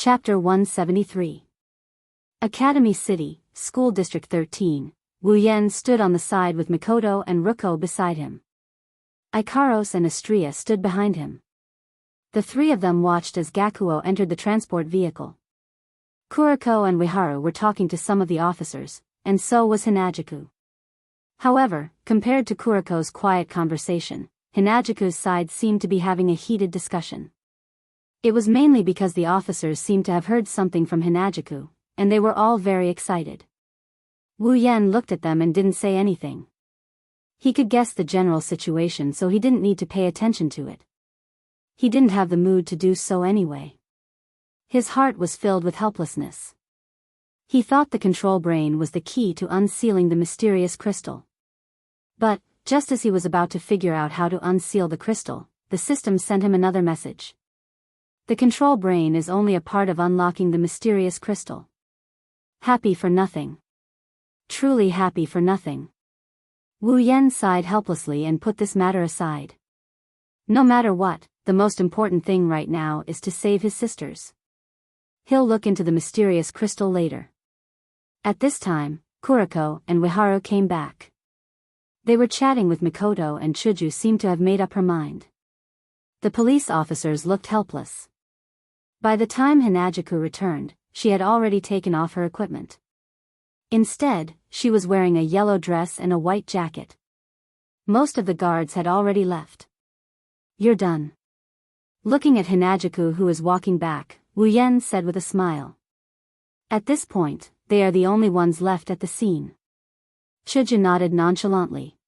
Chapter 173. Academy City, School District 13. Wu Yan stood on the side with Mikoto and Ruko beside him. Ikaros and Estrella stood behind him. The three of them watched as Gakuo entered the transport vehicle. Kuriko and Ueharu were talking to some of the officers, and so was Hinajuku. However, compared to Kuriko's quiet conversation, Hinajuku's side seemed to be having a heated discussion. It was mainly because the officers seemed to have heard something from Hinajuku, and they were all very excited. Wu Yan looked at them and didn't say anything. He could guess the general situation, so he didn't need to pay attention to it. He didn't have the mood to do so anyway. His heart was filled with helplessness. He thought the control brain was the key to unsealing the mysterious crystal. But, just as he was about to figure out how to unseal the crystal, the system sent him another message. The control brain is only a part of unlocking the mysterious crystal. Happy for nothing. Truly happy for nothing. Wu Yan sighed helplessly and put this matter aside. No matter what, the most important thing right now is to save his sisters. He'll look into the mysterious crystal later. At this time, Kuriko and Ueharu came back. They were chatting with Mikoto, and Chuju seemed to have made up her mind. The police officers looked helpless. By the time Hinajuku returned, she had already taken off her equipment. Instead, she was wearing a yellow dress and a white jacket. Most of the guards had already left. "You're done." Looking at Hinajuku, who was walking back, Wu Yan said with a smile. At this point, they are the only ones left at the scene. Chuju nodded nonchalantly.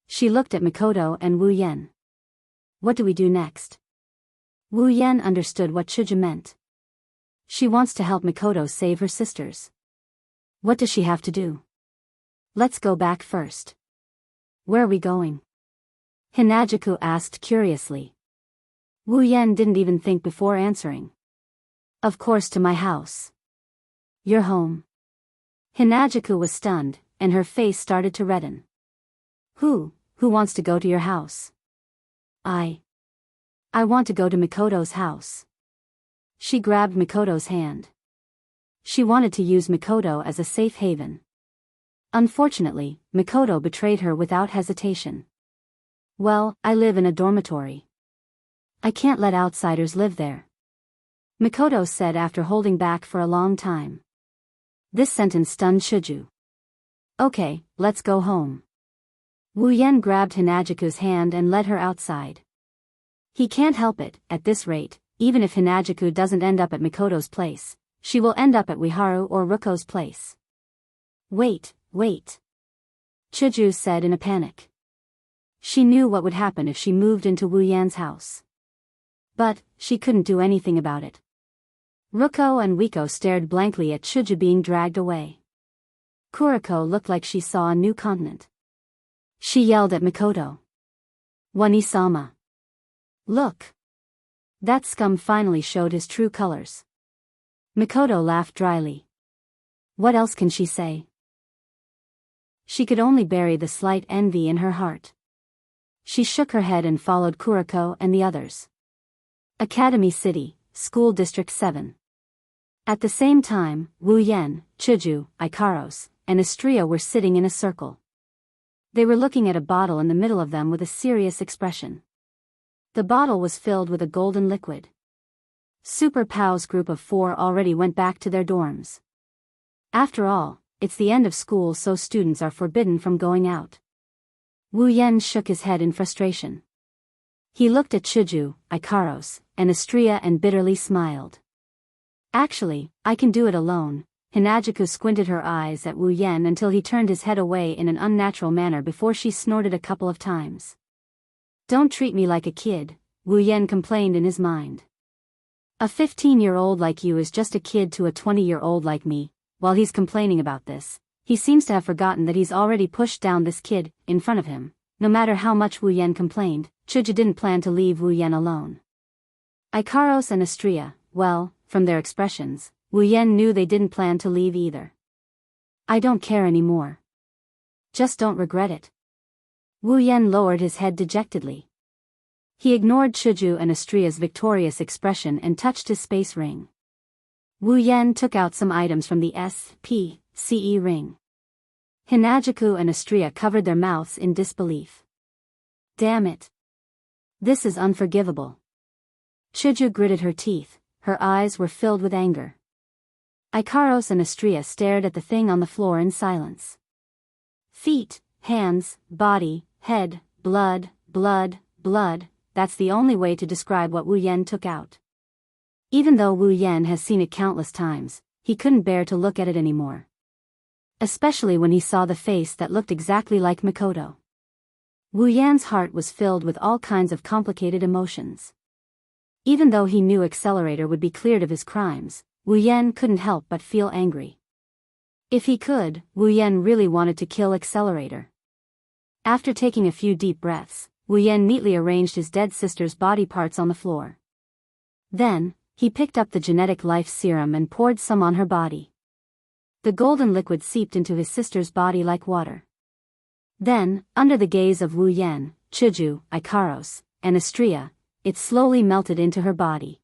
She looked at Mikoto and Wu Yan. "What do we do next?" Wu Yan understood what Chuju meant. She wants to help Mikoto save her sisters. What does she have to do? "Let's go back first." "Where are we going?" Hinajuku asked curiously. Wu Yan didn't even think before answering. "Of course, to my house." "Your home?" Hinajuku was stunned, and her face started to redden. Who wants to go to your house?" I want to go to Mikoto's house." She grabbed Mikoto's hand. She wanted to use Mikoto as a safe haven. Unfortunately, Mikoto betrayed her without hesitation. "Well, I live in a dormitory. I can't let outsiders live there," Mikoto said after holding back for a long time. This sentence stunned Chuju. "Okay, let's go home." Wu Yan grabbed Hinajuku's hand and led her outside. He can't help it, at this rate, even if Hinajuku doesn't end up at Mikoto's place, she will end up at Ueharu or Ruko's place. Wait. Chuju said in a panic. She knew what would happen if she moved into Wu Yan's house. But, she couldn't do anything about it. Ruko and Wiko stared blankly at Chuju being dragged away. Kuriko looked like she saw a new continent. She yelled at Mikoto. "Wani-sama. Look. That scum finally showed his true colors." Mikoto laughed dryly. What else can she say? She could only bury the slight envy in her heart. She shook her head and followed Kuriko and the others. Academy City, School District 7. At the same time, Wu Yan, Chuju, Ikaros, and Estrella were sitting in a circle. They were looking at a bottle in the middle of them with a serious expression. The bottle was filled with a golden liquid. Super Pow's group of 4 already went back to their dorms. After all, it's the end of school, so students are forbidden from going out. Wu Yan shook his head in frustration. He looked at Chuju, Ikaros, and Estrella and bitterly smiled. "Actually, I can do it alone." Hinajuku squinted her eyes at Wu Yan until he turned his head away in an unnatural manner before she snorted a couple of times. "Don't treat me like a kid," Wu Yan complained in his mind. "A 15-year-old like you is just a kid to a 20-year-old like me." While he's complaining about this, he seems to have forgotten that he's already pushed down this kid in front of him. No matter how much Wu Yan complained, Chuju didn't plan to leave Wu Yan alone. Ikaros and Estrella, well, from their expressions, Wu Yan knew they didn't plan to leave either. "I don't care anymore. Just don't regret it." Wu Yan lowered his head dejectedly. He ignored Chuju and Estrella's victorious expression and touched his space ring. Wu Yan took out some items from the SPCE ring. Hinajaku and Astria covered their mouths in disbelief. Damn it. This is unforgivable. Chuju gritted her teeth, her eyes were filled with anger. Ikaros and Astria stared at the thing on the floor in silence. Feet, hands, body, head, blood, blood, blood, that's the only way to describe what Wu Yan took out. Even though Wu Yan has seen it countless times, he couldn't bear to look at it anymore. Especially when he saw the face that looked exactly like Mikoto. Wu Yan's heart was filled with all kinds of complicated emotions. Even though he knew Accelerator would be cleared of his crimes, Wu Yan couldn't help but feel angry. If he could, Wu Yan really wanted to kill Accelerator. After taking a few deep breaths, Wu Yan neatly arranged his dead sister's body parts on the floor. Then, he picked up the genetic life serum and poured some on her body. The golden liquid seeped into his sister's body like water. Then, under the gaze of Wu Yan, Chuju, Ikaros, and Astria, it slowly melted into her body.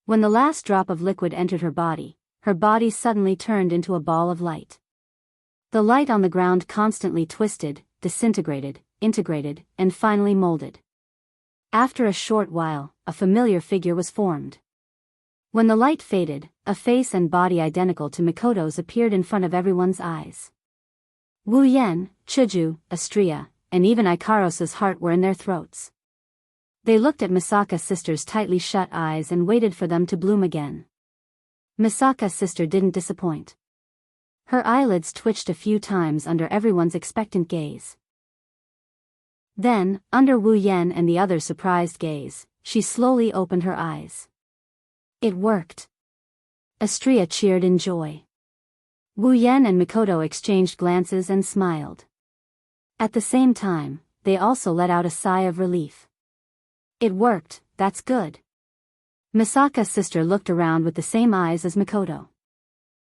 When the last drop of liquid entered her body suddenly turned into a ball of light. The light on the ground constantly twisted, disintegrated, integrated, and finally molded. After a short while, a familiar figure was formed. When the light faded, a face and body identical to Mikoto's appeared in front of everyone's eyes. Wu Yan, Chuju, Astria, and even Ikaros's heart were in their throats. They looked at Misaka's sister's tightly shut eyes and waited for them to bloom again. Misaka's sister didn't disappoint. Her eyelids twitched a few times under everyone's expectant gaze. Then, under Wu Yan and the others' surprised gaze, she slowly opened her eyes. It worked. Astria cheered in joy. Wu Yan and Mikoto exchanged glances and smiled. At the same time, they also let out a sigh of relief. It worked, that's good. Misaka's sister looked around with the same eyes as Mikoto.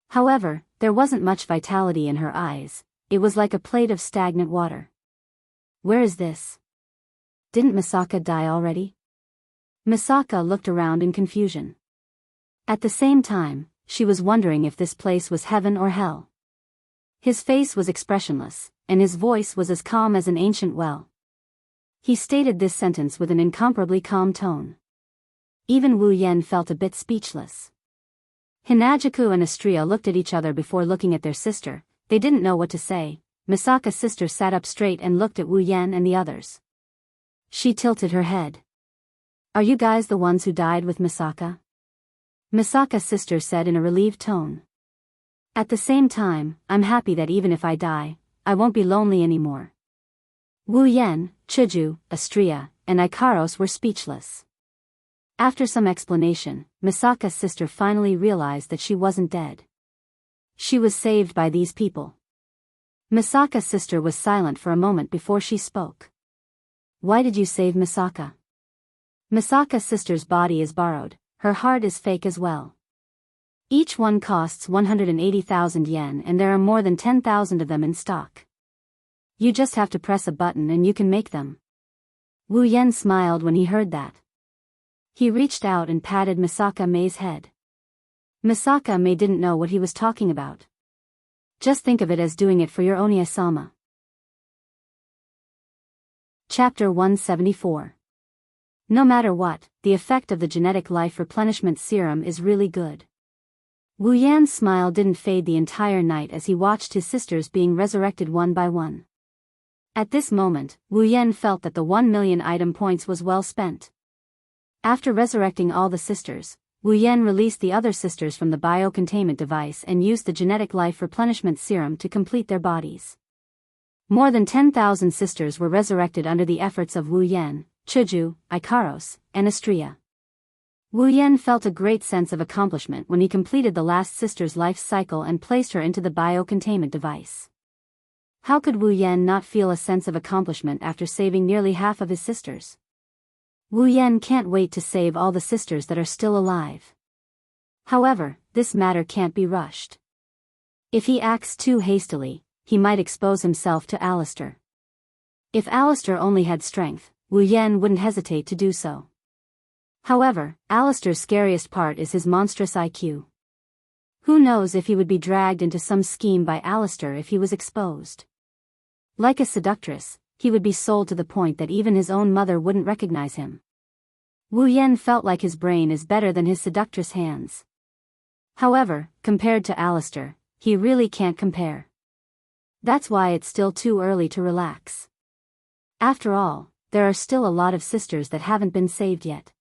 However, there wasn't much vitality in her eyes, it was like a plate of stagnant water. Where is this? Didn't Misaka die already? Misaka looked around in confusion. At the same time, she was wondering if this place was heaven or hell. His face was expressionless, and his voice was as calm as an ancient well. He stated this sentence with an incomparably calm tone. Even Wu Yan felt a bit speechless. Hinajaku and Astria looked at each other before looking at their sister. They didn't know what to say. Misaka's sister sat up straight and looked at Wu Yan and the others. She tilted her head. Are you guys the ones who died with Misaka? Misaka's sister said in a relieved tone. At the same time, I'm happy that even if I die, I won't be lonely anymore. Wu Yan, Chuju, Astria, and Ikaros were speechless. After some explanation, Misaka's sister finally realized that she wasn't dead. She was saved by these people. Misaka's sister was silent for a moment before she spoke. Why did you save Misaka? Misaka's sister's body is borrowed, her heart is fake as well. Each one costs 180,000 yen and there are more than 10,000 of them in stock. You just have to press a button and you can make them. Wu Yan smiled when he heard that. He reached out and patted Misaka Mei's head. Misaka Mei didn't know what he was talking about. Just think of it as doing it for your Onie-sama. Chapter 174. No matter what, the effect of the genetic life replenishment serum is really good. Wu Yan's smile didn't fade the entire night as he watched his sisters being resurrected one by one. At this moment, Wu Yan felt that the 1 million item points was well spent. After resurrecting all the sisters, Wu Yan released the other sisters from the biocontainment device and used the genetic life replenishment serum to complete their bodies. More than 10,000 sisters were resurrected under the efforts of Wu Yan, Chuju, Ikaros, and Astria. Wu Yan felt a great sense of accomplishment when he completed the last sister's life cycle and placed her into the biocontainment device. How could Wu Yan not feel a sense of accomplishment after saving nearly half of his sisters? Wu Yan can't wait to save all the sisters that are still alive. However, this matter can't be rushed. If he acts too hastily, he might expose himself to Alistair. If Alistair only had strength, Wu Yan wouldn't hesitate to do so. However, Alistair's scariest part is his monstrous IQ. Who knows if he would be dragged into some scheme by Alistair if he was exposed. Like a seductress, he would be sold to the point that even his own mother wouldn't recognize him. Wu Yan felt like his brain is better than his seductress hands. However, compared to Alistair, he really can't compare. That's why it's still too early to relax. After all, there are still a lot of sisters that haven't been saved yet.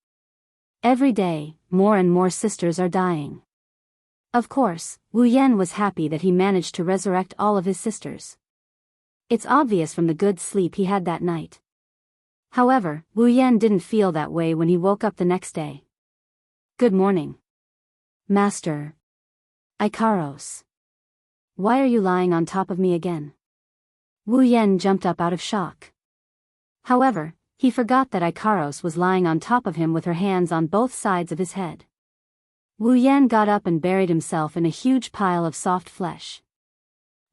Every day, more and more sisters are dying. Of course, Wu Yan was happy that he managed to resurrect all of his sisters. It's obvious from the good sleep he had that night. However, Wu Yan didn't feel that way when he woke up the next day. Good morning. Master. Ikaros. Why are you lying on top of me again? Wu Yan jumped up out of shock. However, he forgot that Ikaros was lying on top of him with her hands on both sides of his head. Wu Yan got up and buried himself in a huge pile of soft flesh.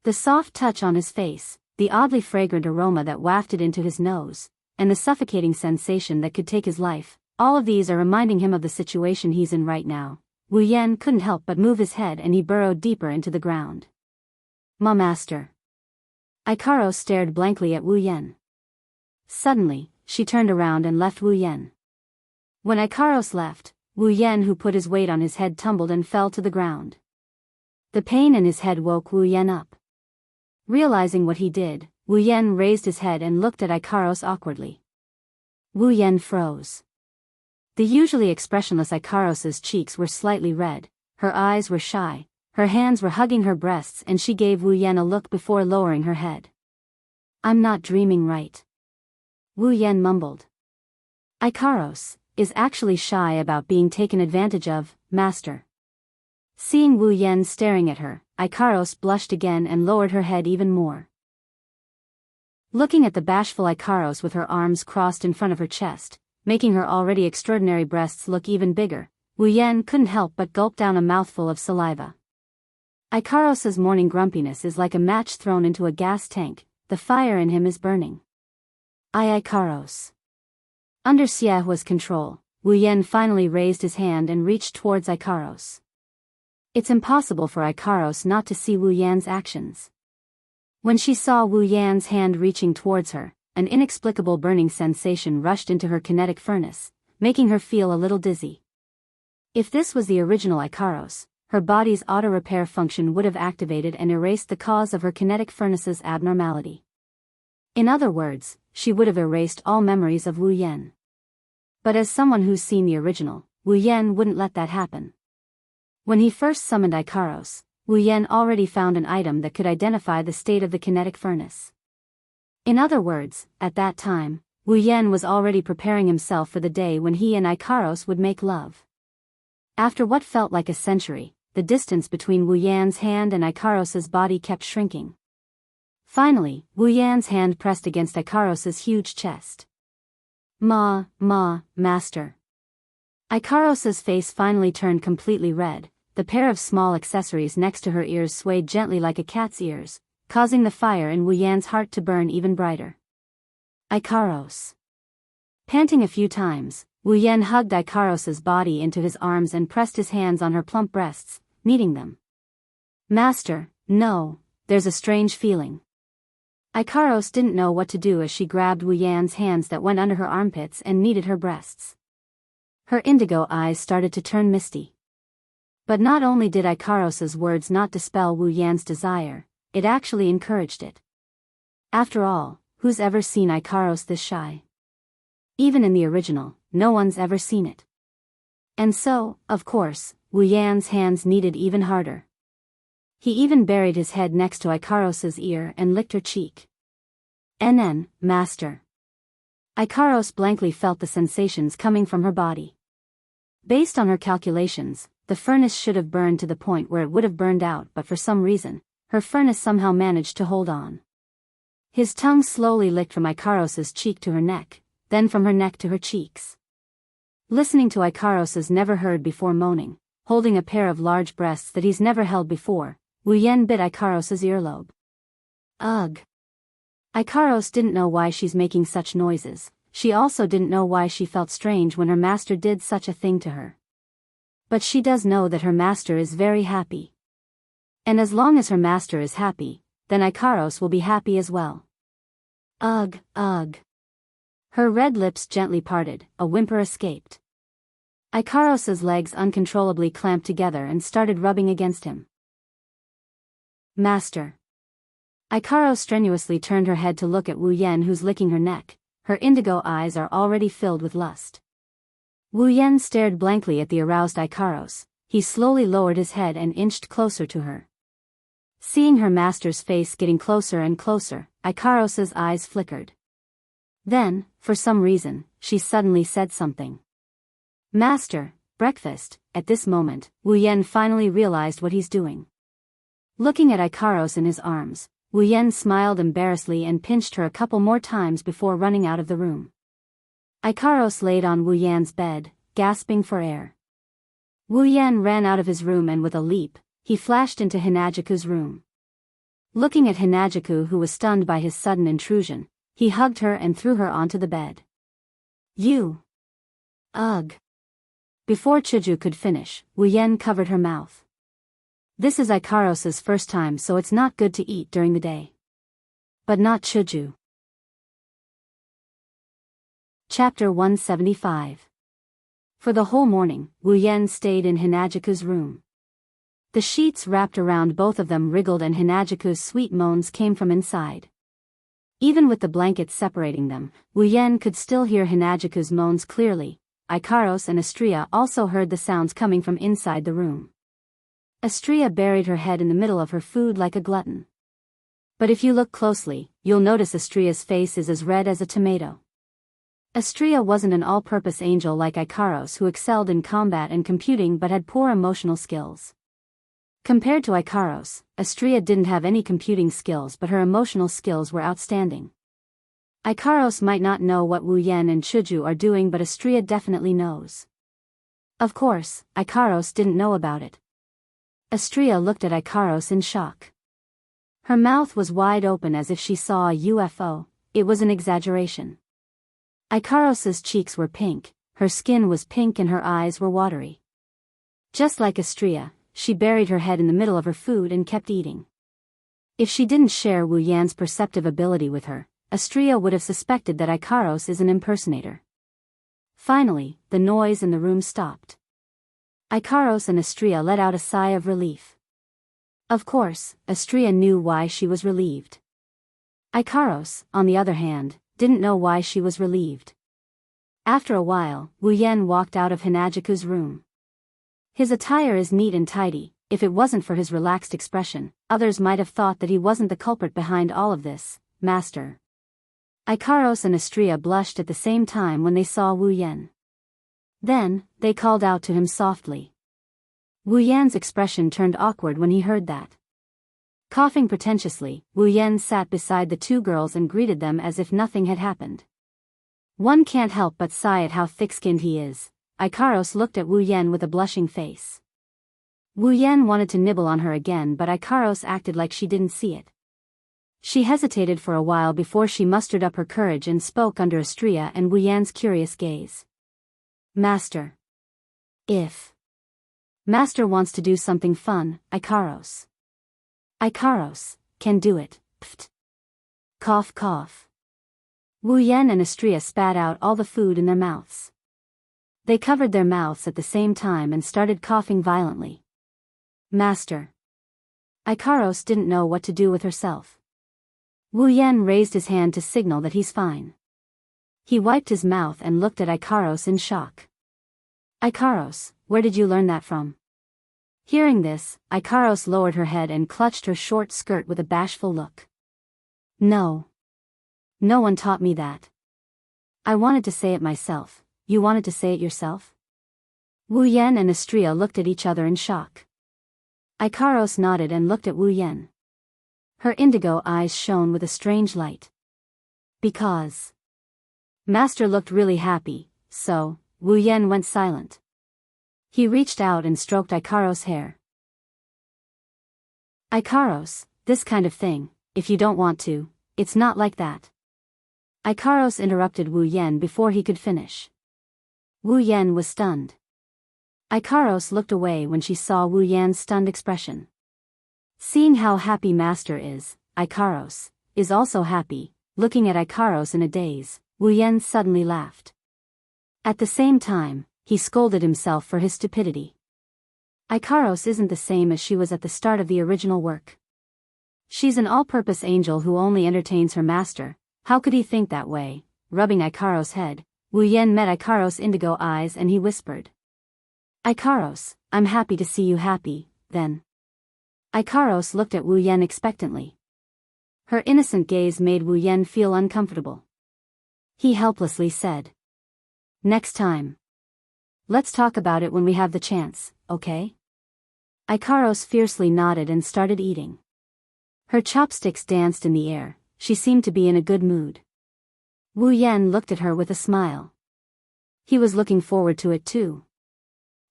The soft touch on his face, the oddly fragrant aroma that wafted into his nose, and the suffocating sensation that could take his life, all of these are reminding him of the situation he's in right now. Wu Yan couldn't help but move his head and he burrowed deeper into the ground. Ma master. Ikaros stared blankly at Wu Yan. Suddenly, she turned around and left Wu Yan. When Ikaros left, Wu Yan, who put his weight on his head, tumbled and fell to the ground. The pain in his head woke Wu Yan up. Realizing what he did, Wu Yan raised his head and looked at Ikaros awkwardly. Wu Yan froze. The usually expressionless Ikaros's cheeks were slightly red, her eyes were shy, her hands were hugging her breasts, and she gave Wu Yan a look before lowering her head. I'm not dreaming, right? Wu Yan mumbled. Ikaros is actually shy about being taken advantage of, master. Seeing Wu Yan staring at her, Ikaros blushed again and lowered her head even more. Looking at the bashful Ikaros with her arms crossed in front of her chest, making her already extraordinary breasts look even bigger, Wu Yan couldn't help but gulp down a mouthful of saliva. Ikaros's morning grumpiness is like a match thrown into a gas tank, the fire in him is burning. Ikaros. Under Xiahua's control, Wu Yan finally raised his hand and reached towards Ikaros. It's impossible for Ikaros not to see Wu Yan's actions. When she saw Wu Yan's hand reaching towards her, an inexplicable burning sensation rushed into her kinetic furnace, making her feel a little dizzy. If this was the original Ikaros, her body's auto-repair function would have activated and erased the cause of her kinetic furnace's abnormality. In other words, she would have erased all memories of Wu Yan. But as someone who's seen the original, Wu Yan wouldn't let that happen. When he first summoned Ikaros, Wu Yan already found an item that could identify the state of the kinetic furnace. In other words, at that time, Wu Yan was already preparing himself for the day when he and Ikaros would make love. After what felt like a century, the distance between Wu Yan's hand and Ikaros's body kept shrinking. Finally, Wu Yan's hand pressed against Ikaros's huge chest. Master. Ikaros's face finally turned completely red, the pair of small accessories next to her ears swayed gently like a cat's ears, causing the fire in Wu Yan's heart to burn even brighter. Ikaros. Panting a few times, Wu Yan hugged Ikaros's body into his arms and pressed his hands on her plump breasts, kneading them. Master, no, there's a strange feeling. Ikaros didn't know what to do as she grabbed Wu Yan's hands that went under her armpits and kneaded her breasts. Her indigo eyes started to turn misty. But not only did Ikaros's words not dispel Wu Yan's desire, it actually encouraged it. After all, who's ever seen Ikaros this shy? Even in the original, no one's ever seen it. And so, of course, Wu Yan's hands kneaded even harder. He even buried his head next to Ikaros's ear and licked her cheek. Master. Ikaros blankly felt the sensations coming from her body. Based on her calculations, the furnace should have burned to the point where it would have burned out, but for some reason, her furnace somehow managed to hold on. His tongue slowly licked from Ikaros's cheek to her neck, then from her neck to her cheeks. Listening to Ikaros's never-heard-before moaning, holding a pair of large breasts that he's never held before, Wu Yan bit Ikaros's earlobe. Ugh. Ikaros didn't know why she's making such noises, she also didn't know why she felt strange when her master did such a thing to her. But she does know that her master is very happy. And as long as her master is happy, then Ikaros will be happy as well. Ugh, ugh. Her red lips gently parted, a whimper escaped. Ikaros's legs uncontrollably clamped together and started rubbing against him. Master. Ikaros strenuously turned her head to look at Wu Yan, who's licking her neck. Her indigo eyes are already filled with lust. Wu Yan stared blankly at the aroused Ikaros. He slowly lowered his head and inched closer to her. Seeing her master's face getting closer and closer, Ikaros's eyes flickered. Then, for some reason, she suddenly said something. Master, breakfast. At this moment, Wu Yan finally realized what he's doing. Looking at Ikaros in his arms, Wu Yan smiled embarrassedly and pinched her a couple more times before running out of the room. Ikaros laid on Wu Yan's bed, gasping for air. Wu Yan ran out of his room and with a leap, he flashed into Hinajiku's room. Looking at Hinajiku, who was stunned by his sudden intrusion, he hugged her and threw her onto the bed. You! Ugh! Before Chuju could finish, Wu Yan covered her mouth. This is Ikaros's first time, so it's not good to eat during the day. But not Chuju. Chapter 175. For the whole morning, Wu Yan stayed in Hinajiku's room. The sheets wrapped around both of them wriggled and Hinajiku's sweet moans came from inside. Even with the blankets separating them, Wu Yan could still hear Hinajiku's moans clearly. Ikaros and Astria also heard the sounds coming from inside the room. Astria buried her head in the middle of her food like a glutton. But if you look closely, you'll notice Astria's face is as red as a tomato. Astria wasn't an all-purpose angel like Ikaros, who excelled in combat and computing but had poor emotional skills. Compared to Ikaros, Astria didn't have any computing skills, but her emotional skills were outstanding. Ikaros might not know what Wu Yan and Chuju are doing, but Astria definitely knows. Of course, Ikaros didn't know about it. Astria looked at Ikaros in shock. Her mouth was wide open as if she saw a UFO. It was an exaggeration. Ikaros's cheeks were pink, her skin was pink and her eyes were watery. Just like Astria, she buried her head in the middle of her food and kept eating. If she didn't share Wu Yan's perceptive ability with her, Astria would have suspected that Ikaros is an impersonator. Finally, the noise in the room stopped. Ikaros and Astria let out a sigh of relief. Of course, Astria knew why she was relieved. Ikaros, on the other hand, didn't know why she was relieved. After a while, Wu Yan walked out of Hinajiku's room. His attire is neat and tidy. If it wasn't for his relaxed expression, others might have thought that he wasn't the culprit behind all of this, master. Ikaros and Astria blushed at the same time when they saw Wu Yan. Then, they called out to him softly. Wu Yan's expression turned awkward when he heard that. Coughing pretentiously, Wu Yan sat beside the two girls and greeted them as if nothing had happened. One can't help but sigh at how thick-skinned he is. Ikaros looked at Wu Yan with a blushing face. Wu Yan wanted to nibble on her again, but Ikaros acted like she didn't see it. She hesitated for a while before she mustered up her courage and spoke under Astria and Wu Yan's curious gaze. Master. If Master wants to do something fun, Ikaros can do it. Pft. Cough cough. Wu Yan and Astria spat out all the food in their mouths. They covered their mouths at the same time and started coughing violently. Master. Ikaros didn't know what to do with herself. Wu Yan raised his hand to signal that he's fine. He wiped his mouth and looked at Ikaros in shock. Ikaros, where did you learn that from? Hearing this, Ikaros lowered her head and clutched her short skirt with a bashful look. No. No one taught me that. I wanted to say it myself. You wanted to say it yourself? Wu Yan and Astria looked at each other in shock. Ikaros nodded and looked at Wu Yan. Her indigo eyes shone with a strange light. Because Master looked really happy, so Wu Yan went silent. He reached out and stroked Ikaros' hair. Ikaros, this kind of thing, if you don't want to, it's not like that. Ikaros interrupted Wu Yan before he could finish. Wu Yan was stunned. Ikaros looked away when she saw Wu Yan's stunned expression. Seeing how happy Master is, Ikaros is also happy. Looking at Ikaros in a daze, Wu Yan suddenly laughed. At the same time, he scolded himself for his stupidity. Ikaros isn't the same as she was at the start of the original work. She's an all-purpose angel who only entertains her master. How could he think that way? Rubbing Ikaros' head, Wu Yan met Ikaros' indigo eyes and he whispered. Ikaros, I'm happy to see you happy, then. Ikaros looked at Wu Yan expectantly. Her innocent gaze made Wu Yan feel uncomfortable. He helplessly said. Next time. Let's talk about it when we have the chance, okay? Ikaros fiercely nodded and started eating. Her chopsticks danced in the air, she seemed to be in a good mood. Wu Yan looked at her with a smile. He was looking forward to it too.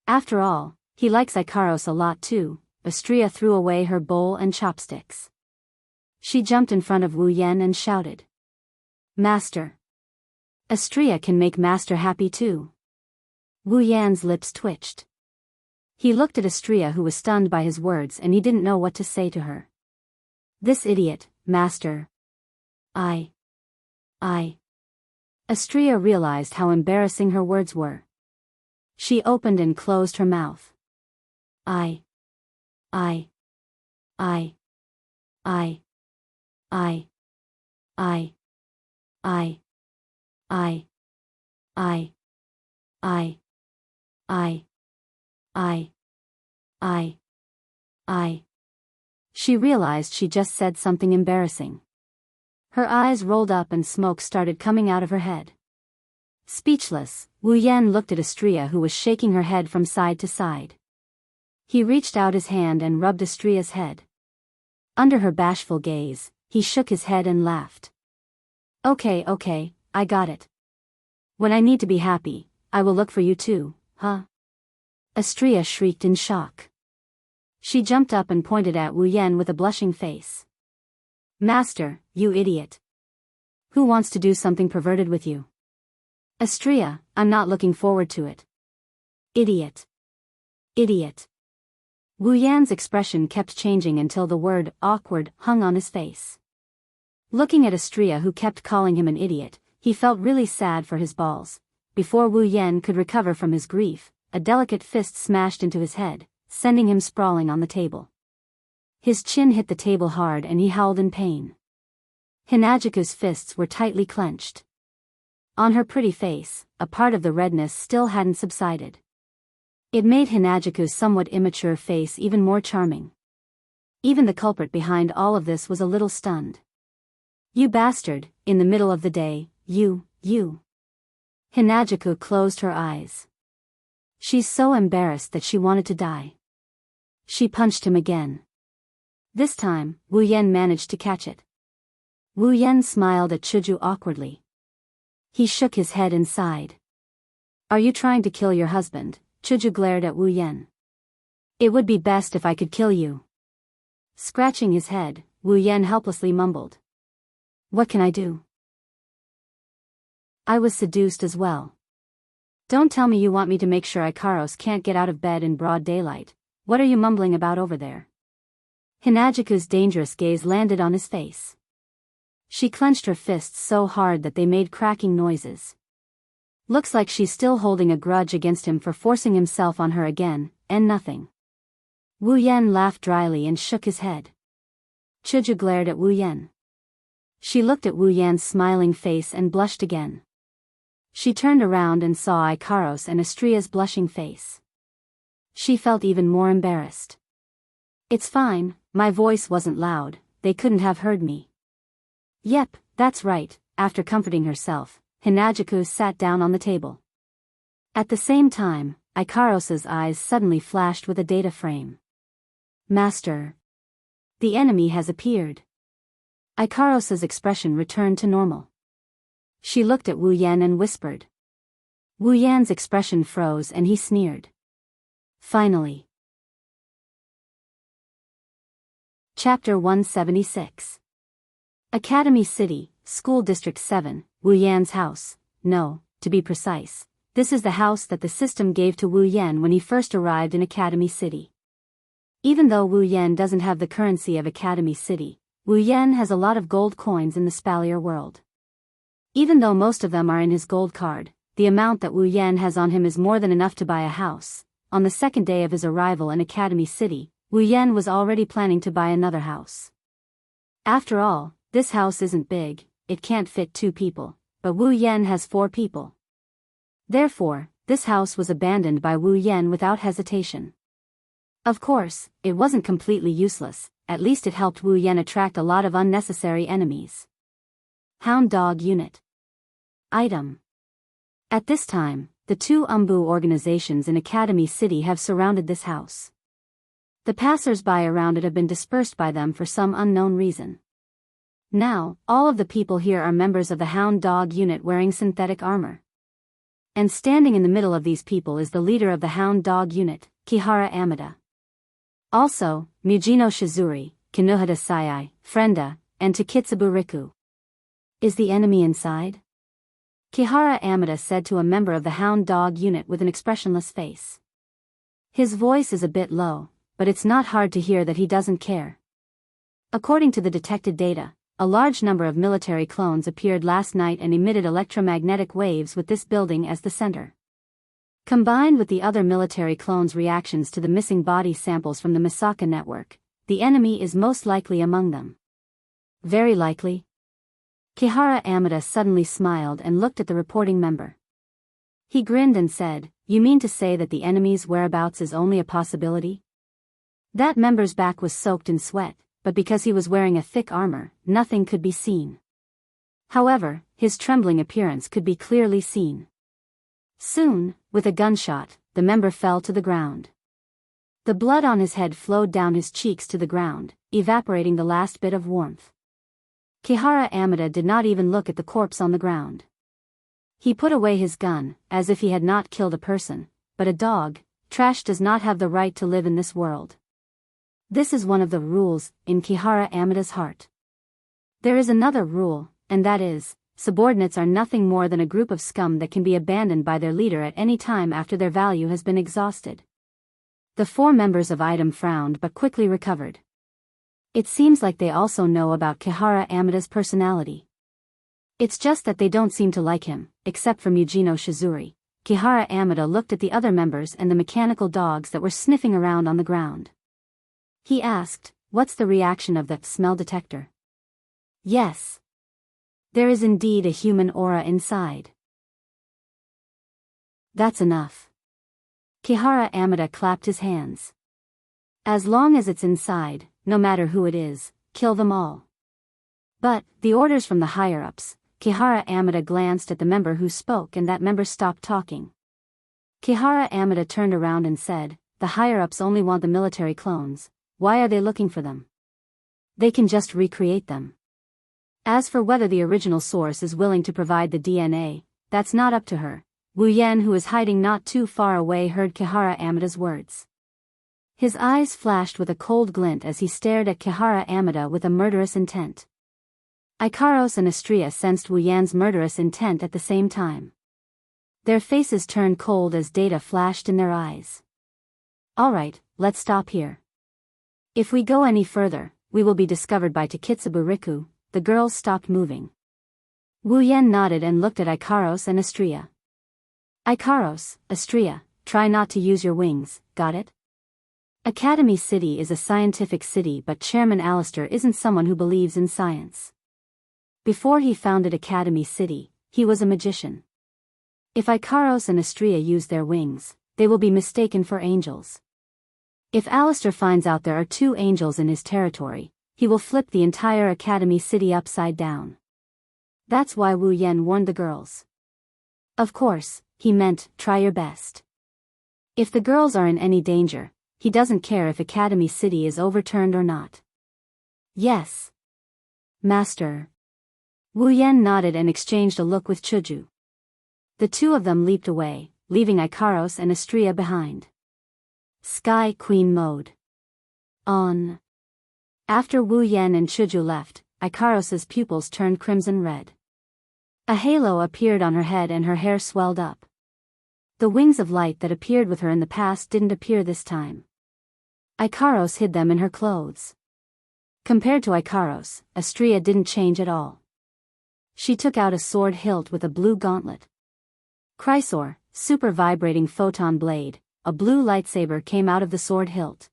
After all, he likes Ikaros a lot too. Astria threw away her bowl and chopsticks. She jumped in front of Wu Yan and shouted. Master! Astria can make Master happy too. Wu Yan's lips twitched. He looked at Astria who was stunned by his words and he didn't know what to say to her. This idiot, Master. Astria realized how embarrassing her words were. She opened and closed her mouth. I. She realized she just said something embarrassing. Her eyes rolled up and smoke started coming out of her head. Speechless, Wu Yan looked at Astria who was shaking her head from side to side. He reached out his hand and rubbed Astria's head. Under her bashful gaze, he shook his head and laughed. Okay, I got it. When I need to be happy, I will look for you too, huh? Astria shrieked in shock. She jumped up and pointed at Wu Yan with a blushing face. Master, you idiot. Who wants to do something perverted with you? Astria, I'm not looking forward to it. Idiot. Wu Yan's expression kept changing until the word awkward hung on his face. Looking at Astria who kept calling him an idiot, he felt really sad for his balls. Before Wu Yan could recover from his grief, a delicate fist smashed into his head, sending him sprawling on the table. His chin hit the table hard and he howled in pain. Hinagiku's fists were tightly clenched. On her pretty face, a part of the redness still hadn't subsided. It made Hinagiku's somewhat immature face even more charming. Even the culprit behind all of this was a little stunned. You bastard, in the middle of the day, you. Hinagiku closed her eyes. She's so embarrassed that she wanted to die. She punched him again. This time, Wu Yan managed to catch it. Wu Yan smiled at Chuju awkwardly. He shook his head and sighed. Are you trying to kill your husband? Chuju glared at Wu Yan. It would be best if I could kill you. Scratching his head, Wu Yan helplessly mumbled. What can I do? I was seduced as well. Don't tell me you want me to make sure Ikaros can't get out of bed in broad daylight. What are you mumbling about over there? Hinagiku's dangerous gaze landed on his face. She clenched her fists so hard that they made cracking noises. Looks like she's still holding a grudge against him for forcing himself on her again, and nothing. Wu Yan laughed dryly and shook his head. Chuju glared at Wu Yan. She looked at Wu Yan's smiling face and blushed again. She turned around and saw Ikaros and Astria's blushing face. She felt even more embarrassed. It's fine, my voice wasn't loud, they couldn't have heard me. Yep, that's right. After comforting herself, Hinagiku sat down on the table. At the same time, Ikaros's eyes suddenly flashed with a data frame. Master. The enemy has appeared. Ikaros's expression returned to normal. She looked at Wu Yan and whispered. Wu Yan's expression froze and he sneered. Finally. Chapter 176. Academy City, School District 7, Wu Yan's house. No, to be precise, this is the house that the system gave to Wu Yan when he first arrived in Academy City. Even though Wu Yan doesn't have the currency of Academy City, Wu Yan has a lot of gold coins in the Spalier world. Even though most of them are in his gold card, the amount that Wu Yan has on him is more than enough to buy a house. On the second day of his arrival in Academy City, Wu Yan was already planning to buy another house. After all, this house isn't big, it can't fit 2 people, but Wu Yan has 4 people. Therefore, this house was abandoned by Wu Yan without hesitation. Of course, it wasn't completely useless, at least it helped Wu Yan attract a lot of unnecessary enemies. Hound Dog Unit. Item. At this time, the 2 Umbu organizations in Academy City have surrounded this house. The passers-by around it have been dispersed by them for some unknown reason. Now, all of the people here are members of the Hound Dog Unit wearing synthetic armor. And standing in the middle of these people is the leader of the Hound Dog Unit, Kihara Amida. Also, Mujino Shizuri, Kinuhada Sayai, Frenda, and Takitsubu Riku. Is the enemy inside? Kihara Amida said to a member of the Hound Dog Unit with an expressionless face. His voice is a bit low, but it's not hard to hear that he doesn't care. According to the detected data, a large number of military clones appeared last night and emitted electromagnetic waves with this building as the center. Combined with the other military clones' reactions to the missing body samples from the Misaka network, the enemy is most likely among them. Very likely. Kihara Amida suddenly smiled and looked at the reporting member. He grinned and said, "You mean to say that the enemy's whereabouts is only a possibility?" That member's back was soaked in sweat, but because he was wearing a thick armor, nothing could be seen. However, his trembling appearance could be clearly seen. Soon, with a gunshot, the member fell to the ground. The blood on his head flowed down his cheeks to the ground, evaporating the last bit of warmth. Kihara Amida did not even look at the corpse on the ground. He put away his gun, as if he had not killed a person, but a dog. Trash does not have the right to live in this world. This is one of the rules in Kihara Amida's heart. There is another rule, and that is, subordinates are nothing more than a group of scum that can be abandoned by their leader at any time after their value has been exhausted. The 4 members of Item frowned but quickly recovered. It seems like they also know about Kihara Amida's personality. It's just that they don't seem to like him, except for Mujino Shizuri. Kihara Amida looked at the other members and the mechanical dogs that were sniffing around on the ground. He asked, "What's the reaction of the smell detector?" "Yes. There is indeed a human aura inside." "That's enough." Kihara Amida clapped his hands. "As long as it's inside, no matter who it is, kill them all." But, the orders from the higher-ups. Kihara Amida glanced at the member who spoke and that member stopped talking. Kihara Amida turned around and said, "The higher-ups only want the military clones. Why are they looking for them? They can just recreate them. As for whether the original source is willing to provide the DNA, that's not up to her." Wu Yan, who is hiding not too far away, heard Kihara Amida's words. His eyes flashed with a cold glint as he stared at Kihara Amida with a murderous intent. Ikaros and Astria sensed Wu Yan's murderous intent at the same time. Their faces turned cold as data flashed in their eyes. "Alright, let's stop here. If we go any further, we will be discovered by Takitsubu Riku." The girls stopped moving. Wu Yan nodded and looked at Ikaros and Astria. "Ikaros, Astria, try not to use your wings, got it?" Academy City is a scientific city, but Chairman Alistair isn't someone who believes in science. Before he founded Academy City, he was a magician. If Ikaros and Astria use their wings, they will be mistaken for angels. If Alistair finds out there are 2 angels in his territory, he will flip the entire Academy City upside down. That's why Wu Yan warned the girls. Of course, he meant, try your best. If the girls are in any danger, he doesn't care if Academy City is overturned or not. "Yes, Master." Wu Yan nodded and exchanged a look with Chuju. The 2 of them leaped away, leaving Ikaros and Astria behind. Sky Queen mode on. After Wu Yan and Chuju left, Ikaros's pupils turned crimson red. A halo appeared on her head and her hair swelled up. The wings of light that appeared with her in the past didn't appear this time. Ikaros hid them in her clothes. Compared to Ikaros, Astria didn't change at all. She took out a sword hilt with a blue gauntlet. Chrysor, super vibrating photon blade, a blue lightsaber came out of the sword hilt.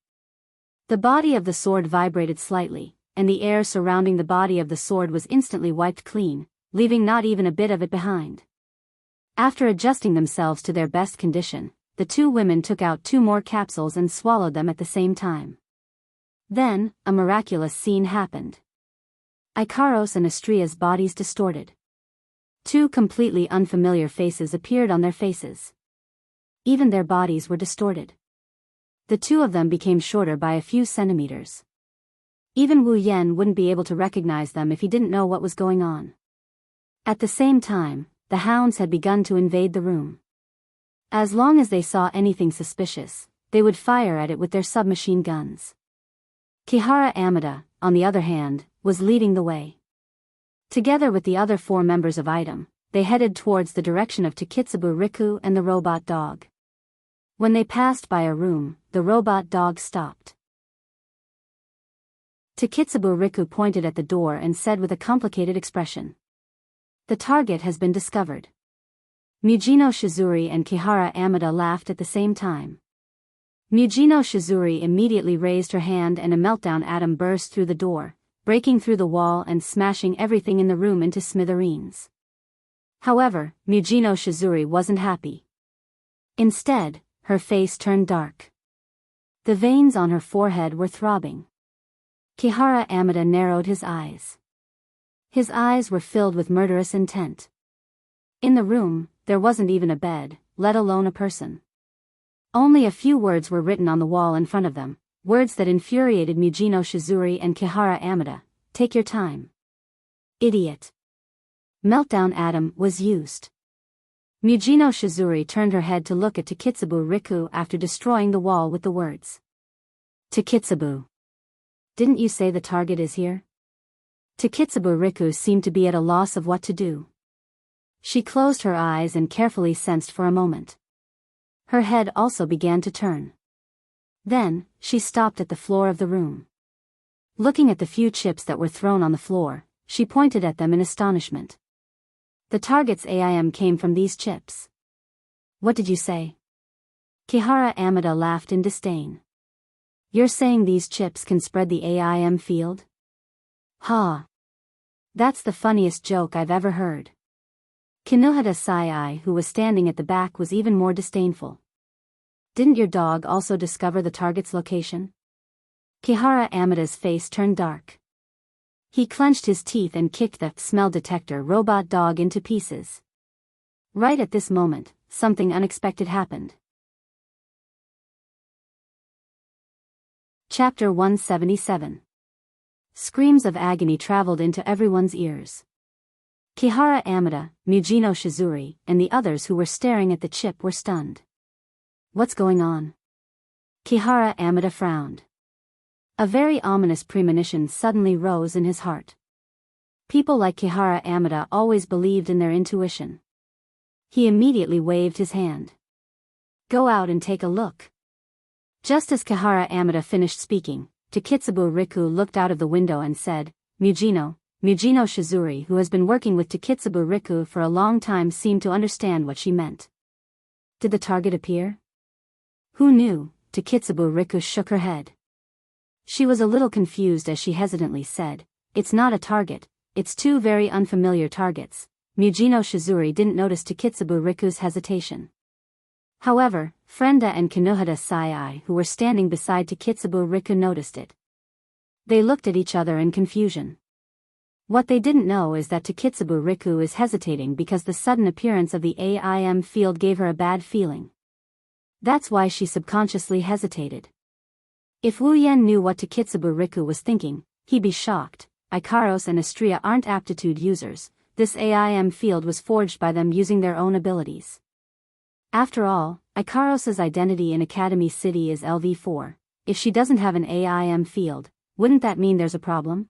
The body of the sword vibrated slightly, and the air surrounding the body of the sword was instantly wiped clean, leaving not even a bit of it behind. After adjusting themselves to their best condition, the two women took out 2 more capsules and swallowed them at the same time. Then, a miraculous scene happened. Ikaros and Astria's bodies distorted. 2 completely unfamiliar faces appeared on their faces. Even their bodies were distorted. The 2 of them became shorter by a few centimeters. Even Wu Yan wouldn't be able to recognize them if he didn't know what was going on. At the same time, the hounds had begun to invade the room. As long as they saw anything suspicious, they would fire at it with their submachine guns. Kihara Amida, on the other hand, was leading the way. Together with the other 4 members of Item, they headed towards the direction of Takitsubu Riku and the robot dog. When they passed by a room, the robot dog stopped. Takitsubu Riku pointed at the door and said with a complicated expression, "The target has been discovered." Mujino Shizuri and Kihara Amida laughed at the same time. Mujino Shizuri immediately raised her hand and a meltdown atom burst through the door, breaking through the wall and smashing everything in the room into smithereens. However, Mujino Shizuri wasn't happy. Instead, her face turned dark. The veins on her forehead were throbbing. Kihara Amida narrowed his eyes. His eyes were filled with murderous intent. In the room, there wasn't even a bed, let alone a person. Only a few words were written on the wall in front of them, words that infuriated Mujino Shizuri and Kihara Amida. "Take your time. Idiot." Meltdown atom was used. Mujino Shizuri turned her head to look at Takitsubu Riku after destroying the wall with the words, "Takitsubu. Didn't you say the target is here?" Takitsubu Riku seemed to be at a loss of what to do. She closed her eyes and carefully sensed for a moment. Her head also began to turn. Then, she stopped at the floor of the room. Looking at the few chips that were thrown on the floor, she pointed at them in astonishment. The target's AIM came from these chips. "What did you say?" Kihara Amida laughed in disdain. "You're saying these chips can spread the AIM field?" "Ha! That's the funniest joke I've ever heard." Kinohata Sai, who was standing at the back, was even more disdainful. "Didn't your dog also discover the target's location?" Kihara Amida's face turned dark. He clenched his teeth and kicked the smell detector robot dog into pieces. Right at this moment, something unexpected happened. Chapter 177. Screams of agony traveled into everyone's ears. Kihara Amida, Mujino Shizuri, and the others who were staring at the chip were stunned. "What's going on?" Kihara Amida frowned. A very ominous premonition suddenly rose in his heart. People like Kihara Amida always believed in their intuition. He immediately waved his hand. "Go out and take a look." Just as Kihara Amida finished speaking, Takitsubu Riku looked out of the window and said, Mujino Shizuri, who has been working with Takitsubu Riku for a long time, seemed to understand what she meant. "Did the target appear?" "Who knew?" Takitsubu Riku shook her head. She was a little confused as she hesitantly said, "It's not a target, it's 2 very unfamiliar targets." Mujino Shizuri didn't notice Takitsubu Riku's hesitation. However, Frenda and Kinohata Sai, who were standing beside Takitsubu Riku, noticed it. They looked at each other in confusion. What they didn't know is that Takitsubu Riku is hesitating because the sudden appearance of the AIM field gave her a bad feeling. That's why she subconsciously hesitated. If Wu Yan knew what Takitsubu Riku was thinking, he'd be shocked. Ikaros and Astria aren't aptitude users. This AIM field was forged by them using their own abilities. After all, Ikaros's identity in Academy City is LV4. If she doesn't have an AIM field, wouldn't that mean there's a problem?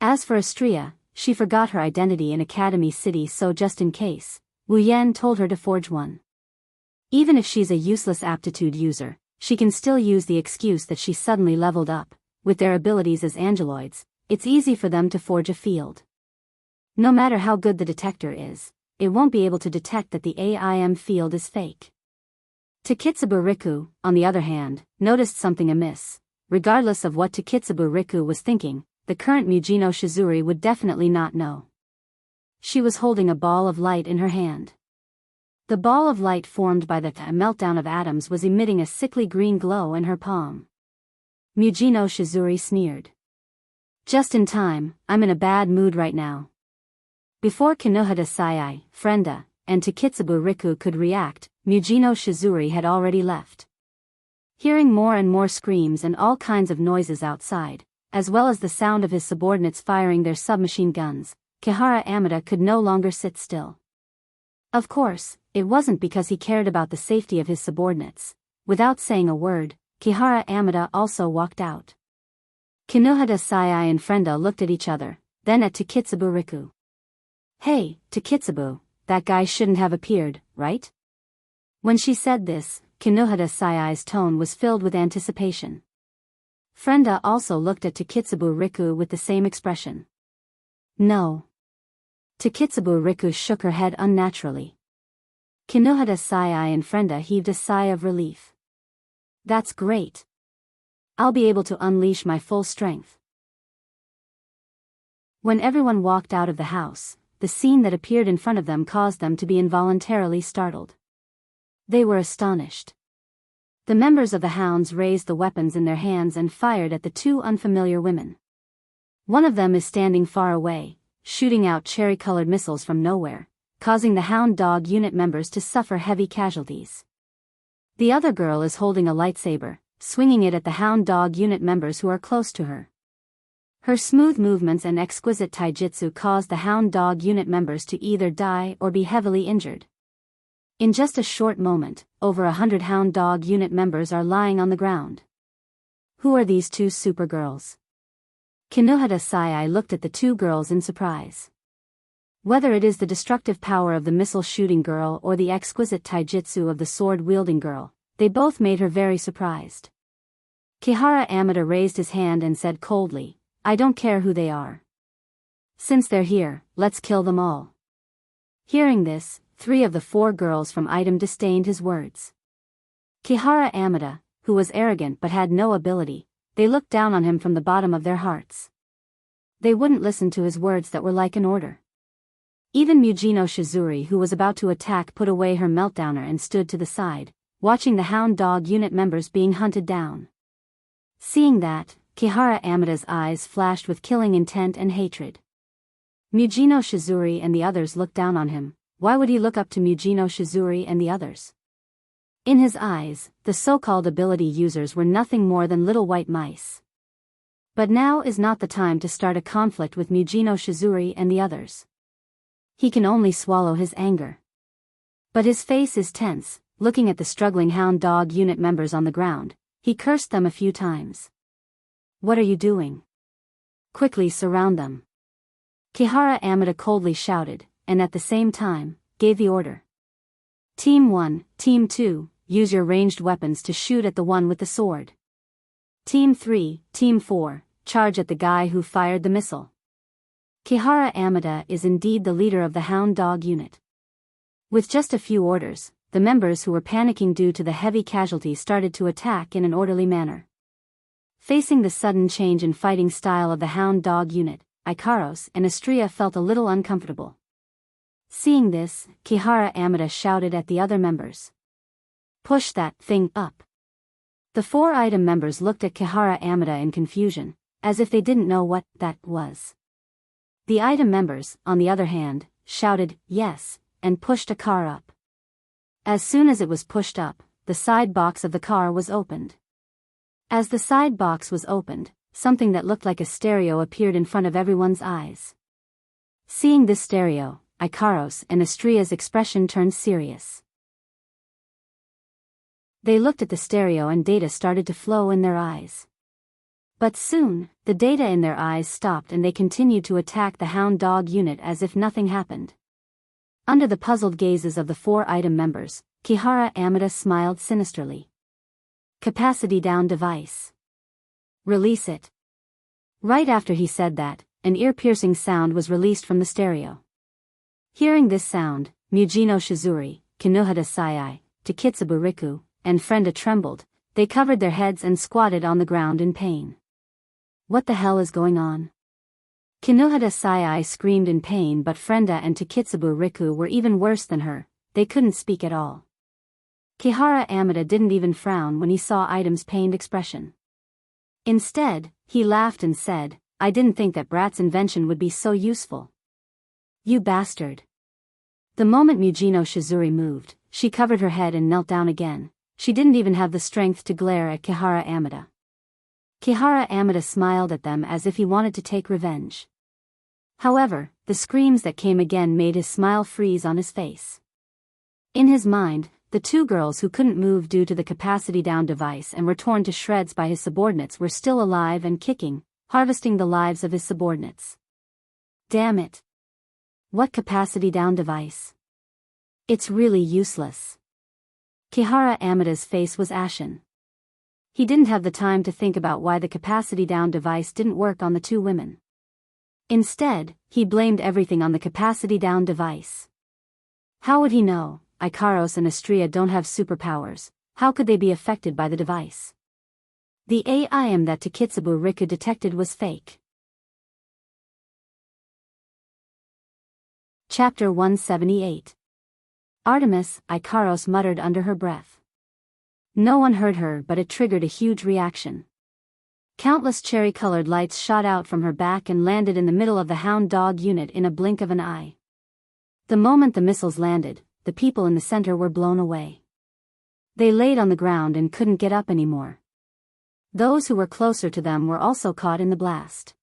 As for Astria, she forgot her identity in Academy City, so just in case, Wu Yan told her to forge one. Even if she's a useless aptitude user, she can still use the excuse that she suddenly leveled up. With their abilities as angeloids, it's easy for them to forge a field. No matter how good the detector is, it won't be able to detect that the AIM field is fake. Takitsubo Riku, on the other hand, noticed something amiss. Regardless of what Takitsubo Riku was thinking, the current Mujino Shizuri would definitely not know. She was holding a ball of light in her hand. The ball of light formed by the meltdown of atoms was emitting a sickly green glow in her palm. Mujino Shizuri sneered. Just in time, I'm in a bad mood right now. Before Kinohada Sayai, Frenda, and Takitsubo Riku could react, Mujino Shizuri had already left. Hearing more and more screams and all kinds of noises outside, as well as the sound of his subordinates firing their submachine guns, Kihara Amada could no longer sit still. Of course, it wasn't because he cared about the safety of his subordinates. Without saying a word, Kihara Amada also walked out. Kinohada Sayai and Frenda looked at each other, then at Takitsubo Riku. Hey, Takitsubo, that guy shouldn't have appeared, right? When she said this, Kinohada Sayai's tone was filled with anticipation. Frenda also looked at Takitsubo Riku with the same expression. No. Takitsubo Riku shook her head unnaturally. Kinohada Sayai and Frenda heaved a sigh of relief. That's great. I'll be able to unleash my full strength. When everyone walked out of the house, the scene that appeared in front of them caused them to be involuntarily startled. They were astonished. The members of the hounds raised the weapons in their hands and fired at the two unfamiliar women. One of them is standing far away, shooting out cherry-colored missiles from nowhere, causing the hound dog unit members to suffer heavy casualties. The other girl is holding a lightsaber, swinging it at the hound dog unit members who are close to her. Her smooth movements and exquisite taijutsu caused the hound dog unit members to either die or be heavily injured. In just a short moment, over 100 hound dog unit members are lying on the ground. Who are these two supergirls? Kinohada Sayai looked at the two girls in surprise. Whether it is the destructive power of the missile-shooting girl or the exquisite taijutsu of the sword-wielding girl, they both made her very surprised. Kihara Amada raised his hand and said coldly, I don't care who they are. Since they're here, let's kill them all. Hearing this, 3 of the 4 girls from item disdained his words. Kihara Amada, who was arrogant but had no ability, they looked down on him from the bottom of their hearts. They wouldn't listen to his words that were like an order. Even Mujino Shizuri, who was about to attack, put away her meltdowner and stood to the side, watching the hound dog unit members being hunted down. Seeing that, Kihara Amada's eyes flashed with killing intent and hatred. Mujino Shizuri and the others looked down on him. Why would he look up to Mujino Shizuri and the others? In his eyes, the so-called ability users were nothing more than little white mice. But now is not the time to start a conflict with Mujino Shizuri and the others. He can only swallow his anger. But his face is tense, looking at the struggling hound dog unit members on the ground, he cursed them a few times. What are you doing? Quickly surround them. Kihara Amada coldly shouted, and at the same time, gave the order. Team 1, Team 2, use your ranged weapons to shoot at the one with the sword. Team 3, Team 4, charge at the guy who fired the missile. Kihara Amada is indeed the leader of the hound dog unit. With just a few orders, the members who were panicking due to the heavy casualties started to attack in an orderly manner. Facing the sudden change in fighting style of the hound dog unit, Ikaros and Estrella felt a little uncomfortable. Seeing this, Kihara Amada shouted at the other members. Push that thing up. The 4 item members looked at Kihara Amada in confusion, as if they didn't know what that was. The item members, on the other hand, shouted, yes, and pushed a car up. As soon as it was pushed up, the side box of the car was opened. As the side box was opened, something that looked like a stereo appeared in front of everyone's eyes. Seeing this stereo, Ikaros and Estrella's expression turned serious. They looked at the stereo and data started to flow in their eyes. But soon, the data in their eyes stopped and they continued to attack the hound dog unit as if nothing happened. Under the puzzled gazes of the 4 item members, Kihara Amada smiled sinisterly. Capacity down device. Release it. Right after he said that, an ear-piercing sound was released from the stereo. Hearing this sound, Mujino Shizuri, Kinohata Sayai, Takitsubu Riku, and Frenda trembled. They covered their heads and squatted on the ground in pain. What the hell is going on? Kinohata Sayai screamed in pain, but Frenda and Takitsubu Riku were even worse than her. They couldn't speak at all. Kihara Amida didn't even frown when he saw Item's pained expression. Instead, he laughed and said, "I didn't think that Brat's invention would be so useful. You bastard." The moment Mujino Shizuri moved, she covered her head and knelt down again. She didn't even have the strength to glare at Kihara Amida. Kihara Amida smiled at them as if he wanted to take revenge. However, the screams that came again made his smile freeze on his face. In his mind, the two girls who couldn't move due to the capacity down device and were torn to shreds by his subordinates were still alive and kicking, harvesting the lives of his subordinates. Damn it. What capacity down device? It's really useless. Kihara Amida's face was ashen. He didn't have the time to think about why the capacity down device didn't work on the two women. Instead, he blamed everything on the capacity down device. How would he know? Ikaros and Astria don't have superpowers. How could they be affected by the device? The AIM that Takitsubu Riku detected was fake. Chapter 178. Artemis, Ikaros muttered under her breath. No one heard her, but it triggered a huge reaction. Countless cherry-colored lights shot out from her back and landed in the middle of the hound dog unit in a blink of an eye. The moment the missiles landed, the people in the center were blown away. They laid on the ground and couldn't get up anymore. Those who were closer to them were also caught in the blast.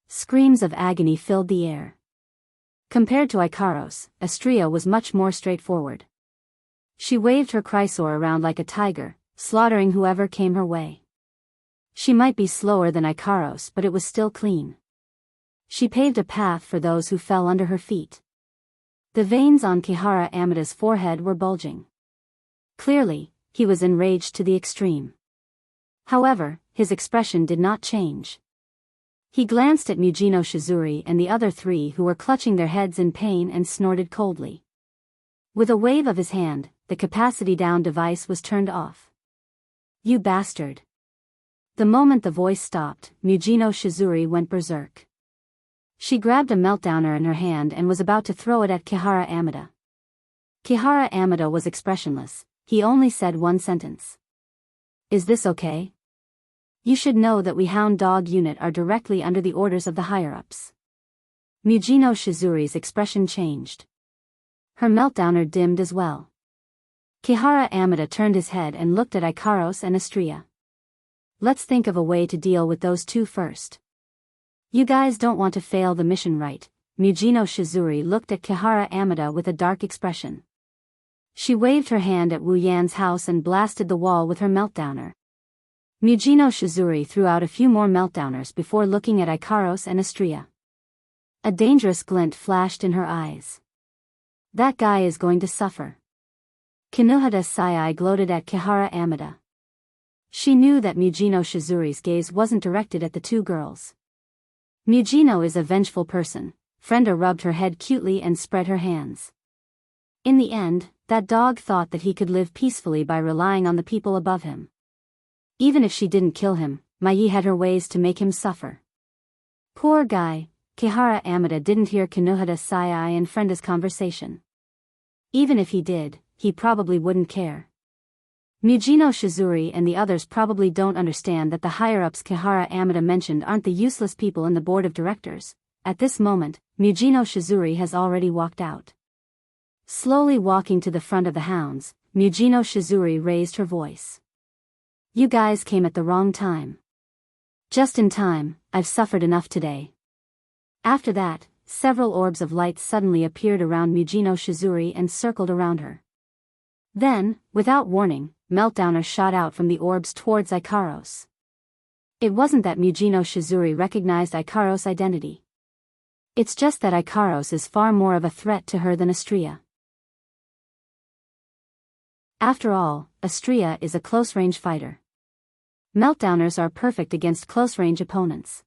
Screams of agony filled the air. Compared to Ikaros, Astria was much more straightforward. She waved her chrysor around like a tiger, slaughtering whoever came her way. She might be slower than Ikaros, but it was still clean. She paved a path for those who fell under her feet. The veins on Kihara Amida's forehead were bulging. Clearly, he was enraged to the extreme. However, his expression did not change. He glanced at Mujino Shizuri and the other three who were clutching their heads in pain and snorted coldly. With a wave of his hand, the capacity down device was turned off. You bastard. The moment the voice stopped, Mujino Shizuri went berserk. She grabbed a meltdowner in her hand and was about to throw it at Kihara Amida. Kihara Amida was expressionless. He only said one sentence. Is this okay? You should know that we hound dog unit are directly under the orders of the higher-ups. Mujino Shizuri's expression changed. Her meltdowner dimmed as well. Kihara Amida turned his head and looked at Ikaros and Astria. Let's think of a way to deal with those two first. You guys don't want to fail the mission, right? Mujino Shizuri looked at Kihara Amida with a dark expression. She waved her hand at Wu Yan's house and blasted the wall with her meltdowner. Mujino Shizuri threw out a few more meltdowners before looking at Ikaros and Astria. A dangerous glint flashed in her eyes. That guy is going to suffer. Kinohata Sayai gloated at Kihara Amida. She knew that Mujino Shizuri's gaze wasn't directed at the two girls. Mujino is a vengeful person. Frenda rubbed her head cutely and spread her hands. In the end, that dog thought that he could live peacefully by relying on the people above him. Even if she didn't kill him, Mai had her ways to make him suffer. Poor guy. Kihara Amida didn't hear Kinohata Sayai and Frenda's conversation. Even if he did, he probably wouldn't care. Mujino Shizuri and the others probably don't understand that the higher-ups Kihara Amida mentioned aren't the useless people in the board of directors. At this moment, Mujino Shizuri has already walked out. Slowly walking to the front of the hounds, Mujino Shizuri raised her voice. You guys came at the wrong time. Just in time. I've suffered enough today. After that, several orbs of light suddenly appeared around Mujino Shizuri and circled around her. Then, without warning, meltdowners shot out from the orbs towards Ikaros. It wasn't that Mujino Shizuri recognized Ikaros' identity. It's just that Ikaros is far more of a threat to her than Astria. After all, Astria is a close-range fighter. Meltdowners are perfect against close-range opponents.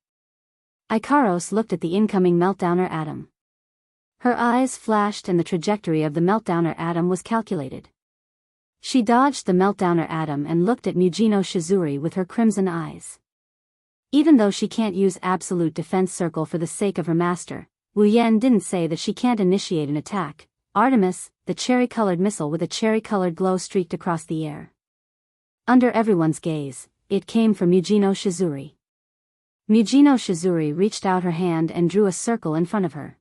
Ikaros looked at the incoming Meltdowner atom. Her eyes flashed and the trajectory of the Meltdowner atom was calculated. She dodged the Meltdowner atom and looked at Mujino Shizuri with her crimson eyes. Even though she can't use absolute defense circle for the sake of her master, Wu Yan didn't say that she can't initiate an attack. Artemis, the cherry-colored missile with a cherry-colored glow streaked across the air. Under everyone's gaze, it came from Mujino Shizuri. Mujino Shizuri reached out her hand and drew a circle in front of her.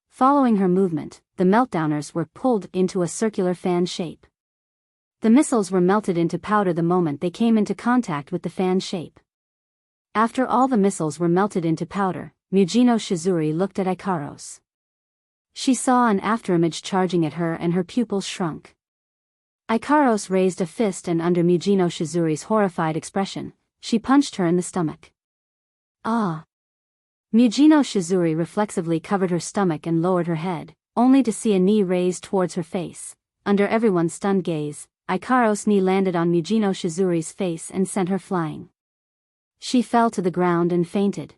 Following her movement, the Meltdowners were pulled into a circular fan shape. The missiles were melted into powder the moment they came into contact with the fan shape. After all the missiles were melted into powder, Mujino Shizuri looked at Ikaros. She saw an afterimage charging at her and her pupils shrunk. Ikaros raised a fist and under Mujino Shizuri's horrified expression, she punched her in the stomach. Ah! Mujino Shizuri reflexively covered her stomach and lowered her head, only to see a knee raised towards her face. Under everyone's stunned gaze, Ikaros' knee landed on Mujino Shizuri's face and sent her flying. She fell to the ground and fainted.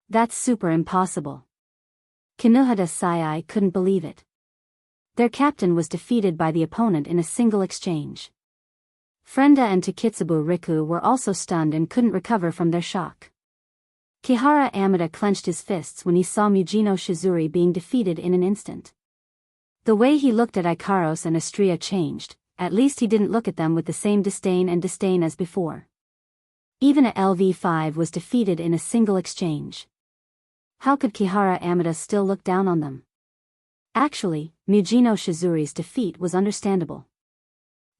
That's super impossible. Kinuhata Sai couldn't believe it. Their captain was defeated by the opponent in a single exchange. Frenda and Takitsubu Riku were also stunned and couldn't recover from their shock. Kihara Amida clenched his fists when he saw Mujino Shizuri being defeated in an instant. The way he looked at Ikaros and Astria changed, at least he didn't look at them with the same disdain as before. Even a LV5 was defeated in a single exchange. How could Kihara Amida still look down on them? Actually, Mujino Shizuri's defeat was understandable.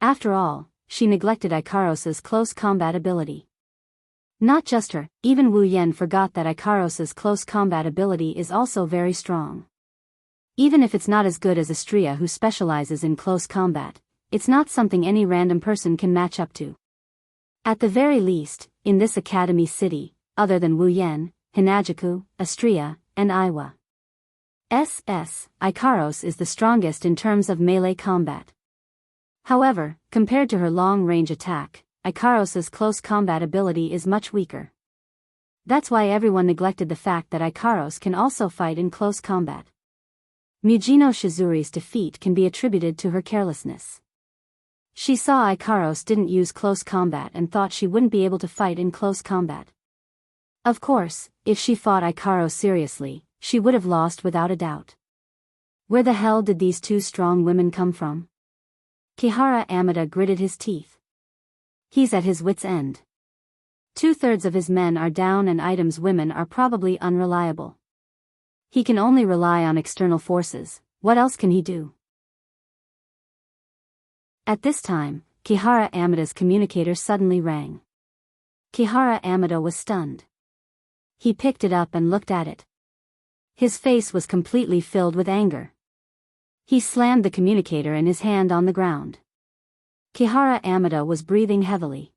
After all, she neglected Ikaros's close combat ability. Not just her, even Wu Yan forgot that Ikaros's close combat ability is also very strong. Even if it's not as good as Astria who specializes in close combat, it's not something any random person can match up to. At the very least, in this academy city, other than Wu Yan, Hinajuku, Astria, and Iwa. Ikaros is the strongest in terms of melee combat. However, compared to her long-range attack, Ikaros's close combat ability is much weaker. That's why everyone neglected the fact that Ikaros can also fight in close combat. Mujino Shizuri's defeat can be attributed to her carelessness. She saw Ikaros didn't use close combat and thought she wouldn't be able to fight in close combat. Of course, if she fought Ikaros seriously, she would have lost without a doubt. Where the hell did these two strong women come from? Kihara Amida gritted his teeth. He's at his wit's end. 2/3 of his men are down and Item's women are probably unreliable. He can only rely on external forces. What else can he do? At this time, Kihara Amida's communicator suddenly rang. Kihara Amida was stunned. He picked it up and looked at it. His face was completely filled with anger. He slammed the communicator in his hand on the ground. Kihara Amida was breathing heavily.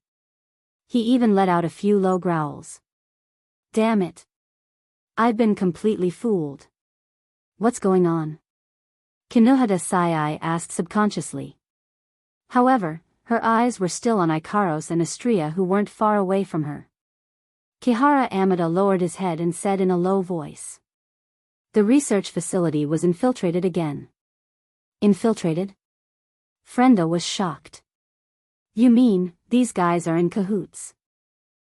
He even let out a few low growls. Damn it. I've been completely fooled. What's going on? Kinuhata Sai asked subconsciously. However, her eyes were still on Ikaros and Astria who weren't far away from her. Kihara Amida lowered his head and said in a low voice. The research facility was infiltrated again. Infiltrated? Frenda was shocked. You mean, these guys are in cahoots?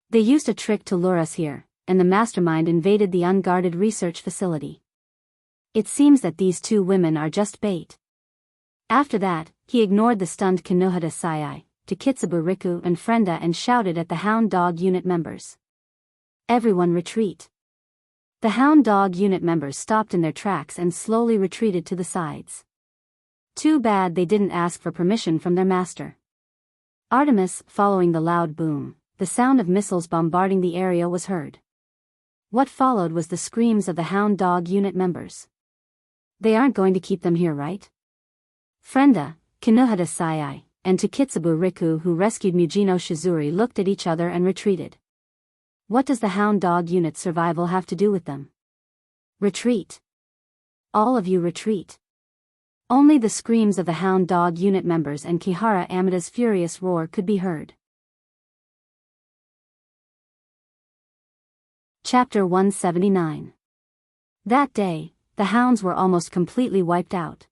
They used a trick to lure us here, and the mastermind invaded the unguarded research facility. It seems that these two women are just bait. After that, he ignored the stunned Kinuhata Sai, Takitsubu Riku and Frenda and shouted at the Hound Dog Unit members. Everyone retreat. The Hound Dog Unit members stopped in their tracks and slowly retreated to the sides. Too bad they didn't ask for permission from their master. Artemis, following the loud boom, the sound of missiles bombarding the area was heard. What followed was the screams of the Hound Dog Unit members. They aren't going to keep them here, right? Frenda, Kinuhata Sai, and Takitsubu Riku who rescued Mujino Shizuri looked at each other and retreated. What does the Hound Dog Unit's survival have to do with them? Retreat. All of you retreat. Only the screams of the Hound Dog unit members and Kihara Amada's furious roar could be heard. Chapter 179. That day, the hounds were almost completely wiped out.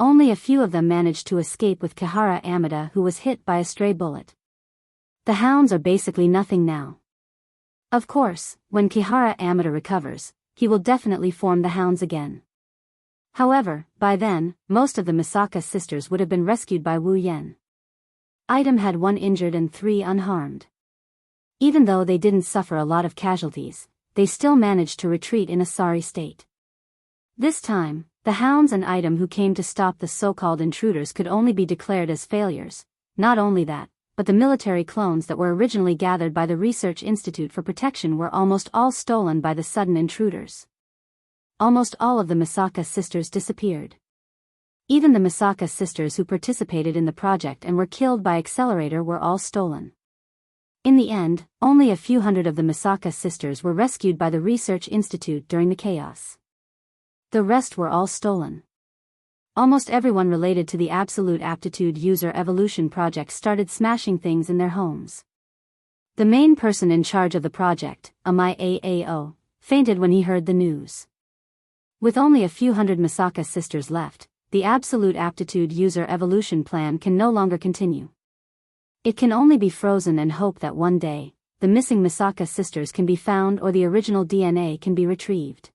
Only a few of them managed to escape with Kihara Amada, who was hit by a stray bullet. The hounds are basically nothing now. Of course, when Kihara Amada recovers, he will definitely form the hounds again. However, by then, most of the Misaka sisters would have been rescued by Wu Yan. Item had 1 injured and 3 unharmed. Even though they didn't suffer a lot of casualties, they still managed to retreat in a sorry state. This time, the hounds and Item who came to stop the so-called intruders could only be declared as failures. Not only that, but the military clones that were originally gathered by the Research Institute for Protection were almost all stolen by the sudden intruders. Almost all of the Misaka sisters disappeared. Even the Misaka sisters who participated in the project and were killed by Accelerator were all stolen. In the end, only a few hundred of the Misaka sisters were rescued by the Research Institute during the chaos. The rest were all stolen. Almost everyone related to the Absolute Aptitude User Evolution project started smashing things in their homes. The main person in charge of the project, Amai Aao, fainted when he heard the news. With only a few hundred Misaka sisters left, the Absolute Aptitude User Evolution plan can no longer continue. It can only be frozen and hope that one day, the missing Misaka sisters can be found or the original DNA can be retrieved.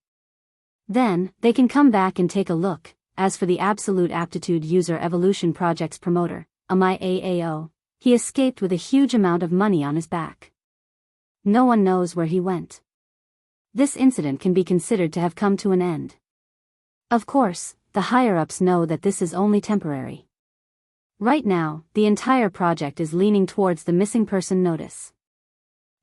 Then, they can come back and take a look. As for the Absolute Aptitude User Evolution project's promoter, Amai Aao, he escaped with a huge amount of money on his back. No one knows where he went. This incident can be considered to have come to an end. Of course, the higher-ups know that this is only temporary. Right now, the entire project is leaning towards the missing person notice.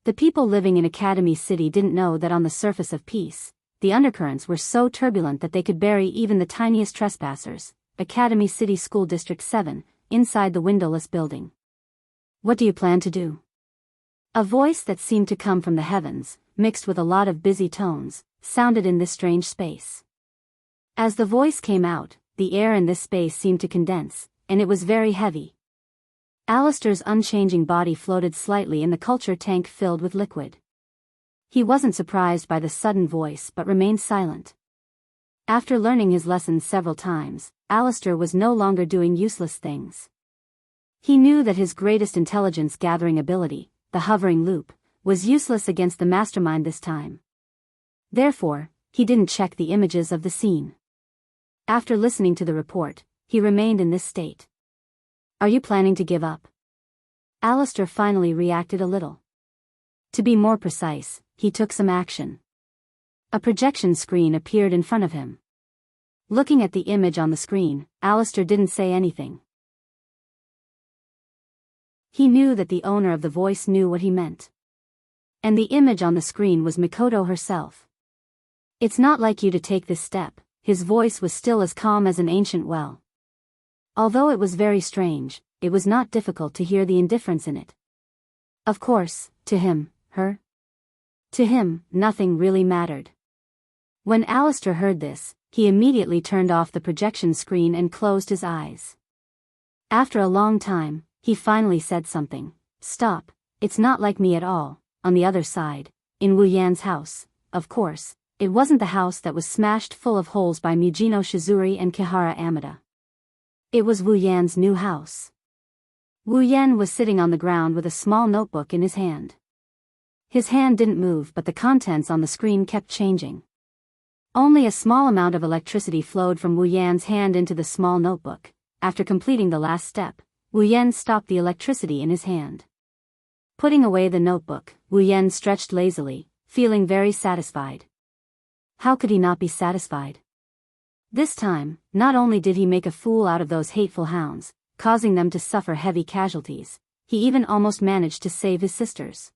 The people living in Academy City didn't know that on the surface of peace, the undercurrents were so turbulent that they could bury even the tiniest trespassers. Academy City School District 7, inside the windowless building. What do you plan to do? A voice that seemed to come from the heavens, mixed with a lot of busy tones, sounded in this strange space. As the voice came out, the air in this space seemed to condense, and it was very heavy. Alistair's unchanging body floated slightly in the culture tank filled with liquid. He wasn't surprised by the sudden voice but remained silent. After learning his lessons several times, Alistair was no longer doing useless things. He knew that his greatest intelligence-gathering ability, the hovering loop, was useless against the mastermind this time. Therefore, he didn't check the images of the scene. After listening to the report, he remained in this state. Are you planning to give up? Alistair finally reacted a little. To be more precise, he took some action. A projection screen appeared in front of him. Looking at the image on the screen, Alistair didn't say anything. He knew that the owner of the voice knew what he meant. And the image on the screen was Mikoto herself. It's not like you to take this step. His voice was still as calm as an ancient well. Although it was very strange, it was not difficult to hear the indifference in it. Of course, to him, her. To him, nothing really mattered. When Alistair heard this, he immediately turned off the projection screen and closed his eyes. After a long time, he finally said something. Stop, it's not like me at all. On the other side, in Wu Yan's house, of course, it wasn't the house that was smashed full of holes by Mujino Shizuri and Kihara Amada. It was Wu Yan's new house. Wu Yan was sitting on the ground with a small notebook in his hand. His hand didn't move but the contents on the screen kept changing. Only a small amount of electricity flowed from Wu Yan's hand into the small notebook. After completing the last step, Wu Yan stopped the electricity in his hand. Putting away the notebook, Wu Yan stretched lazily, feeling very satisfied. How could he not be satisfied? This time, not only did he make a fool out of those hateful hounds, causing them to suffer heavy casualties, he even almost managed to save his sisters.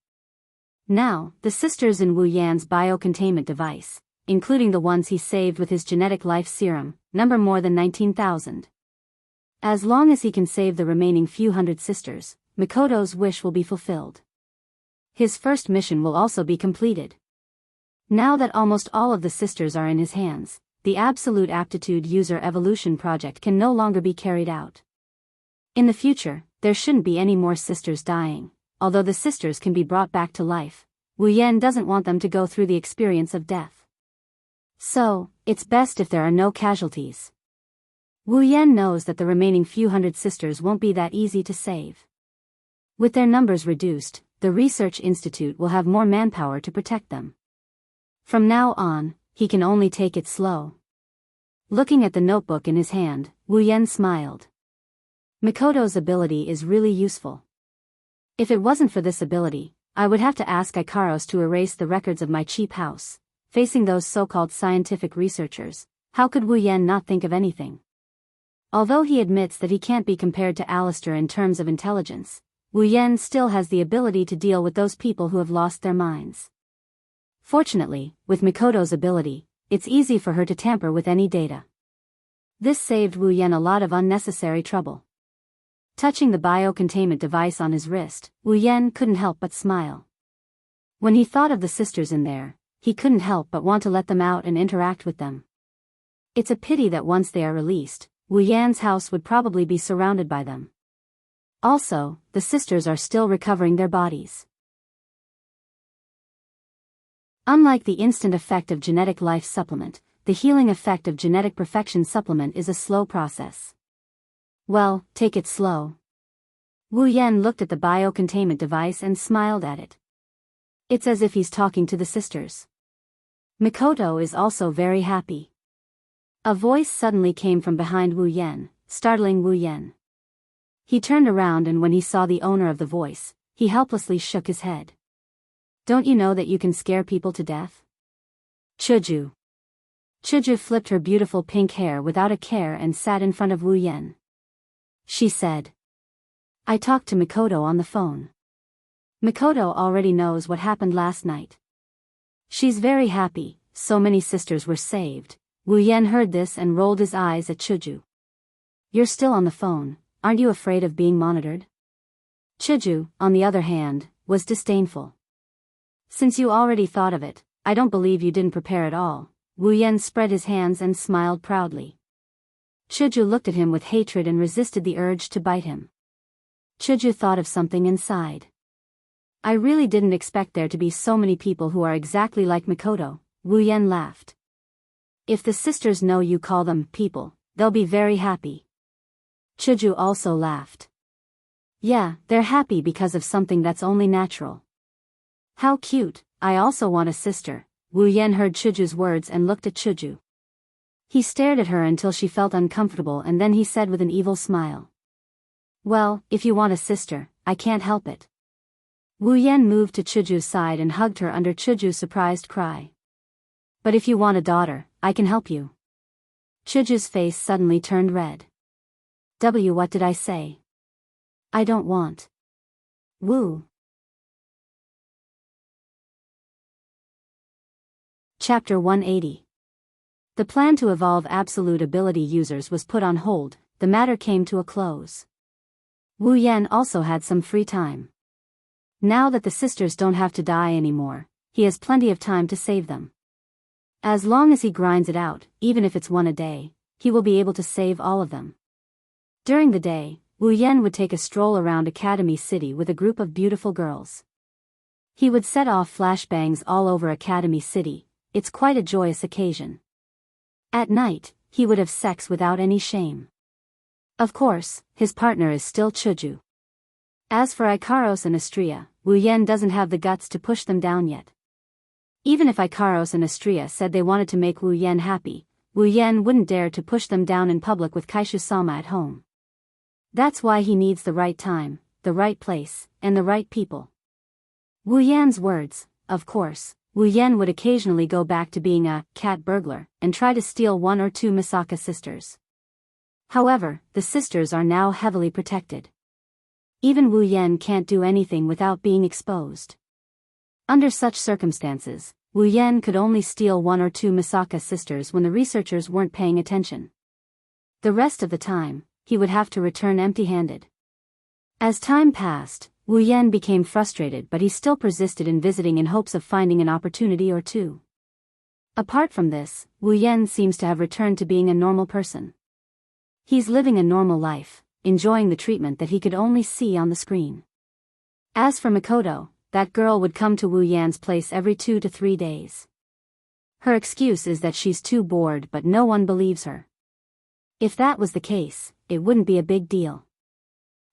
Now, the sisters in Wu Yan's bio-containment device, including the ones he saved with his genetic life serum, number more than 19,000. As long as he can save the remaining few hundred sisters, Mikoto's wish will be fulfilled. His first mission will also be completed. Now that almost all of the sisters are in his hands, the Absolute Aptitude User Evolution Project can no longer be carried out. In the future, there shouldn't be any more sisters dying, although the sisters can be brought back to life. Wu Yan doesn't want them to go through the experience of death. So, it's best if there are no casualties. Wu Yan knows that the remaining few hundred sisters won't be that easy to save. With their numbers reduced, the research institute will have more manpower to protect them. From now on, he can only take it slow. Looking at the notebook in his hand, Wu Yan smiled. Mikoto's ability is really useful. If it wasn't for this ability, I would have to ask Ikaros to erase the records of my cheap house. Facing those so-called scientific researchers, how could Wu Yan not think of anything? Although he admits that he can't be compared to Alistair in terms of intelligence, Wu Yan still has the ability to deal with those people who have lost their minds. Fortunately, with Mikoto's ability, it's easy for her to tamper with any data. This saved Wu Yan a lot of unnecessary trouble. Touching the biocontainment device on his wrist, Wu Yan couldn't help but smile. When he thought of the sisters in there, he couldn't help but want to let them out and interact with them. It's a pity that once they are released, Wu Yan's house would probably be surrounded by them. Also, the sisters are still recovering their bodies. Unlike the instant effect of genetic life supplement, the healing effect of genetic perfection supplement is a slow process. Well, take it slow. Wu Yan looked at the biocontainment device and smiled at it. It's as if he's talking to the sisters. Mikoto is also very happy. A voice suddenly came from behind Wu Yan, startling Wu Yan. He turned around and when he saw the owner of the voice, he helplessly shook his head. Don't you know that you can scare people to death? Chuju. Chuju flipped her beautiful pink hair without a care and sat in front of Wu Yan. She said, I talked to Mikoto on the phone. Mikoto already knows what happened last night. She's very happy, so many sisters were saved. Wu Yan heard this and rolled his eyes at Chuju. You're still on the phone, aren't you afraid of being monitored? Chuju, on the other hand, was disdainful. Since you already thought of it, I don't believe you didn't prepare at all. Wu Yan spread his hands and smiled proudly. Chuju looked at him with hatred and resisted the urge to bite him. Chuju thought of something inside. I really didn't expect there to be so many people who are exactly like Mikoto. Wu Yan laughed. If the sisters know you call them people, they'll be very happy. Chuju also laughed. Yeah, they're happy because of something that's only natural. How cute, I also want a sister. Wu Yan heard Chuju's words and looked at Chuju. He stared at her until she felt uncomfortable and then he said with an evil smile. Well, if you want a sister, I can't help it. Wu Yan moved to Chuju's side and hugged her under Chuju's surprised cry. But if you want a daughter, I can help you. Chuju's face suddenly turned red. What did I say? I don't want. Wu. Chapter 180. The plan to evolve absolute ability users was put on hold, the matter came to a close. Wu Yan also had some free time. Now that the sisters don't have to die anymore, he has plenty of time to save them. As long as he grinds it out, even if it's one a day, he will be able to save all of them. During the day, Wu Yan would take a stroll around Academy City with a group of beautiful girls. He would set off flashbangs all over Academy City, it's quite a joyous occasion. At night, he would have sex without any shame. Of course, his partner is still Chuju. As for Ikaros and Astria, Wu Yan doesn't have the guts to push them down yet. Even if Ikaros and Astria said they wanted to make Wu Yan happy, Wu Yan wouldn't dare to push them down in public with Kaishu-sama at home. That's why he needs the right time, the right place, and the right people. Wu Yan's words, of course. Wu Yan would occasionally go back to being a cat burglar and try to steal one or two Misaka sisters. However, the sisters are now heavily protected. Even Wu Yan can't do anything without being exposed. Under such circumstances, Wu Yan could only steal one or two Misaka sisters when the researchers weren't paying attention. The rest of the time, he would have to return empty-handed. As time passed, Wu Yan became frustrated but he still persisted in visiting in hopes of finding an opportunity or two. Apart from this, Wu Yan seems to have returned to being a normal person. He's living a normal life, enjoying the treatment that he could only see on the screen. As for Makoto, that girl would come to Wu Yan's place every 2 to 3 days. Her excuse is that she's too bored, but no one believes her. If that was the case, it wouldn't be a big deal.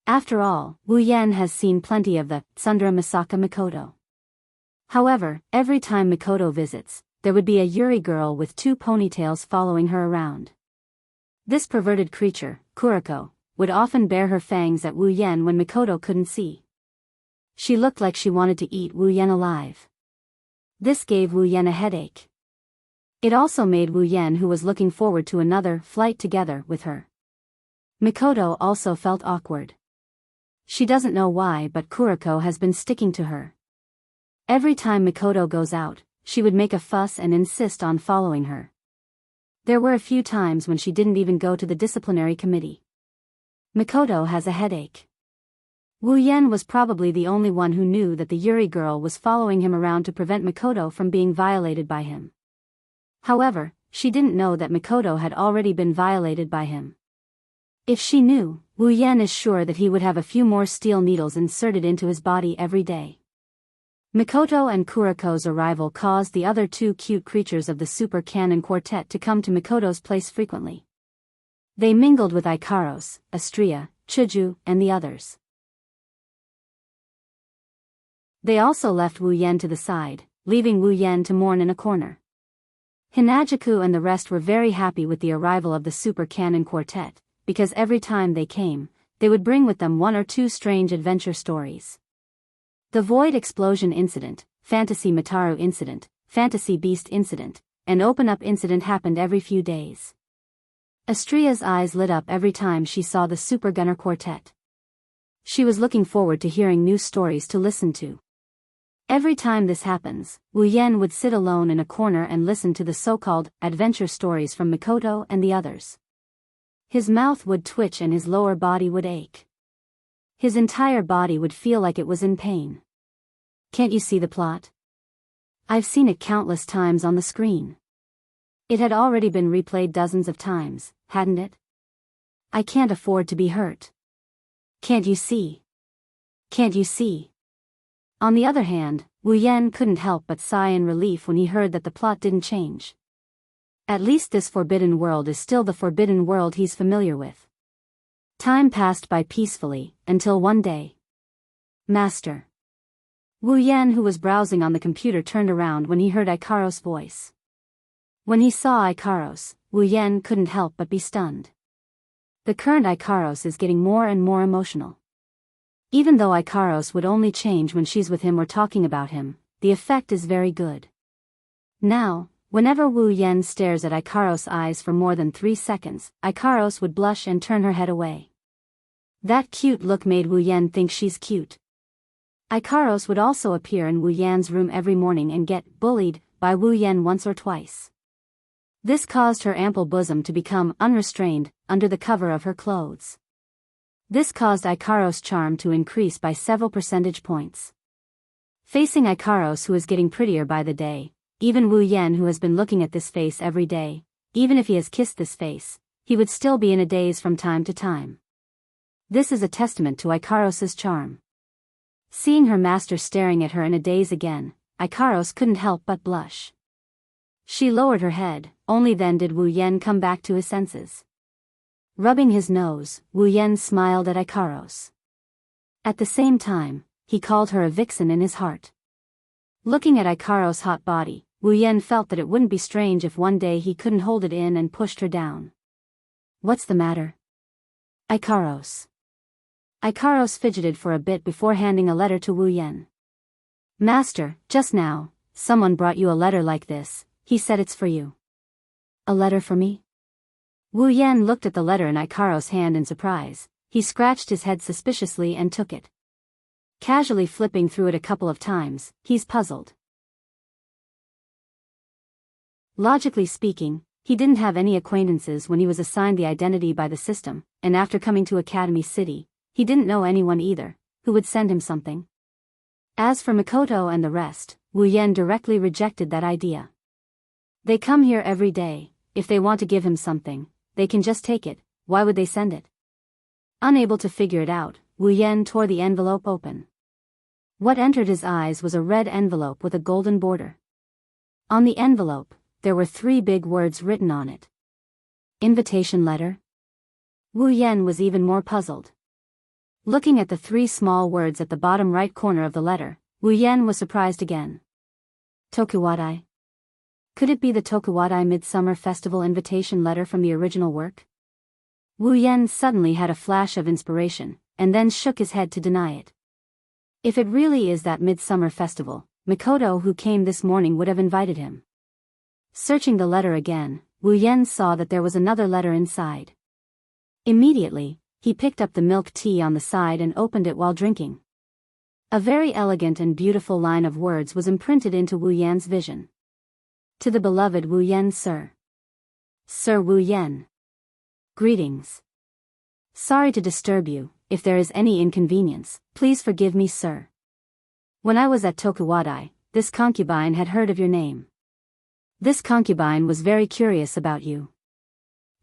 After all, Wu Yan has seen plenty of the tsundere Masaka Makoto. However, every time Makoto visits, there would be a Yuri girl with 2 ponytails following her around. This perverted creature, Kuriko, would often bare her fangs at Wu Yan when Makoto couldn't see. She looked like she wanted to eat Wu Yan alive. This gave Wu Yan a headache. It also made Wu Yan, who was looking forward to another flight together with her. Makoto also felt awkward. She doesn't know why, but Kuriko has been sticking to her. Every time Makoto goes out, she would make a fuss and insist on following her. There were a few times when she didn't even go to the disciplinary committee. Makoto has a headache. Wu Yan was probably the only one who knew that the Yuri girl was following him around to prevent Makoto from being violated by him. However, she didn't know that Makoto had already been violated by him. If she knew, Wu Yan is sure that he would have a few more steel needles inserted into his body every day. Makoto and Kuriko's arrival caused the other 2 cute creatures of the Super Canon Quartet to come to Makoto's place frequently. They mingled with Ikaros, Astria, Chuju, and the others. They also left Wu Yan to the side, leaving Wu Yan to mourn in a corner. Hinajaku and the rest were very happy with the arrival of the Super Canon Quartet, because every time they came, they would bring with them 1 or 2 strange adventure stories. The Void Explosion Incident, Fantasy Mataru Incident, Fantasy Beast Incident, and Open Up Incident happened every few days. Astria's eyes lit up every time she saw the Super Gunner Quartet. She was looking forward to hearing new stories to listen to. Every time this happens, Wu Yan would sit alone in a corner and listen to the so-called adventure stories from Makoto and the others. His mouth would twitch and his lower body would ache. His entire body would feel like it was in pain. Can't you see the plot? I've seen it countless times on the screen. It had already been replayed dozens of times, hadn't it? I can't afford to be hurt. Can't you see? Can't you see? On the other hand, Wu Yan couldn't help but sigh in relief when he heard that the plot didn't change. At least this forbidden world is still the forbidden world he's familiar with. Time passed by peacefully, until one day. Master. Wu Yan, who was browsing on the computer, turned around when he heard Ikaros' voice. When he saw Ikaros, Wu Yan couldn't help but be stunned. The current Ikaros is getting more and more emotional. Even though Ikaros would only change when she's with him or talking about him, the effect is very good. Now, whenever Wu Yan stares at Ikaros' eyes for more than 3 seconds, Ikaros would blush and turn her head away. That cute look made Wu Yan think she's cute. Ikaros would also appear in Wu Yan's room every morning and get bullied by Wu Yan once or twice. This caused her ample bosom to become unrestrained under the cover of her clothes. This caused Ikaros' charm to increase by several percentage points. Facing Ikaros, who is getting prettier by the day, even Wu Yan, who has been looking at this face every day, even if he has kissed this face, he would still be in a daze from time to time. This is a testament to Ikaros' charm. Seeing her master staring at her in a daze again, Ikaros couldn't help but blush. She lowered her head, only then did Wu Yan come back to his senses. Rubbing his nose, Wu Yan smiled at Ikaros. At the same time, he called her a vixen in his heart. Looking at Ikaros' hot body, Wu Yan felt that it wouldn't be strange if one day he couldn't hold it in and pushed her down. What's the matter? Ikaros. Ikaros fidgeted for a bit before handing a letter to Wu Yan. Master, just now, someone brought you a letter like this. He said it's for you. A letter for me? Wu Yan looked at the letter in Ikaros' hand in surprise. He scratched his head suspiciously and took it. Casually flipping through it a couple of times, he's puzzled. Logically speaking, he didn't have any acquaintances when he was assigned the identity by the system, and after coming to Academy City, he didn't know anyone either, who would send him something. As for Makoto and the rest, Wu Yan directly rejected that idea. They come here every day. If they want to give him something, they can just take it. Why would they send it? Unable to figure it out, Wu Yan tore the envelope open. What entered his eyes was a red envelope with a golden border. On the envelope, there were 3 big words written on it. Invitation letter? Wu Yan was even more puzzled. Looking at the 3 small words at the bottom right corner of the letter, Wu Yan was surprised again. Tokuwadai? Could it be the Tokuwadai Midsummer Festival invitation letter from the original work? Wu Yan suddenly had a flash of inspiration, and then shook his head to deny it. If it really is that Midsummer Festival, Mikoto who came this morning would have invited him. Searching the letter again, Wu Yan saw that there was another letter inside. Immediately, he picked up the milk tea on the side and opened it while drinking. A very elegant and beautiful line of words was imprinted into Wu Yan's vision. To the beloved Wu Yan, Sir. Sir Wu Yan. Greetings. Sorry to disturb you. If there is any inconvenience, please forgive me, sir. When I was at Tokuwadai, this concubine had heard of your name. This concubine was very curious about you.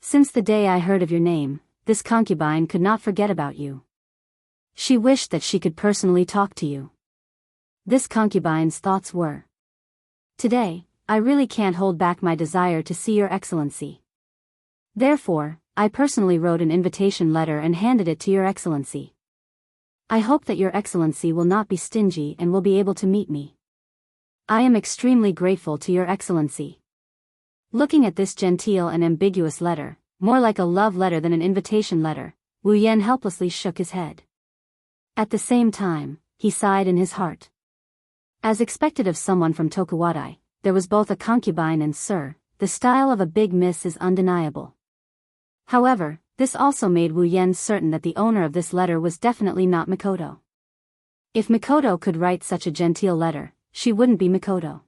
Since the day I heard of your name, this concubine could not forget about you. She wished that she could personally talk to you. This concubine's thoughts were, today, I really can't hold back my desire to see your excellency. Therefore, I personally wrote an invitation letter and handed it to your excellency. I hope that your excellency will not be stingy and will be able to meet me. I am extremely grateful to your excellency. Looking at this genteel and ambiguous letter, more like a love letter than an invitation letter, Wu Yan helplessly shook his head. At the same time, he sighed in his heart. As expected of someone from Tokuwadai, there was both a concubine and sir. The style of a big miss is undeniable. However, this also made Wu Yan certain that the owner of this letter was definitely not Mikoto. If Mikoto could write such a genteel letter, she wouldn't be Mikoto.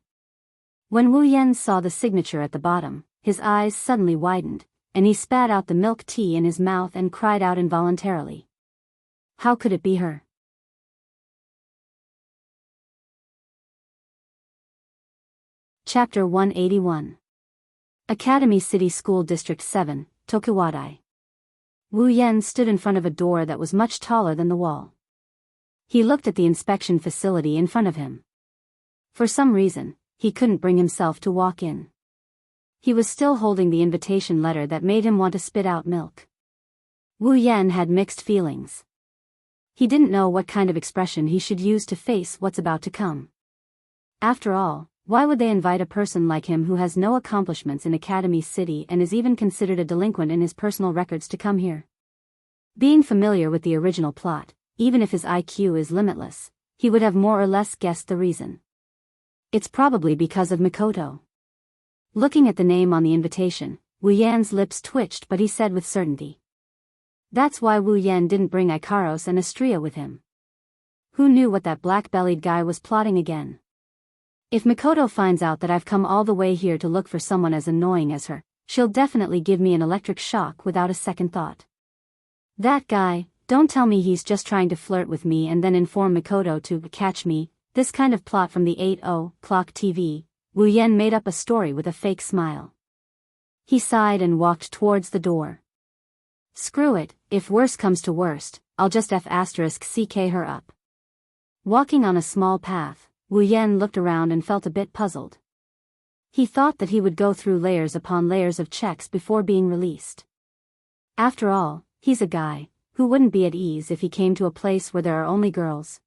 When Wu Yan saw the signature at the bottom, his eyes suddenly widened, and he spat out the milk tea in his mouth and cried out involuntarily. How could it be her? Chapter 181. Academy City School District 7, Tokuwadai. Wu Yan stood in front of a door that was much taller than the wall. He looked at the inspection facility in front of him. For some reason, he couldn't bring himself to walk in. He was still holding the invitation letter that made him want to spit out milk. Wu Yan had mixed feelings. He didn't know what kind of expression he should use to face what's about to come. After all, why would they invite a person like him who has no accomplishments in Academy City and is even considered a delinquent in his personal records to come here? Being familiar with the original plot, even if his IQ is limitless, he would have more or less guessed the reason. It's probably because of Mikoto. Looking at the name on the invitation, Wu Yan's lips twitched, but he said with certainty. That's why Wu Yan didn't bring Ikaros and Astria with him. Who knew what that black-bellied guy was plotting again? If Mikoto finds out that I've come all the way here to look for someone as annoying as her, she'll definitely give me an electric shock without a second thought. That guy, don't tell me he's just trying to flirt with me and then inform Mikoto to catch me. This kind of plot from the 8:00 TV, Wu Yan made up a story with a fake smile. He sighed and walked towards the door. Screw it, if worse comes to worst, I'll just *CK her up. Walking on a small path, Wu Yan looked around and felt a bit puzzled. He thought that he would go through layers upon layers of checks before being released. After all, he's a guy who wouldn't be at ease if he came to a place where there are only girls.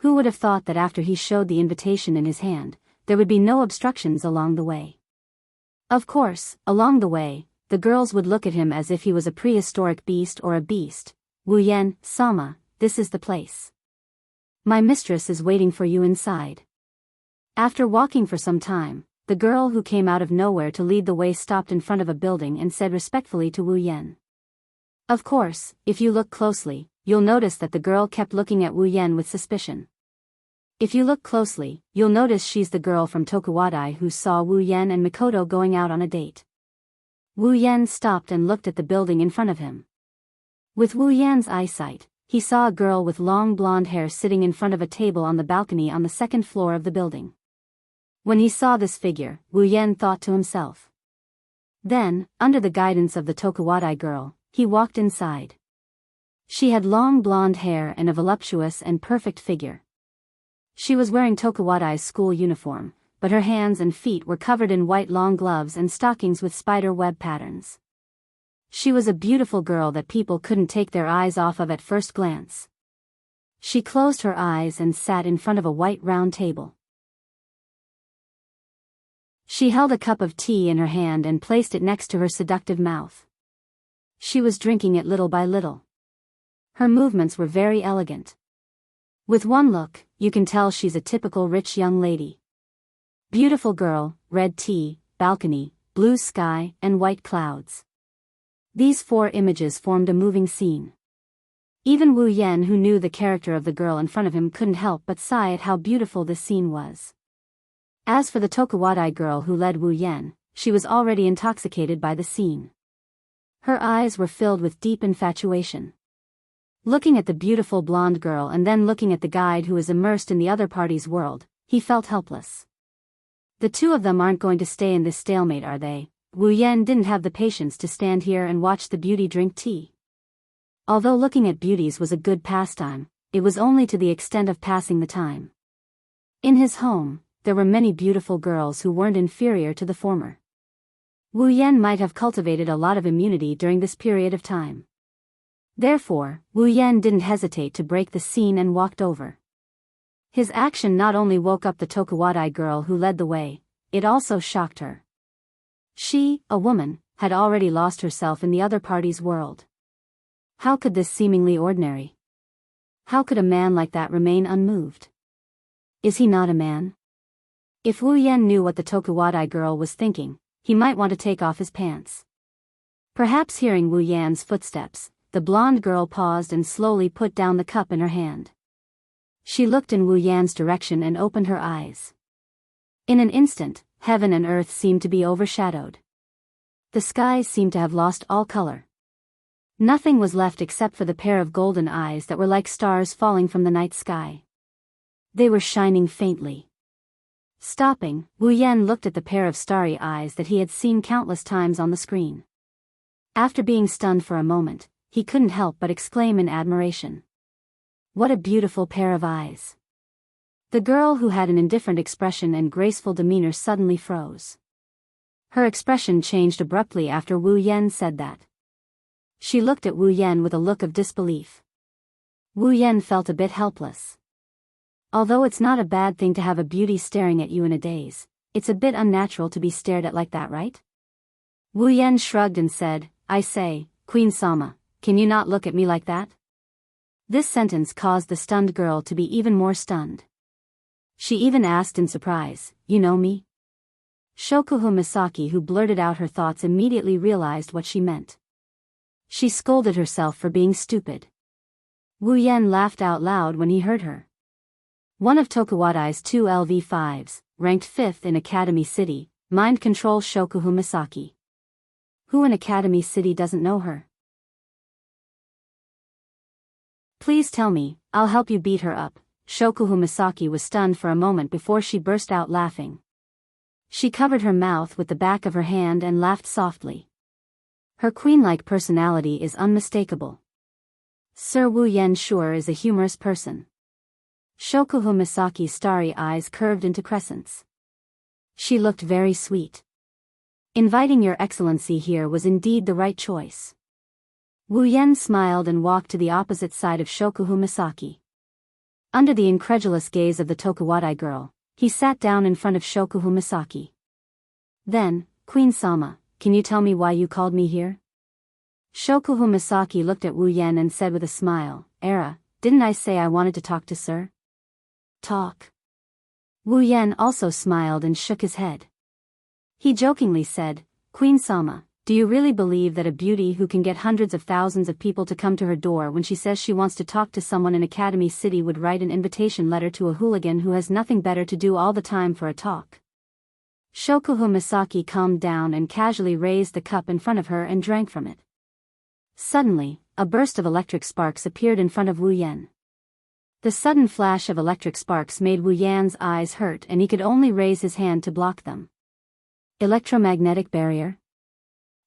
Who would have thought that after he showed the invitation in his hand, there would be no obstructions along the way? Of course, along the way, the girls would look at him as if he was a prehistoric beast or a beast. Wu Yan, Sama, this is the place. My mistress is waiting for you inside. After walking for some time, the girl who came out of nowhere to lead the way stopped in front of a building and said respectfully to Wu Yan. Of course, if you look closely, you'll notice that the girl kept looking at Wu Yan with suspicion. If you look closely, you'll notice she's the girl from Tokuwadai who saw Wu Yan and Mikoto going out on a date. Wu Yan stopped and looked at the building in front of him. With Wu Yan's eyesight, he saw a girl with long blonde hair sitting in front of a table on the balcony on the second floor of the building. When he saw this figure, Wu Yan thought to himself. Then, under the guidance of the Tokuwadai girl, he walked inside. She had long blonde hair and a voluptuous and perfect figure. She was wearing Tokuwadai's school uniform, but her hands and feet were covered in white long gloves and stockings with spider web patterns. She was a beautiful girl that people couldn't take their eyes off of at first glance. She closed her eyes and sat in front of a white round table. She held a cup of tea in her hand and placed it next to her seductive mouth. She was drinking it little by little. Her movements were very elegant. With one look, you can tell she's a typical rich young lady. Beautiful girl, red tea, balcony, blue sky, and white clouds. These four images formed a moving scene. Even Wu Yan, who knew the character of the girl in front of him, couldn't help but sigh at how beautiful this scene was. As for the Tokuwadai girl who led Wu Yan, she was already intoxicated by the scene. Her eyes were filled with deep infatuation. Looking at the beautiful blonde girl and then looking at the guide who was immersed in the other party's world, he felt helpless. The two of them aren't going to stay in this stalemate, are they? Wu Yan didn't have the patience to stand here and watch the beauty drink tea. Although looking at beauties was a good pastime, it was only to the extent of passing the time. In his home, there were many beautiful girls who weren't inferior to the former. Wu Yan might have cultivated a lot of immunity during this period of time. Therefore, Wu Yan didn't hesitate to break the scene and walked over. His action not only woke up the Tokuwadai girl who led the way, it also shocked her. She, a woman, had already lost herself in the other party's world. How could this seemingly ordinary? How could a man like that remain unmoved? Is he not a man? If Wu Yan knew what the Tokuwadai girl was thinking, he might want to take off his pants. Perhaps hearing Wu Yan's footsteps, the blonde girl paused and slowly put down the cup in her hand. She looked in Wu Yan's direction and opened her eyes. In an instant, heaven and earth seemed to be overshadowed. The skies seemed to have lost all color. Nothing was left except for the pair of golden eyes that were like stars falling from the night sky. They were shining faintly. Stopping, Wu Yan looked at the pair of starry eyes that he had seen countless times on the screen. After being stunned for a moment, he couldn't help but exclaim in admiration. What a beautiful pair of eyes. The girl who had an indifferent expression and graceful demeanor suddenly froze. Her expression changed abruptly after Wu Yan said that. She looked at Wu Yan with a look of disbelief. Wu Yan felt a bit helpless. Although it's not a bad thing to have a beauty staring at you in a daze, it's a bit unnatural to be stared at like that, right? Wu Yan shrugged and said, I say, Queen Sama, can you not look at me like that? This sentence caused the stunned girl to be even more stunned. She even asked in surprise, you know me? Shokuhu Misaki, who blurted out her thoughts, immediately realized what she meant. She scolded herself for being stupid. Wu Yan laughed out loud when he heard her. One of Tokuwadai's two LV5s, ranked 5th in Academy City, mind control Shokuhu Misaki. Who in Academy City doesn't know her? Please tell me, I'll help you beat her up. Shokuhu Misaki was stunned for a moment before she burst out laughing. She covered her mouth with the back of her hand and laughed softly. Her queen-like personality is unmistakable. Sir Wu Yan sure is a humorous person. Shokuhu Misaki's starry eyes curved into crescents. She looked very sweet. Inviting your excellency here was indeed the right choice. Wu Yan smiled and walked to the opposite side of Shokuhu Misaki. Under the incredulous gaze of the Tokuwadai girl, he sat down in front of Shokuhu Misaki. Then, Queen Sama, can you tell me why you called me here? Shokuhu Misaki looked at Wu Yan and said with a smile, Era, didn't I say I wanted to talk to Sir? Talk. Wu Yan also smiled and shook his head. He jokingly said, Queen Sama, do you really believe that a beauty who can get hundreds of thousands of people to come to her door when she says she wants to talk to someone in Academy City would write an invitation letter to a hooligan who has nothing better to do all the time for a talk? Shokuhu Misaki calmed down and casually raised the cup in front of her and drank from it. Suddenly, a burst of electric sparks appeared in front of Wu Yan. The sudden flash of electric sparks made Wu Yan's eyes hurt and he could only raise his hand to block them. Electromagnetic barrier?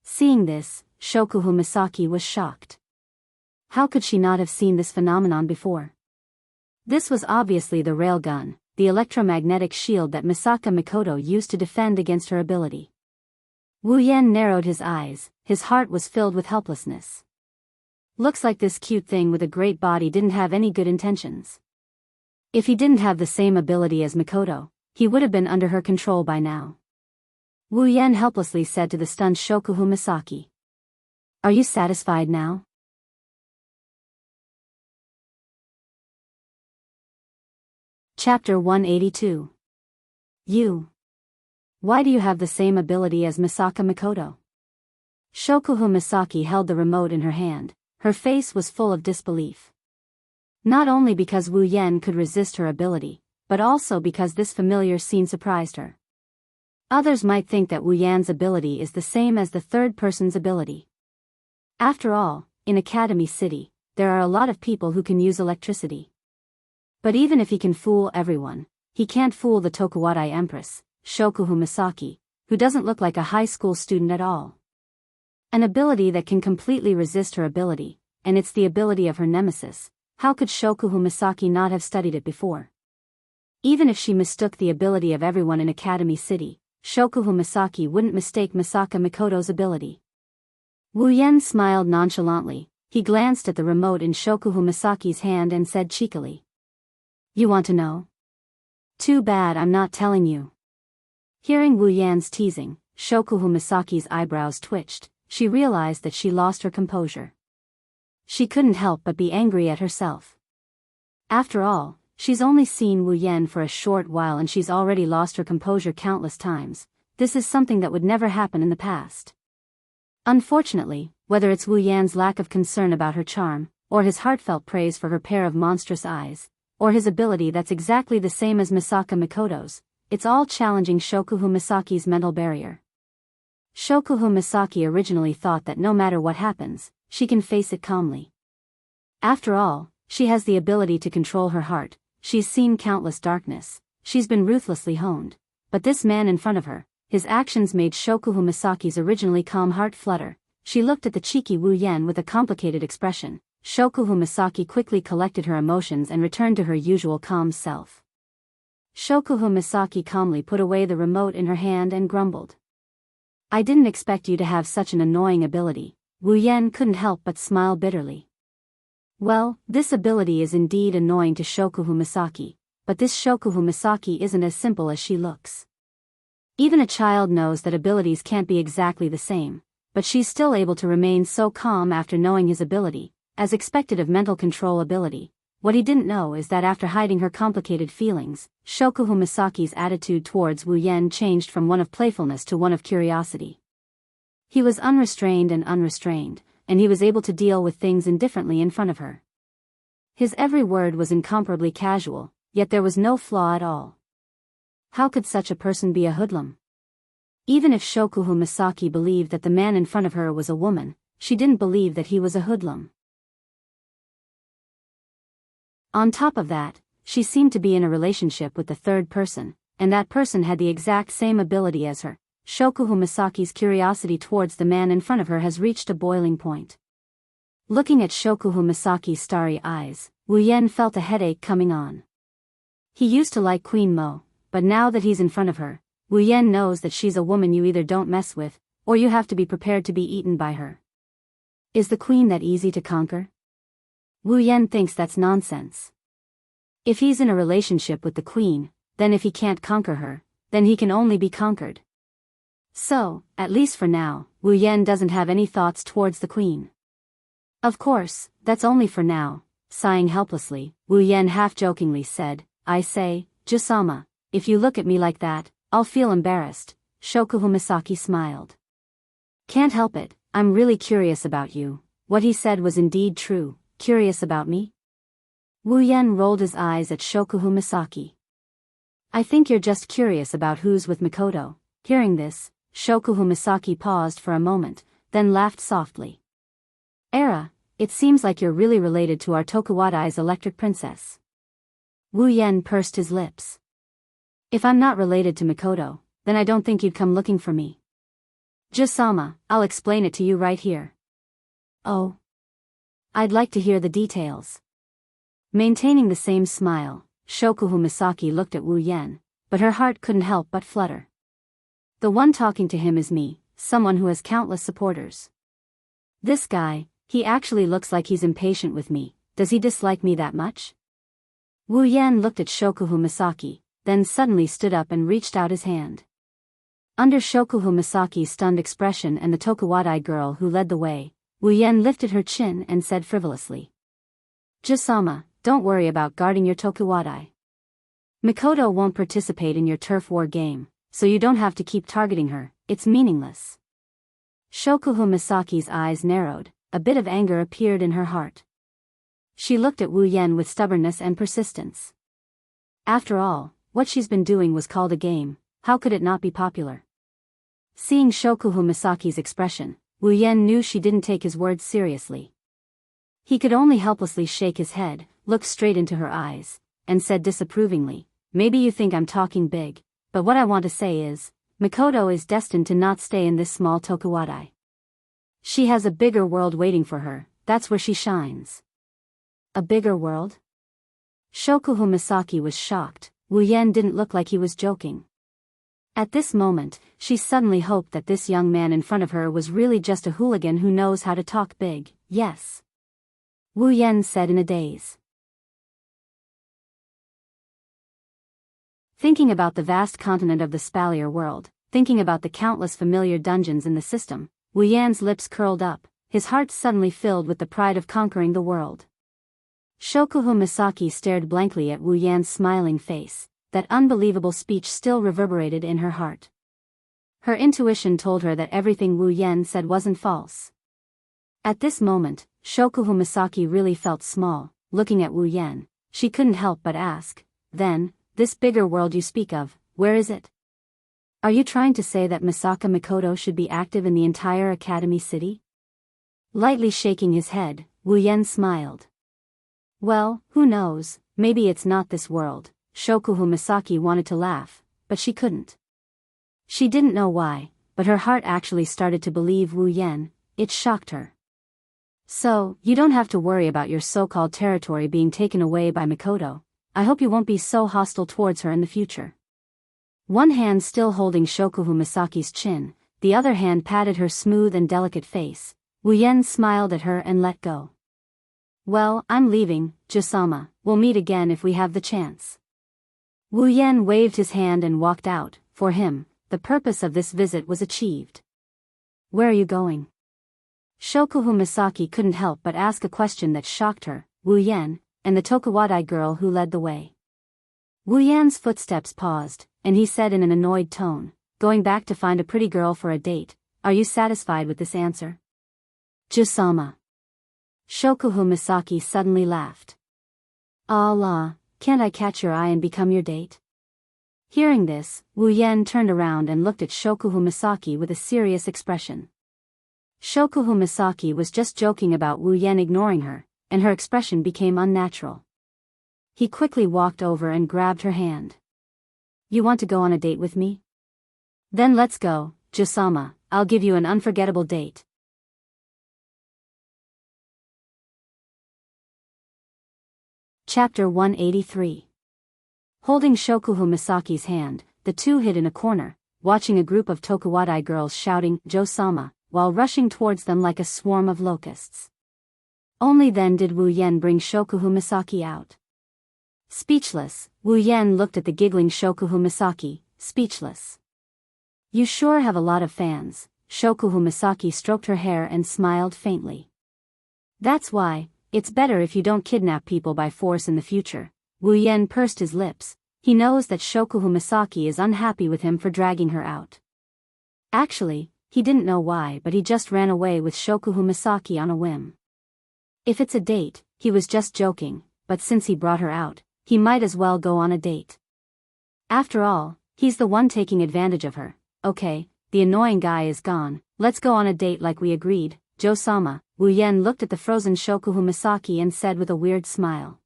Seeing this, Shokuhu Misaki was shocked. How could she not have seen this phenomenon before? This was obviously the railgun, the electromagnetic shield that Misaka Mikoto used to defend against her ability. Wu Yan narrowed his eyes, his heart was filled with helplessness. Looks like this cute thing with a great body didn't have any good intentions. If he didn't have the same ability as Mikoto, he would have been under her control by now. Wu Yan helplessly said to the stunned Shokuhu Misaki. Are you satisfied now? Chapter 182. You. Why do you have the same ability as Misaka Mikoto? Shokuhu Misaki held the remote in her hand, her face was full of disbelief. Not only because Wu Yan could resist her ability, but also because this familiar scene surprised her. Others might think that Wu Yan's ability is the same as the third person's ability. After all, in Academy City, there are a lot of people who can use electricity. But even if he can fool everyone, he can't fool the Tokuwadai Empress, Shokuhu Misaki, who doesn't look like a high school student at all. An ability that can completely resist her ability, and it's the ability of her nemesis. How could Shokuhu Misaki not have studied it before? Even if she mistook the ability of everyone in Academy City, Shokuhu Misaki wouldn't mistake Misaka Mikoto's ability. Wu Yan smiled nonchalantly, he glanced at the remote in Shokuhu Misaki's hand and said cheekily. You want to know? Too bad I'm not telling you. Hearing Wu Yan's teasing, Shokuhu Misaki's eyebrows twitched, she realized that she lost her composure. She couldn't help but be angry at herself. After all, she's only seen Wu Yan for a short while and she's already lost her composure countless times. This is something that would never happen in the past. Unfortunately, whether it's Wu Yan's lack of concern about her charm, or his heartfelt praise for her pair of monstrous eyes, or his ability that's exactly the same as Misaka Mikoto's, it's all challenging Shokuhu Misaki's mental barrier. Shokuhu Misaki originally thought that no matter what happens, she can face it calmly. After all, she has the ability to control her heart, she's seen countless darkness, she's been ruthlessly honed. But this man in front of her, his actions made Shokuhu Misaki's originally calm heart flutter. She looked at the cheeky Wu Yan with a complicated expression. Shokuhu Misaki quickly collected her emotions and returned to her usual calm self. Shokuhu Misaki calmly put away the remote in her hand and grumbled. I didn't expect you to have such an annoying ability. Wu Yan couldn't help but smile bitterly. Well, this ability is indeed annoying to Shokuhu Misaki, but this Shokuhu Misaki isn't as simple as she looks. Even a child knows that abilities can't be exactly the same, but she's still able to remain so calm after knowing his ability, as expected of mental control ability. What he didn't know is that after hiding her complicated feelings, Shokuhu Misaki's attitude towards Wu Yan changed from one of playfulness to one of curiosity. He was unrestrained, and he was able to deal with things indifferently in front of her. His every word was incomparably casual, yet there was no flaw at all. How could such a person be a hoodlum? Even if Shokuhu Misaki believed that the man in front of her was a woman, she didn't believe that he was a hoodlum. On top of that, she seemed to be in a relationship with the third person, and that person had the exact same ability as her. Shokuhu Misaki's curiosity towards the man in front of her has reached a boiling point. Looking at Shokuhu Misaki's starry eyes, Wu Yan felt a headache coming on. He used to like Queen Mo, but now that he's in front of her, Wu Yan knows that she's a woman you either don't mess with, or you have to be prepared to be eaten by her. Is the queen that easy to conquer? Wu Yan thinks that's nonsense. If he's in a relationship with the queen, then if he can't conquer her, then he can only be conquered. So, at least for now, Wu Yan doesn't have any thoughts towards the queen. Of course, that's only for now. Sighing helplessly, Wu Yan half-jokingly said, I say, Jusama, if you look at me like that, I'll feel embarrassed. Shokuhu Misaki smiled. Can't help it, I'm really curious about you. What he said was indeed true. Curious about me? Wu Yan rolled his eyes at Shokuhu Misaki. I think you're just curious about who's with Mikoto. Hearing this, Shokuhu Misaki paused for a moment, then laughed softly. Era, it seems like you're really related to our Tokuwadai's electric princess. Wu Yan pursed his lips. If I'm not related to Mikoto, then I don't think you'd come looking for me. Just-sama, I'll explain it to you right here. Oh. I'd like to hear the details. Maintaining the same smile, Shokuhu Misaki looked at Wu Yan, but her heart couldn't help but flutter. The one talking to him is me, someone who has countless supporters. This guy, he actually looks like he's impatient with me. Does he dislike me that much? Wu Yan looked at Shokuhu Misaki, then suddenly stood up and reached out his hand. Under Shokuhu Misaki's stunned expression and the Tokuwadai girl who led the way, Wu Yan lifted her chin and said frivolously. Just-sama, don't worry about guarding your Tokuwadai. Mikoto won't participate in your turf war game, so you don't have to keep targeting her, it's meaningless. Shokuhu Misaki's eyes narrowed, a bit of anger appeared in her heart. She looked at Wu Yan with stubbornness and persistence. After all, what she's been doing was called a game, how could it not be popular? Seeing Shokuhu Misaki's expression, Wu Yan knew she didn't take his words seriously. He could only helplessly shake his head, look straight into her eyes, and said disapprovingly, maybe you think I'm talking big, but what I want to say is, Mikoto is destined to not stay in this small Tokuwadai. She has a bigger world waiting for her, that's where she shines. A bigger world? Shokuhu Misaki was shocked. Wu Yan didn't look like he was joking. At this moment, she suddenly hoped that this young man in front of her was really just a hooligan who knows how to talk big. Yes. Wu Yan said in a daze. Thinking about the vast continent of the Spalier world, thinking about the countless familiar dungeons in the system, Wu Yan's lips curled up, his heart suddenly filled with the pride of conquering the world. Shokuhu Misaki stared blankly at Wu Yan's smiling face. That unbelievable speech still reverberated in her heart. Her intuition told her that everything Wu Yan said wasn't false. At this moment, Shokuhu Misaki really felt small. Looking at Wu Yan, she couldn't help but ask, then, this bigger world you speak of, where is it? Are you trying to say that Misaka Mikoto should be active in the entire Academy City? Lightly shaking his head, Wu Yan smiled. Well, who knows, maybe it's not this world. Shokuhu Misaki wanted to laugh, but she couldn't. She didn't know why, but her heart actually started to believe Wu Yan. It shocked her. So, you don't have to worry about your so-called territory being taken away by Mikoto. I hope you won't be so hostile towards her in the future. One hand still holding Shokuhu Misaki's chin, the other hand patted her smooth and delicate face. Wu Yan smiled at her and let go. Well, I'm leaving, Just-sama, we'll meet again if we have the chance. Wu Yan waved his hand and walked out. For him, the purpose of this visit was achieved. Where are you going? Shokuhu Misaki couldn't help but ask a question that shocked her, Wu Yan, and the Tokuwadai girl who led the way. Wu Yan's footsteps paused, and he said in an annoyed tone, going back to find a pretty girl for a date, are you satisfied with this answer? Just-sama. Shokuhu Misaki suddenly laughed. Allah. Can't I catch your eye and become your date? Hearing this, Wu Yan turned around and looked at Shokuhu Misaki with a serious expression. Shokuhu Misaki was just joking about Wu Yan ignoring her, and her expression became unnatural. He quickly walked over and grabbed her hand. You want to go on a date with me? Then let's go, Just-sama, I'll give you an unforgettable date. Chapter 183. Holding Shokuhu Misaki's hand, the two hid in a corner, watching a group of Tokuwadai girls shouting, Jo-sama, while rushing towards them like a swarm of locusts. Only then did Wu Yan bring Shokuhu Misaki out. Speechless, Wu Yan looked at the giggling Shokuhu Misaki, speechless. You sure have a lot of fans. Shokuhu Misaki stroked her hair and smiled faintly. That's why. It's better if you don't kidnap people by force in the future. Wu Yan pursed his lips. He knows that Shokuhu Misaki is unhappy with him for dragging her out. Actually, he didn't know why, but he just ran away with Shokuhu Misaki on a whim. If it's a date, he was just joking, but since he brought her out, he might as well go on a date. After all, he's the one taking advantage of her. Okay, the annoying guy is gone, let's go on a date like we agreed, Jo-sama. Wu Yan looked at the frozen Shokuhu Misaki and said with a weird smile.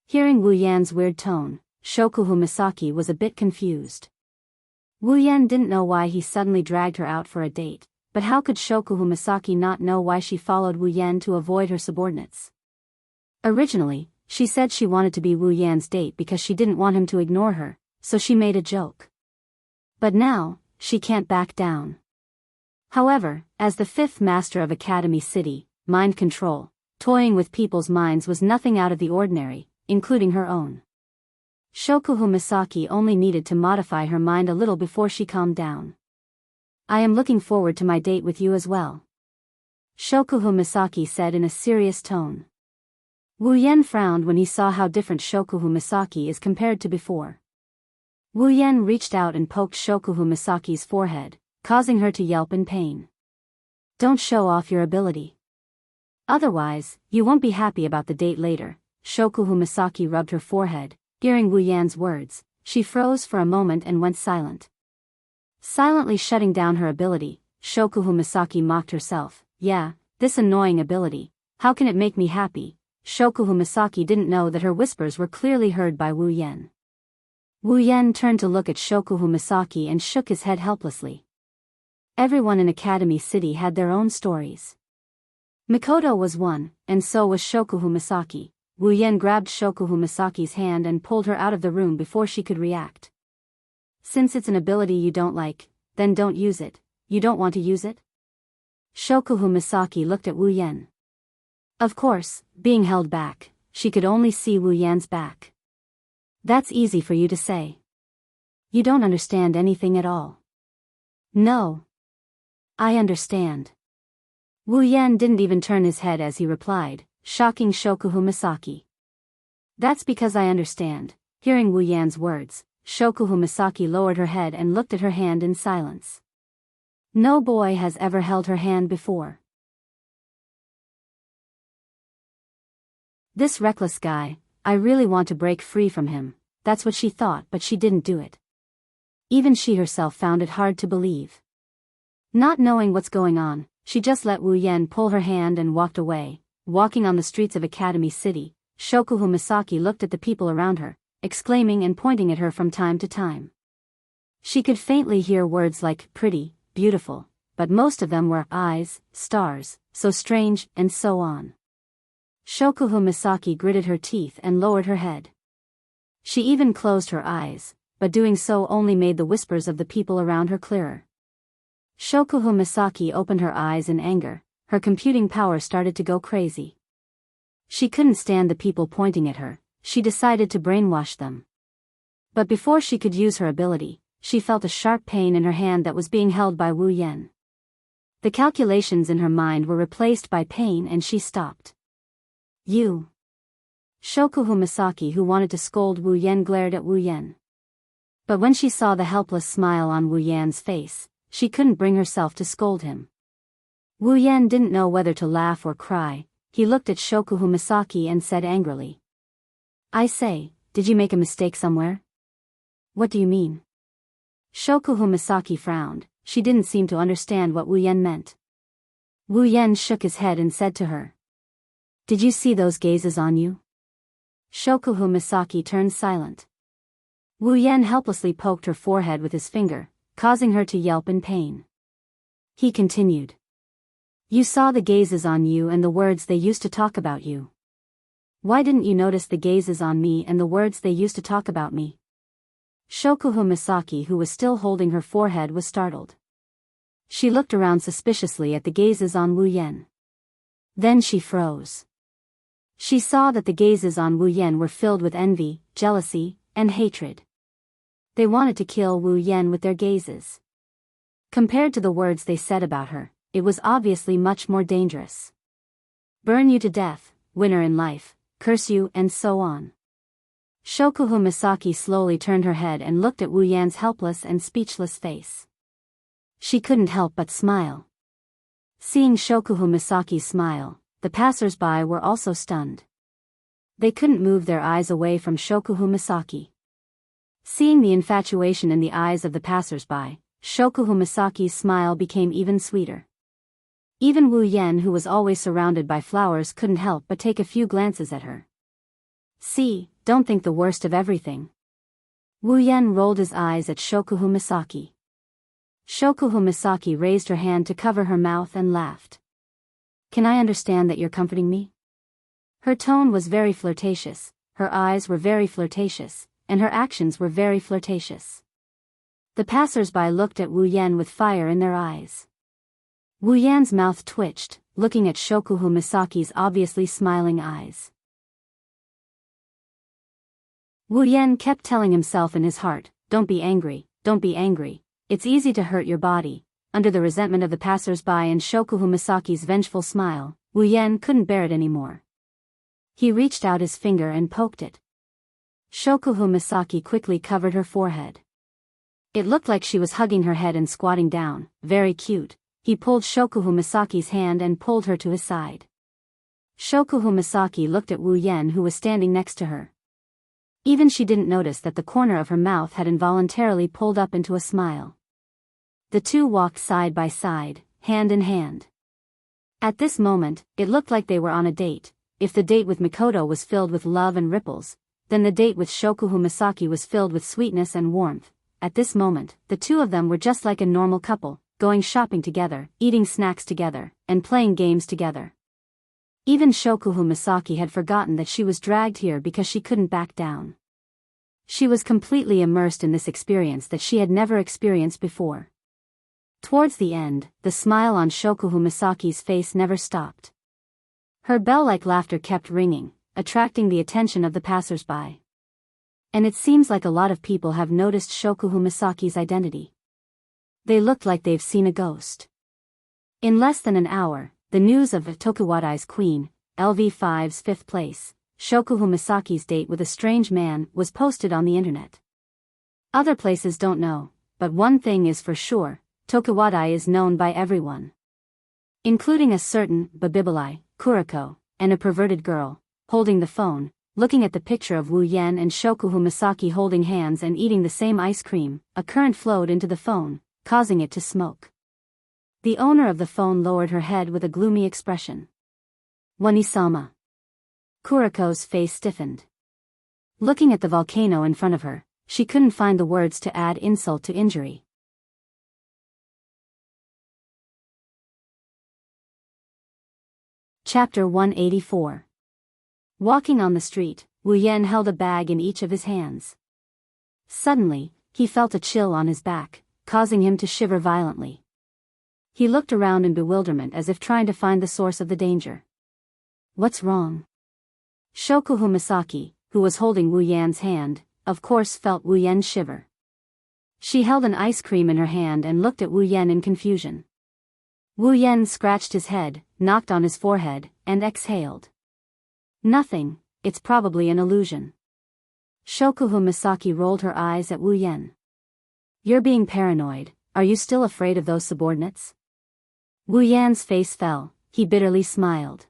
Hearing Wu Yan's weird tone, Shokuhu Misaki was a bit confused. Wu Yan didn't know why he suddenly dragged her out for a date, but how could Shokuhu Misaki not know why she followed Wu Yan to avoid her subordinates? Originally, she said she wanted to be Wu Yan's date because she didn't want him to ignore her, so she made a joke. But now, she can't back down. However, as the fifth master of Academy City, mind control, toying with people's minds was nothing out of the ordinary, including her own. Shokuhu Misaki only needed to modify her mind a little before she calmed down. I am looking forward to my date with you as well, Shokuhu Misaki said in a serious tone. Wu Yan frowned when he saw how different Shokuhu Misaki is compared to before. Wu Yan reached out and poked Shokuhu Misaki's forehead, causing her to yelp in pain. Don't show off your ability. Otherwise, you won't be happy about the date later. Shokuhu Misaki rubbed her forehead. Hearing Wu Yan's words, she froze for a moment and went silent. Silently shutting down her ability, Shokuhu Misaki mocked herself. Yeah, this annoying ability. How can it make me happy? Shokuhu Misaki didn't know that her whispers were clearly heard by Wu Yan. Wu Yan turned to look at Shokuhu Misaki and shook his head helplessly. Everyone in Academy City had their own stories. Mikoto was one, and so was Shokuhu Misaki. Wu Yan grabbed Shokuhu Misaki's hand and pulled her out of the room before she could react. Since it's an ability you don't like, then don't use it. You don't want to use it? Shokuhu Misaki looked at Wu Yan. Of course, being held back, she could only see Wu Yan's back. That's easy for you to say. You don't understand anything at all. No. I understand. Wu Yan didn't even turn his head as he replied, shocking Shokuhu Misaki. That's because I understand. Hearing Wu Yan's words, Shokuhu Misaki lowered her head and looked at her hand in silence. No boy has ever held her hand before. This reckless guy, I really want to break free from him. That's what she thought, but she didn't do it. Even she herself found it hard to believe. Not knowing what's going on, she just let Wu Yan pull her hand and walked away. Walking on the streets of Academy City, Shokuhu Misaki looked at the people around her, exclaiming and pointing at her from time to time. She could faintly hear words like pretty, beautiful, but most of them were eyes, stars, so strange, and so on. Shokuhu Misaki gritted her teeth and lowered her head. She even closed her eyes, but doing so only made the whispers of the people around her clearer. Shokuhu Misaki opened her eyes in anger. Her computing power started to go crazy. She couldn't stand the people pointing at her. She decided to brainwash them. But before she could use her ability, she felt a sharp pain in her hand that was being held by Wu Yan. The calculations in her mind were replaced by pain and she stopped. You. Shokuhu Misaki, who wanted to scold Wu Yan, glared at Wu Yan. But when she saw the helpless smile on Wu Yan's face, she couldn't bring herself to scold him. Wu Yan didn't know whether to laugh or cry. He looked at Shokuhu Misaki and said angrily. I say, did you make a mistake somewhere? What do you mean? Shokuhu Misaki frowned. She didn't seem to understand what Wu Yan meant. Wu Yan shook his head and said to her. Did you see those gazes on you? Shokuhu Misaki turned silent. Wu Yan helplessly poked her forehead with his finger, causing her to yelp in pain. He continued. You saw the gazes on you and the words they used to talk about you. Why didn't you notice the gazes on me and the words they used to talk about me? Shokuhu Misaki, who was still holding her forehead, was startled. She looked around suspiciously at the gazes on Wu Yan. Then she froze. She saw that the gazes on Wu Yan were filled with envy, jealousy, and hatred. They wanted to kill Wu Yan with their gazes. Compared to the words they said about her, it was obviously much more dangerous. Burn you to death, winner in life, curse you, and so on. Shokuhu Misaki slowly turned her head and looked at Wu Yan's helpless and speechless face. She couldn't help but smile. Seeing Shokuhu Misaki's smile, the passers-by were also stunned. They couldn't move their eyes away from Shokuhu Misaki. Seeing the infatuation in the eyes of the passers-by, Shokuhu Misaki's smile became even sweeter. Even Wu Yan, who was always surrounded by flowers, couldn't help but take a few glances at her. See, don't think the worst of everything. Wu Yan rolled his eyes at Shokuhu Misaki. Shokuhu Misaki raised her hand to cover her mouth and laughed. Can I understand that you're comforting me? Her tone was very flirtatious, her eyes were very flirtatious, and her actions were very flirtatious. The passers-by looked at Wu Yan with fire in their eyes. Wu Yan's mouth twitched, looking at Shokuhu Misaki's obviously smiling eyes. Wu Yan kept telling himself in his heart, don't be angry, don't be angry, it's easy to hurt your body. Under the resentment of the passers-by and Shokuhu Misaki's vengeful smile, Wu Yan couldn't bear it anymore. He reached out his finger and poked it. Shokuhu Misaki quickly covered her forehead. It looked like she was hugging her head and squatting down, very cute. He pulled Shokuhu Misaki's hand and pulled her to his side. Shokuhu Misaki looked at Wu Yan who was standing next to her. Even she didn't notice that the corner of her mouth had involuntarily pulled up into a smile. The two walked side by side, hand in hand. At this moment, it looked like they were on a date. If the date with Mikoto was filled with love and ripples, then the date with Shokuhu Misaki was filled with sweetness and warmth. At this moment, the two of them were just like a normal couple, going shopping together, eating snacks together, and playing games together. Even Shokuhu Misaki had forgotten that she was dragged here because she couldn't back down. She was completely immersed in this experience that she had never experienced before. Towards the end, the smile on Shokuhu Misaki's face never stopped. Her bell-like laughter kept ringing, attracting the attention of the passers-by. And it seems like a lot of people have noticed Shokuhu Misaki's identity. They looked like they've seen a ghost. In less than an hour, the news of Tokuwadai's queen, LV5's 5th place, Shokuhu Misaki's date with a strange man, was posted on the internet. Other places don't know, but one thing is for sure, Tokuwadai is known by everyone. Including a certain Babibalai, Kuriko, and a perverted girl, holding the phone, looking at the picture of Wu Yan and Shokuhu Misaki holding hands and eating the same ice cream. A current flowed into the phone, causing it to smoke. The owner of the phone lowered her head with a gloomy expression. Wanisama. Kuriko's face stiffened. Looking at the volcano in front of her, she couldn't find the words to add insult to injury. Chapter 184. Walking on the street, Wu Yan held a bag in each of his hands. Suddenly, he felt a chill on his back, causing him to shiver violently. He looked around in bewilderment as if trying to find the source of the danger. What's wrong? Shokuhu Misaki, who was holding Wu Yan's hand, of course felt Wu Yan shiver. She held an ice cream in her hand and looked at Wu Yan in confusion. Wu Yan scratched his head, knocked on his forehead, and exhaled. Nothing, it's probably an illusion. Shokuhu Misaki rolled her eyes at Wu Yan. You're being paranoid, are you still afraid of those subordinates? Wu Yan's face fell, he bitterly smiled.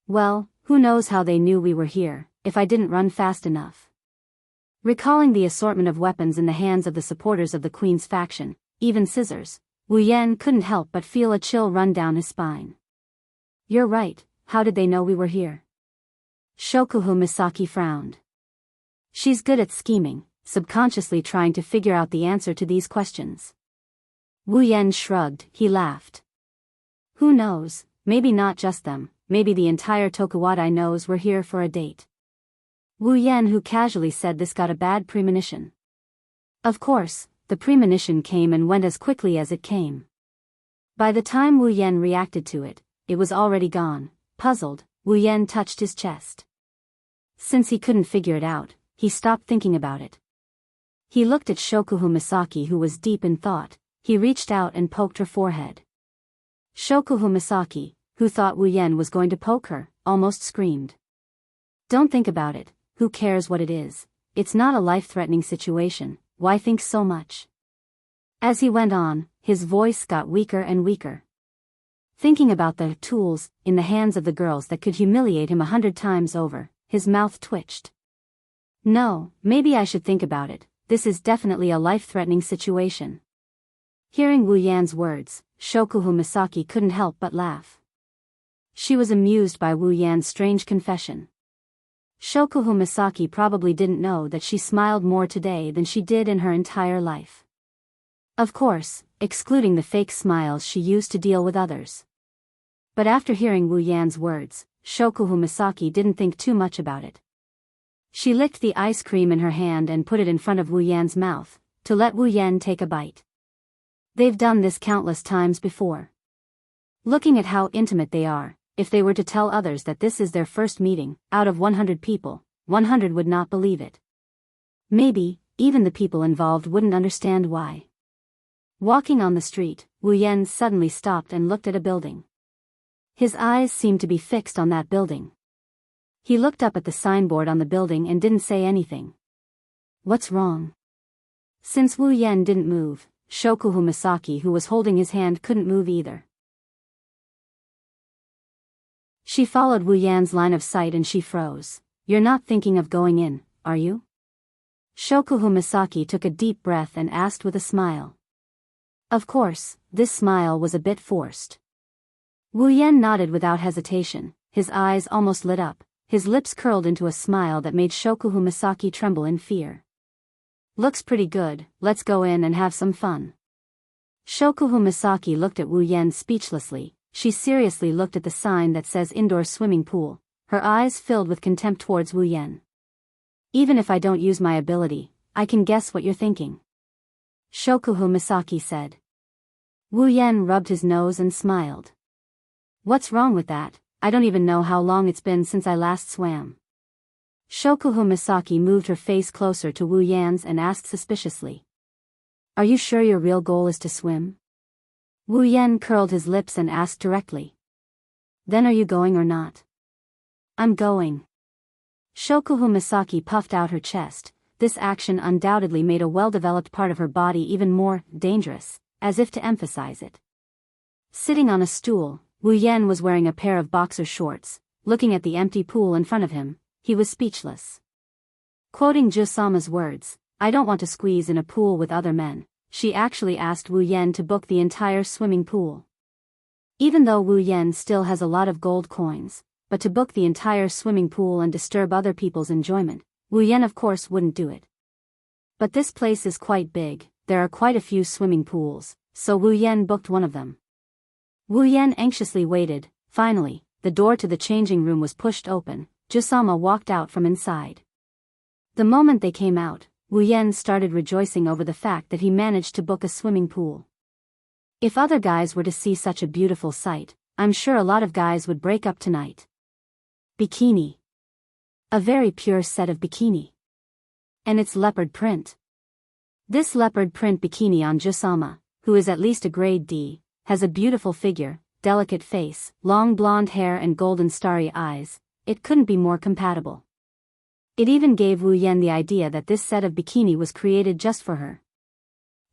Well, who knows how they knew we were here, if I didn't run fast enough. Recalling the assortment of weapons in the hands of the supporters of the Queen's faction, even scissors, Wu Yan couldn't help but feel a chill run down his spine. You're right, how did they know we were here? Shokuhu Misaki frowned. She's good at scheming, subconsciously trying to figure out the answer to these questions. Wu Yan shrugged, he laughed. Who knows, maybe not just them, maybe the entire Tokuwadai knows we're here for a date. Wu Yan, who casually said this, got a bad premonition. Of course, the premonition came and went as quickly as it came. By the time Wu Yan reacted to it, it was already gone. Puzzled, Wu Yan touched his chest. Since he couldn't figure it out, he stopped thinking about it. He looked at Shokuhu Misaki, who was deep in thought. He reached out and poked her forehead. Shokuhu Misaki, who thought Wu Yan was going to poke her, almost screamed. Don't think about it, who cares what it is? It's not a life-threatening situation, why think so much? As he went on, his voice got weaker and weaker. Thinking about the tools in the hands of the girls that could humiliate him 100 times over, his mouth twitched. No, maybe I should think about it, this is definitely a life-threatening situation. Hearing Wu Yan's words, Shokuhu Misaki couldn't help but laugh. She was amused by Wu Yan's strange confession. Shokuhu Misaki probably didn't know that she smiled more today than she did in her entire life. Of course, excluding the fake smiles she used to deal with others. But after hearing Wu Yan's words, Shokuhu Misaki didn't think too much about it. She licked the ice cream in her hand and put it in front of Wu Yan's mouth, to let Wu Yan take a bite. They've done this countless times before. Looking at how intimate they are, if they were to tell others that this is their first meeting, out of 100 people, 100 would not believe it. Maybe, even the people involved wouldn't understand why. Walking on the street, Wu Yan suddenly stopped and looked at a building. His eyes seemed to be fixed on that building. He looked up at the signboard on the building and didn't say anything. What's wrong? Since Wu Yan didn't move, Shokuhu Misaki, who was holding his hand, couldn't move either. She followed Wu Yan's line of sight and she froze. You're not thinking of going in, are you? Shokuhu Misaki took a deep breath and asked with a smile. Of course, this smile was a bit forced. Wu Yan nodded without hesitation, his eyes almost lit up, his lips curled into a smile that made Shokuhu Misaki tremble in fear. Looks pretty good, let's go in and have some fun. Shokuhu Misaki looked at Wu Yan speechlessly. She seriously looked at the sign that says indoor swimming pool, her eyes filled with contempt towards Wu Yan. Even if I don't use my ability, I can guess what you're thinking. Shokuhu Misaki said. Wu Yan rubbed his nose and smiled. What's wrong with that? I don't even know how long it's been since I last swam. Shokuhu Misaki moved her face closer to Wu Yan's and asked suspiciously. Are you sure your real goal is to swim? Wu Yan curled his lips and asked directly. Then are you going or not? I'm going. Shokuhu Misaki puffed out her chest. This action undoubtedly made a well-developed part of her body even more dangerous, as if to emphasize it. Sitting on a stool, Wu Yan was wearing a pair of boxer shorts. Looking at the empty pool in front of him, he was speechless. Quoting Jusama's words, I don't want to squeeze in a pool with other men. She actually asked Wu Yan to book the entire swimming pool. Even though Wu Yan still has a lot of gold coins, but to book the entire swimming pool and disturb other people's enjoyment, Wu Yan of course wouldn't do it. But this place is quite big, there are quite a few swimming pools, so Wu Yan booked one of them. Wu Yan anxiously waited. Finally, the door to the changing room was pushed open. Jusama walked out from inside. The moment they came out, Wu Yan started rejoicing over the fact that he managed to book a swimming pool. If other guys were to see such a beautiful sight, I'm sure a lot of guys would break up tonight. Bikini. A very pure set of bikini. And it's leopard print. This leopard print bikini on Jusama, who is at least a grade D, has a beautiful figure, delicate face, long blonde hair and golden starry eyes. It couldn't be more compatible. It even gave Wu Yan the idea that this set of bikini was created just for her.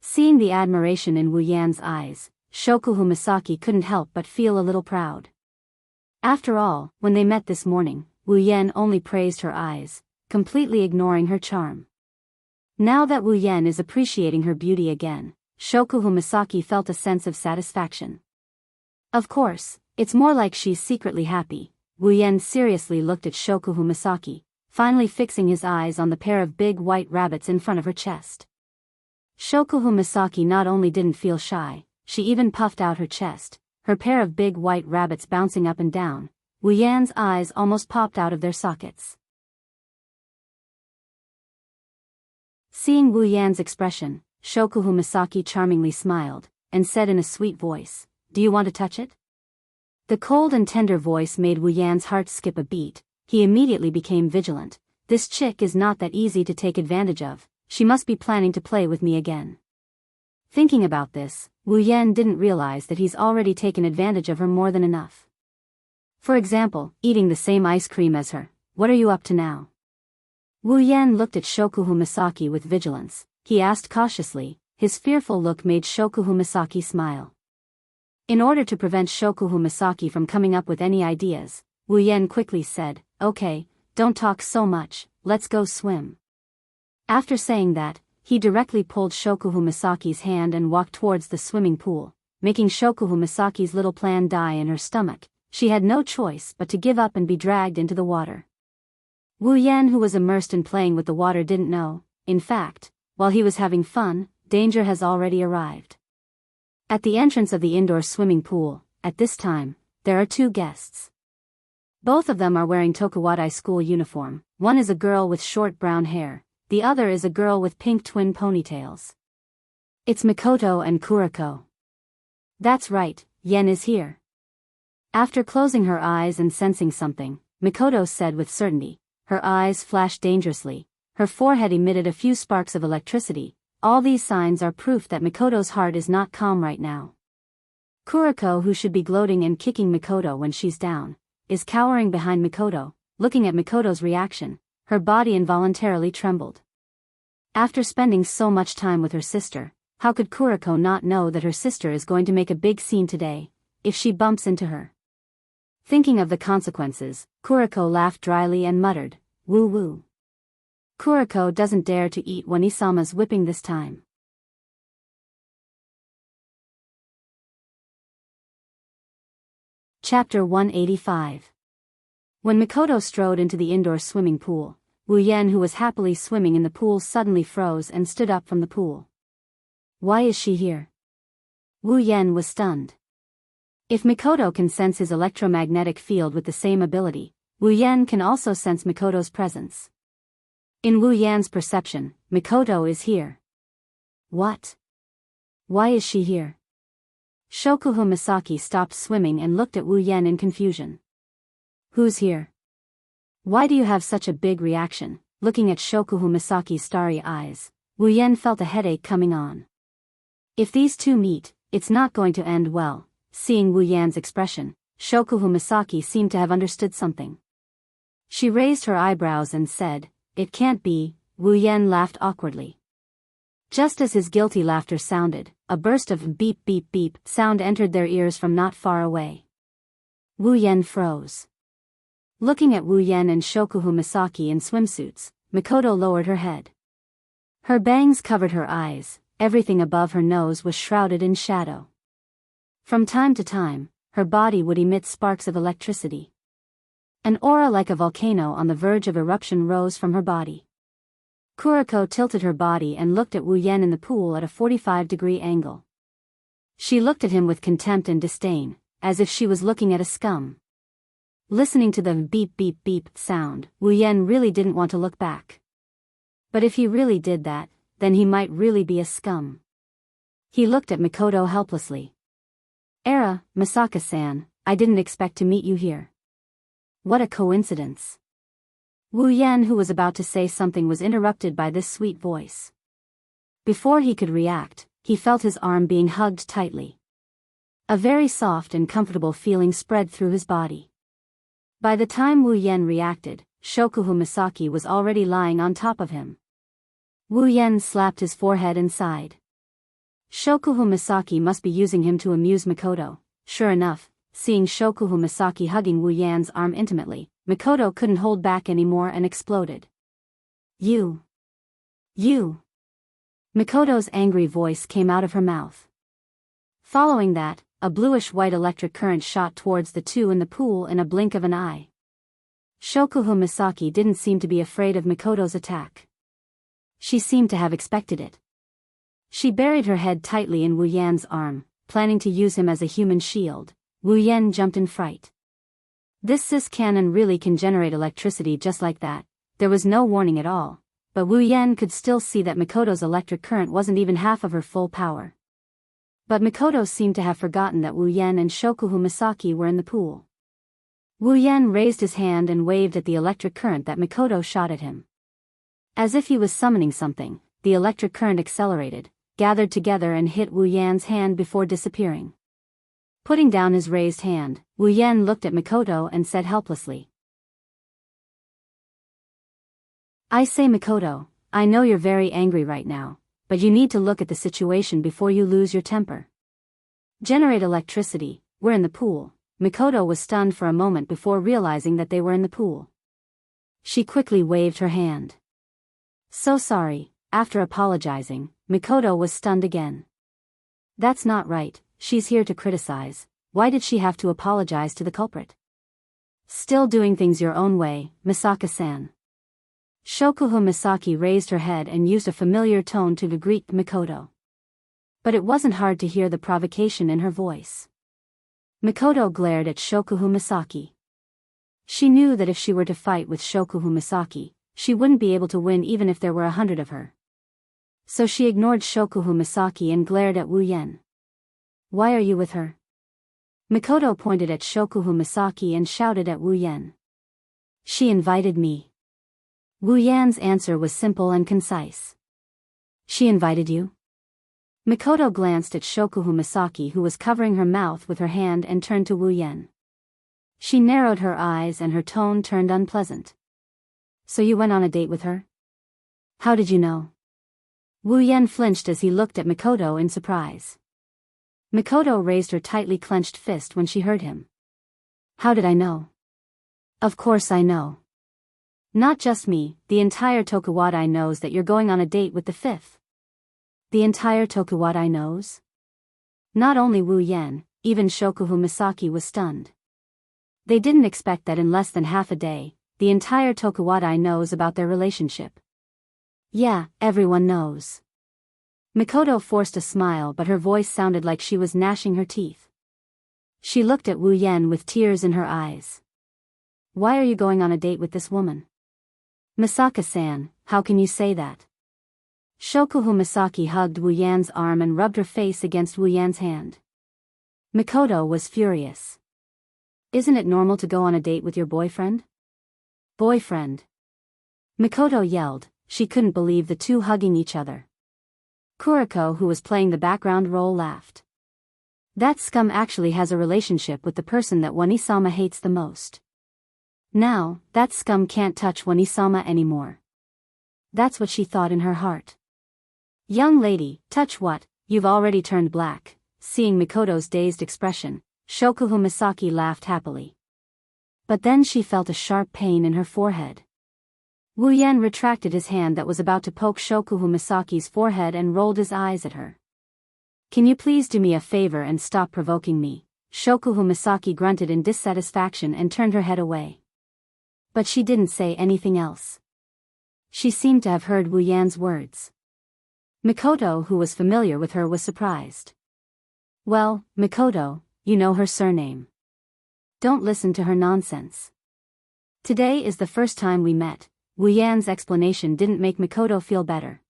Seeing the admiration in Wu Yan's eyes, Shokuhu Misaki couldn't help but feel a little proud. After all, when they met this morning, Wu Yan only praised her eyes, completely ignoring her charm. Now that Wu Yan is appreciating her beauty again, Shokuhu Misaki felt a sense of satisfaction. Of course, it's more like she's secretly happy. Wu Yan seriously looked at Shokuhu Misaki, finally fixing his eyes on the pair of big white rabbits in front of her chest. Shokuhu Misaki not only didn't feel shy, she even puffed out her chest, her pair of big white rabbits bouncing up and down. Wu Yan's eyes almost popped out of their sockets. Seeing Wu Yan's expression, Shokuhu Misaki charmingly smiled, and said in a sweet voice, Do you want to touch it? The cold and tender voice made Wu Yan's heart skip a beat. He immediately became vigilant. This chick is not that easy to take advantage of, she must be planning to play with me again. Thinking about this, Wu Yan didn't realize that he's already taken advantage of her more than enough. For example, eating the same ice cream as her. What are you up to now? Wu Yan looked at Shokuhu Misaki with vigilance. He asked cautiously. His fearful look made Shokuhu Misaki smile. In order to prevent Shokuhu Misaki from coming up with any ideas, Wu Yan quickly said, Okay, don't talk so much, let's go swim. After saying that, he directly pulled Shokuhu Misaki's hand and walked towards the swimming pool, making Shokuhu Misaki's little plan die in her stomach. She had no choice but to give up and be dragged into the water. Wu Yan, who was immersed in playing with the water, didn't know. In fact, while he was having fun, danger has already arrived. At the entrance of the indoor swimming pool, at this time, there are two guests. Both of them are wearing Tokuwadai school uniform. One is a girl with short brown hair, the other is a girl with pink twin ponytails. It's Mikoto and Kuriko. That's right, Yen is here. After closing her eyes and sensing something, Mikoto said with certainty. Her eyes flashed dangerously. Her forehead emitted a few sparks of electricity. All these signs are proof that Mikoto's heart is not calm right now. Kuriko, who should be gloating and kicking Mikoto when she's down, is cowering behind Mikoto, looking at Mikoto's reaction. Her body involuntarily trembled. After spending so much time with her sister, how could Kuriko not know that her sister is going to make a big scene today, if she bumps into her? Thinking of the consequences, Kuriko laughed dryly and muttered, "Woo woo." Kuriko doesn't dare to eat when Isama's whipping this time. Chapter 185. When Mikoto strode into the indoor swimming pool, Wu Yan, who was happily swimming in the pool, suddenly froze and stood up from the pool. Why is she here? Wu Yan was stunned. If Mikoto can sense his electromagnetic field with the same ability, Wu Yan can also sense Mikoto's presence. In Wu Yan's perception, Mikoto is here. What? Why is she here? Shokuhu Misaki stopped swimming and looked at Wu Yan in confusion. Who's here? Why do you have such a big reaction? Looking at Shokuhu Misaki's starry eyes, Wu Yan felt a headache coming on. If these two meet, it's not going to end well. Seeing Wu Yan's expression, Shokuhu Misaki seemed to have understood something. She raised her eyebrows and said, "It can't be." Wu Yan laughed awkwardly. Just as his guilty laughter sounded, a burst of beep beep beep sound entered their ears from not far away. Wu Yan froze. Looking at Wu Yan and Shokuhu Misaki in swimsuits, Mikoto lowered her head. Her bangs covered her eyes, everything above her nose was shrouded in shadow. From time to time, her body would emit sparks of electricity. An aura like a volcano on the verge of eruption rose from her body. Kuriko tilted her body and looked at Wu Yan in the pool at a 45-degree angle. She looked at him with contempt and disdain, as if she was looking at a scum. Listening to the beep beep beep sound, Wu Yan really didn't want to look back. But if he really did that, then he might really be a scum. He looked at Mikoto helplessly. Misaka-san, I didn't expect to meet you here. What a coincidence. Wu Yan, who was about to say something, was interrupted by this sweet voice. Before he could react, he felt his arm being hugged tightly. A very soft and comfortable feeling spread through his body. By the time Wu Yan reacted, Shokuhu Misaki was already lying on top of him. Wu Yan slapped his forehead and sighed. Shokuhu Misaki must be using him to amuse Mikoto. Sure enough, seeing Shokuhu Misaki hugging Wu Yan's arm intimately, Mikoto couldn't hold back anymore and exploded. You! Mikoto's angry voice came out of her mouth. Following that, a bluish-white electric current shot towards the two in the pool in a blink of an eye. Shokuhu Misaki didn't seem to be afraid of Mikoto's attack. She seemed to have expected it. She buried her head tightly in Wu Yan's arm, planning to use him as a human shield. Wu Yan jumped in fright. This cis cannon really can generate electricity just like that. There was no warning at all, but Wu Yan could still see that Mikoto's electric current wasn't even half of her full power. But Mikoto seemed to have forgotten that Wu Yan and Shokuhu Misaki were in the pool. Wu Yan raised his hand and waved at the electric current that Mikoto shot at him. As if he was summoning something, the electric current accelerated, gathered together and hit Wu Yan's hand before disappearing. Putting down his raised hand, Wu Yan looked at Mikoto and said helplessly. I say, Mikoto, I know you're very angry right now, but you need to look at the situation before you lose your temper. Generate electricity, we're in the pool. Mikoto was stunned for a moment before realizing that they were in the pool. She quickly waved her hand. So sorry. After apologizing, Mikoto was stunned again. That's not right, she's here to criticize. Why did she have to apologize to the culprit? Still doing things your own way, Misaka-san. Shokuhu Misaki raised her head and used a familiar tone to greet Mikoto. But it wasn't hard to hear the provocation in her voice. Mikoto glared at Shokuhu Misaki. She knew that if she were to fight with Shokuhu Misaki, she wouldn't be able to win even if there were 100 of her. So she ignored Shokuhu Misaki and glared at Wu Yen. Why are you with her? Mikoto pointed at Shokuhu Misaki and shouted at Wu Yen. She invited me. Wu Yan's answer was simple and concise. She invited you? Mikoto glanced at Shokuhu Misaki, who was covering her mouth with her hand, and turned to Wu Yen. She narrowed her eyes and her tone turned unpleasant. So you went on a date with her? How did you know? Wu Yen flinched as he looked at Mikoto in surprise. Mikoto raised her tightly clenched fist when she heard him. How did I know? Of course I know. Not just me, the entire Tokuwadai knows that you're going on a date with the fifth. The entire Tokuwadai knows? Not only Wu Yen, even Shokuhu Misaki was stunned. They didn't expect that in less than half a day, the entire Tokuwadai knows about their relationship. Yeah, everyone knows. Mikoto forced a smile, but her voice sounded like she was gnashing her teeth. She looked at Wu Yen with tears in her eyes. Why are you going on a date with this woman? Misaka-san, how can you say that? Shokuhu Misaki hugged Wu Yan's arm and rubbed her face against Wu Yan's hand. Mikoto was furious. Isn't it normal to go on a date with your boyfriend? Boyfriend. Mikoto yelled. She couldn't believe the two hugging each other. Kuriko, who was playing the background role, laughed. That scum actually has a relationship with the person that Wanisama hates the most. Now, that scum can't touch Wanisama anymore. That's what she thought in her heart. Young lady, touch what? You've already turned black. Seeing Mikoto's dazed expression, Shokuhu Misaki laughed happily. But then she felt a sharp pain in her forehead. Wu Yen retracted his hand that was about to poke Shokuhu Misaki's forehead and rolled his eyes at her. Can you please do me a favor and stop provoking me? Shokuhu Misaki grunted in dissatisfaction and turned her head away. But she didn't say anything else. She seemed to have heard Wu Yan's words. Mikoto, who was familiar with her, was surprised. Well, Mikoto, you know her surname. Don't listen to her nonsense. Today is the first time we met. Wu Yan's explanation didn't make Mikoto feel better.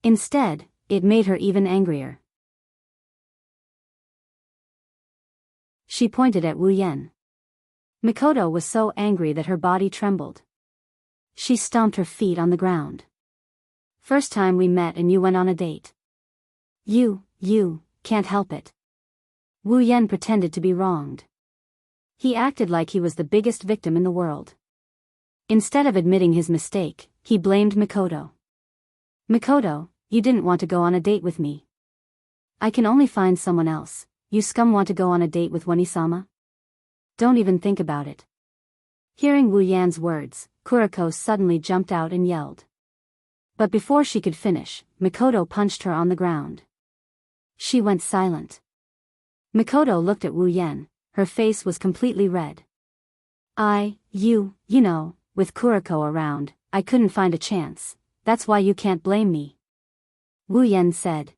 Instead, it made her even angrier. She pointed at Wu Yan. Mikoto was so angry that her body trembled. She stomped her feet on the ground. First time we met and you went on a date. You can't help it. Wu Yan pretended to be wronged. He acted like he was the biggest victim in the world. Instead of admitting his mistake, he blamed Mikoto. Mikoto, you didn't want to go on a date with me. I can only find someone else. You scum want to go on a date with Wanisama? Don't even think about it. Hearing Wu Yan's words, Kuriko suddenly jumped out and yelled. But before she could finish, Mikoto punched her on the ground. She went silent. Mikoto looked at Wu Yan. Her face was completely red. You know, with Kuriko around, I couldn't find a chance. That's why you can't blame me. Wu Yan said.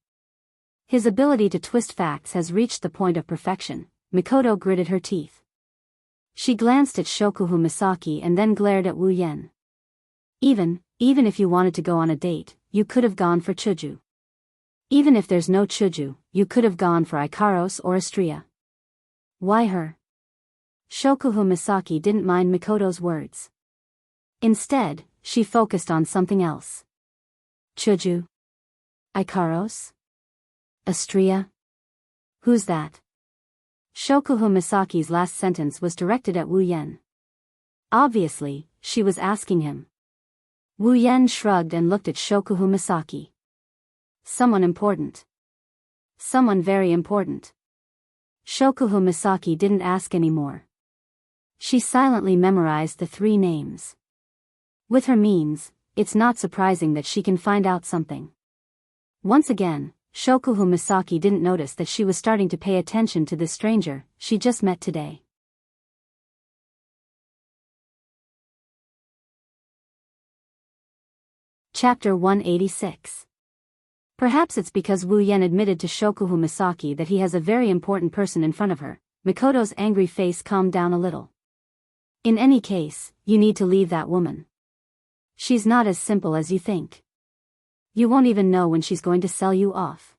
His ability to twist facts has reached the point of perfection. Mikoto gritted her teeth. She glanced at Shokuhu Misaki and then glared at Wu Yan. Even if you wanted to go on a date, you could have gone for Chuju. Even if there's no Chuju, you could have gone for Ikaros or Astria. Why her? Shokuhu Misaki didn't mind Mikoto's words. Instead, she focused on something else. Chuju? Ikaros? Astria? Who's that? Shokuhu Misaki's last sentence was directed at Wu Yan. Obviously, she was asking him. Wu Yan shrugged and looked at Shokuhu Misaki. Someone important. Someone very important. Shokuhu Misaki didn't ask anymore. She silently memorized the 3 names. With her means, it's not surprising that she can find out something. Once again, Shokuhu Misaki didn't notice that she was starting to pay attention to this stranger she just met today. Chapter 186. Perhaps it's because Wu Yan admitted to Shokuhu Misaki that he has a very important person in front of her. Mikoto's angry face calmed down a little. In any case, you need to leave that woman. She's not as simple as you think. You won't even know when she's going to sell you off.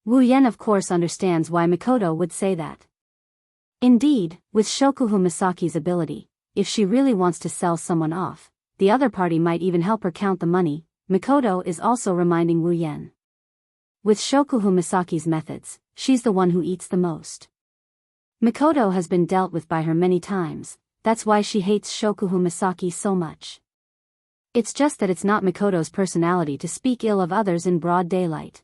Wu Yan of course understands why Mikoto would say that. Indeed, with Shokuhu Misaki's ability, if she really wants to sell someone off, the other party might even help her count the money. Mikoto is also reminding Wu Yan. With Shokuhu Misaki's methods, she's the one who eats the most. Mikoto has been dealt with by her many times, that's why she hates Shokuhu Misaki so much. It's just that it's not Mikoto's personality to speak ill of others in broad daylight.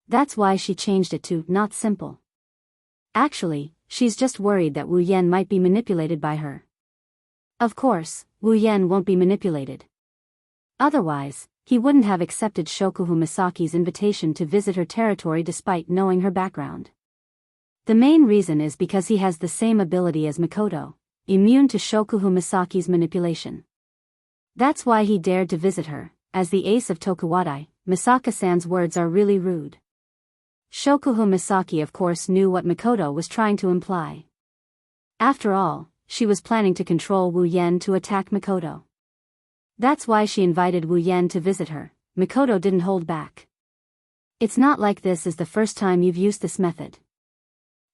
That's why she changed it to not simple. Actually, she's just worried that Wu Yan might be manipulated by her. Of course, Wu Yan won't be manipulated. Otherwise, he wouldn't have accepted Shokuhu Misaki's invitation to visit her territory despite knowing her background. The main reason is because he has the same ability as Mikoto, immune to Shokuhu Misaki's manipulation. That's why he dared to visit her. As the ace of Tokuwadai, Misaka-san's words are really rude. Shokuhu Misaki of course knew what Mikoto was trying to imply. After all, she was planning to control Wu Yan to attack Mikoto. That's why she invited Wu Yan to visit her. Mikoto didn't hold back. It's not like this is the first time you've used this method.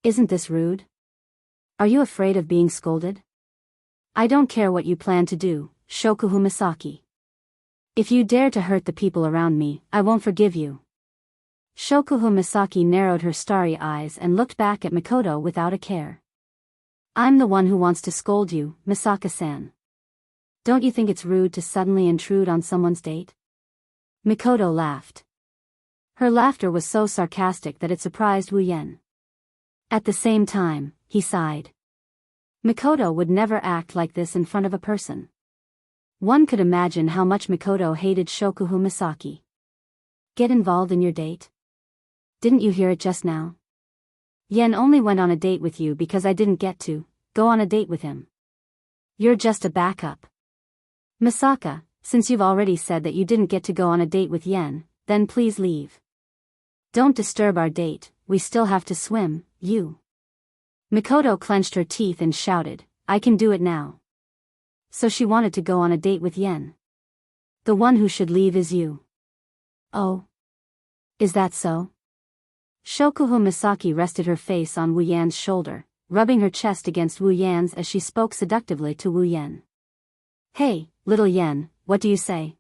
Isn't this rude? Are you afraid of being scolded? I don't care what you plan to do, Shokuhu Misaki. If you dare to hurt the people around me, I won't forgive you. Shokuhu Misaki narrowed her starry eyes and looked back at Mikoto without a care. I'm the one who wants to scold you, Misaka-san. Don't you think it's rude to suddenly intrude on someone's date? Mikoto laughed. Her laughter was so sarcastic that it surprised Wu Yan. At the same time, he sighed. Mikoto would never act like this in front of a person. One could imagine how much Mikoto hated Shokuhu Misaki. Get involved in your date? Didn't you hear it just now? Yen only went on a date with you because I didn't get to go on a date with him. You're just a backup. Misaka, since you've already said that you didn't get to go on a date with Yen, then please leave. Don't disturb our date, we still have to swim, you. Mikoto clenched her teeth and shouted, I can do it now. So she wanted to go on a date with Yen. The one who should leave is you. Oh. Is that so? Shokuhu Misaki rested her face on Wu Yan's shoulder, rubbing her chest against Wu Yan's as she spoke seductively to Wu Yan. Hey, little Yen, what do you say?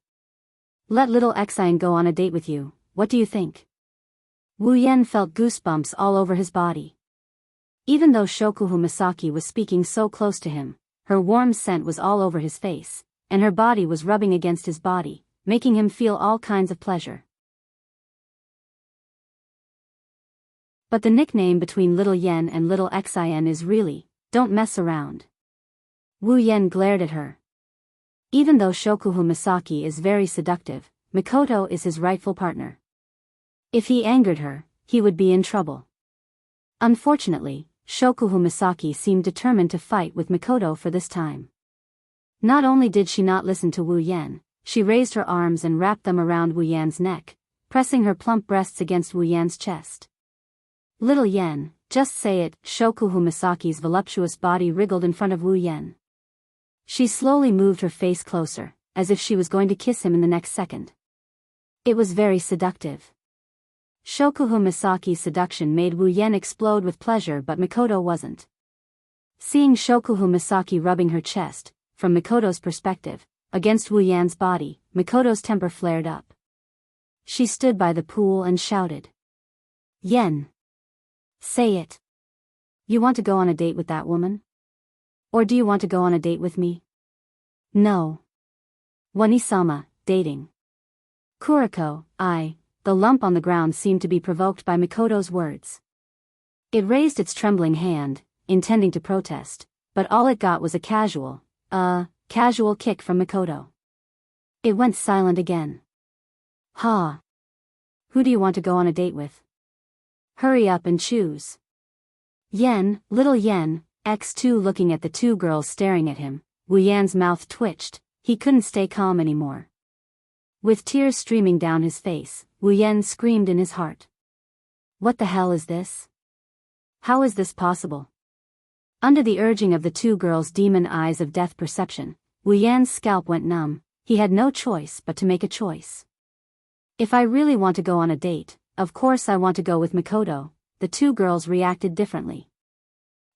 Let little Xian go on a date with you, what do you think? Wu Yan felt goosebumps all over his body. Even though Shokuhu Misaki was speaking so close to him, her warm scent was all over his face, and her body was rubbing against his body, making him feel all kinds of pleasure. But the nickname between little Yen and little Xian is really, don't mess around. Wu Yan glared at her. Even though Shokuhu Misaki is very seductive, Mikoto is his rightful partner. If he angered her, he would be in trouble. Unfortunately, Shokuhu Misaki seemed determined to fight with Mikoto for this time. Not only did she not listen to Wu Yan, she raised her arms and wrapped them around Wu Yan's neck, pressing her plump breasts against Wu Yan's chest. Little Yen, just say it. Shokuhu Misaki's voluptuous body wriggled in front of Wu Yan. She slowly moved her face closer, as if she was going to kiss him in the next second. It was very seductive. Shokuhu Misaki's seduction made Wu Yan explode with pleasure, but Mikoto wasn't. Seeing Shokuhu Misaki rubbing her chest, from Mikoto's perspective, against Wu Yan's body, Mikoto's temper flared up. She stood by the pool and shouted. Yen! Say it. You want to go on a date with that woman? Or do you want to go on a date with me? No. Wani-sama, dating. Kuriko, the lump on the ground seemed to be provoked by Mikoto's words. It raised its trembling hand, intending to protest, but all it got was a casual kick from Mikoto. It went silent again. Ha! Who do you want to go on a date with? Hurry up and choose. Yen, little Yen, X2 looking at the two girls staring at him, Wu Yan's mouth twitched, he couldn't stay calm anymore. With tears streaming down his face, Wu Yan screamed in his heart. What the hell is this? How is this possible? Under the urging of the two girls' demon eyes of death perception, Wu Yan's scalp went numb. He had no choice but to make a choice. If I really want to go on a date, of course I want to go with Mikoto. The two girls reacted differently.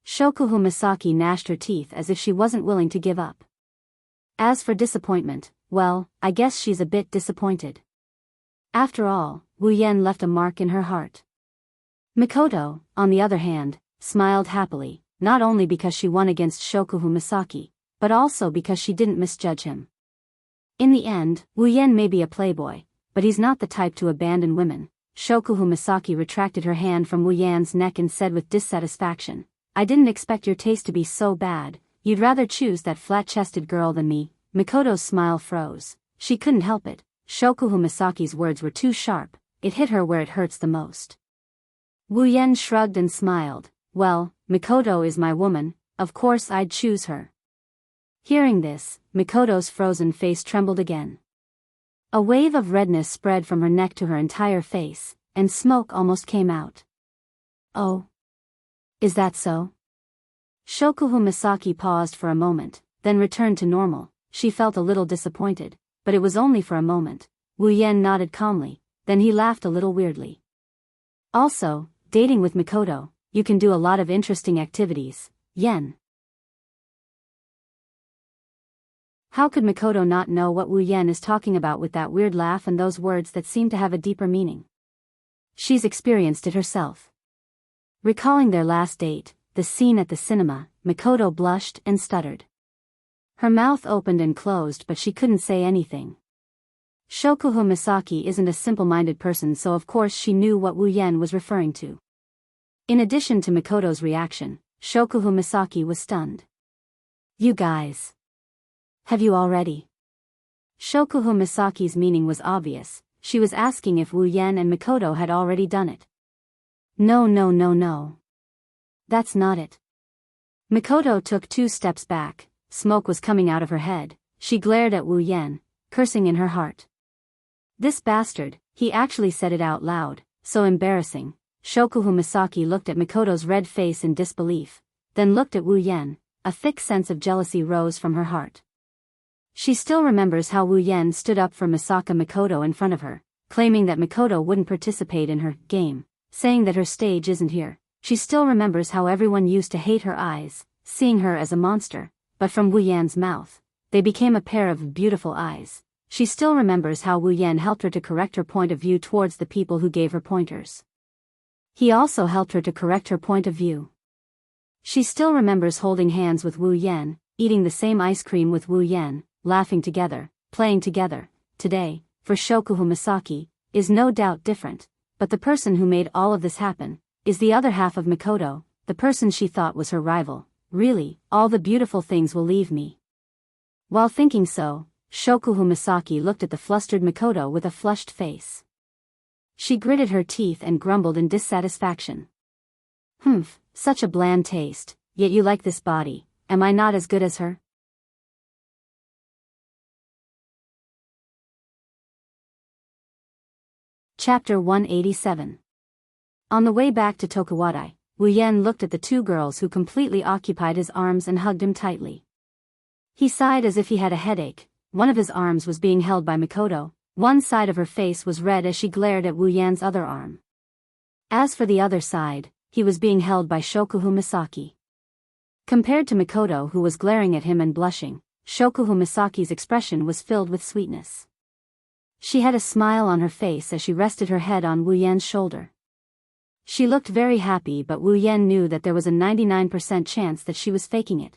Shokuhu Misaki gnashed her teeth as if she wasn't willing to give up. As for disappointment, well, I guess she's a bit disappointed. After all, Wu Yan left a mark in her heart. Mikoto, on the other hand, smiled happily, not only because she won against Shokuhu Misaki, but also because she didn't misjudge him. In the end, Wu Yan may be a playboy, but he's not the type to abandon women. Shokuhu Misaki retracted her hand from Wu Yan's neck and said with dissatisfaction, I didn't expect your taste to be so bad. You'd rather choose that flat-chested girl than me. Mikoto's smile froze. She couldn't help it. Shokuhu Misaki's words were too sharp. It hit her where it hurts the most. Wu Yan shrugged and smiled. Well, Mikoto is my woman, of course I'd choose her. Hearing this, Mikoto's frozen face trembled again. A wave of redness spread from her neck to her entire face, and smoke almost came out. Oh. Is that so? Shokuhu Misaki paused for a moment, then returned to normal. She felt a little disappointed, but it was only for a moment. Wu Yan nodded calmly, then he laughed a little weirdly. Also, dating with Mikoto, you can do a lot of interesting activities, Yen. How could Mikoto not know what Wu Yan is talking about with that weird laugh and those words that seem to have a deeper meaning? She's experienced it herself. Recalling their last date, the scene at the cinema, Mikoto blushed and stuttered. Her mouth opened and closed but she couldn't say anything. Shokuhu Misaki isn't a simple-minded person, so of course she knew what Wu Yan was referring to. In addition to Mikoto's reaction, Shokuhu Misaki was stunned. You guys. Have you already? Shokuhu Misaki's meaning was obvious. She was asking if Wu Yan and Mikoto had already done it. No. That's not it. Mikoto took 2 steps back. Smoke was coming out of her head. She glared at Wu Yan, cursing in her heart. This bastard, he actually said it out loud, so embarrassing. Shokuhu Misaki looked at Mikoto's red face in disbelief, then looked at Wu Yan. A thick sense of jealousy rose from her heart. She still remembers how Wu Yan stood up for Misaka Mikoto in front of her, claiming that Mikoto wouldn't participate in her game, saying that her stage isn't here. She still remembers how everyone used to hate her eyes, seeing her as a monster, but from Wu Yan's mouth, they became a pair of beautiful eyes. She still remembers how Wu Yan helped her to correct her point of view towards the people who gave her pointers. He also helped her to correct her point of view. She still remembers holding hands with Wu Yan, eating the same ice cream with Wu Yan, laughing together, playing together. Today, for Shokuhu Misaki, is no doubt different, but the person who made all of this happen is the other half of Mikoto, the person she thought was her rival. Really, all the beautiful things will leave me. While thinking so, Shokuhu Misaki looked at the flustered Mikoto with a flushed face. She gritted her teeth and grumbled in dissatisfaction. Such a bland taste, yet you like this body. Am I not as good as her? Chapter 187. On the way back to Tokuwadai, Wu Yan looked at the 2 girls who completely occupied his arms and hugged him tightly. He sighed as if he had a headache. One of his arms was being held by Mikoto. One side of her face was red as she glared at Wu Yan's other arm. As for the other side, he was being held by Shokuhu Misaki. Compared to Mikoto, who was glaring at him and blushing, Shokuhu Misaki's expression was filled with sweetness. She had a smile on her face as she rested her head on Wu Yan's shoulder. She looked very happy, but Wu Yan knew that there was a 99% chance that she was faking it.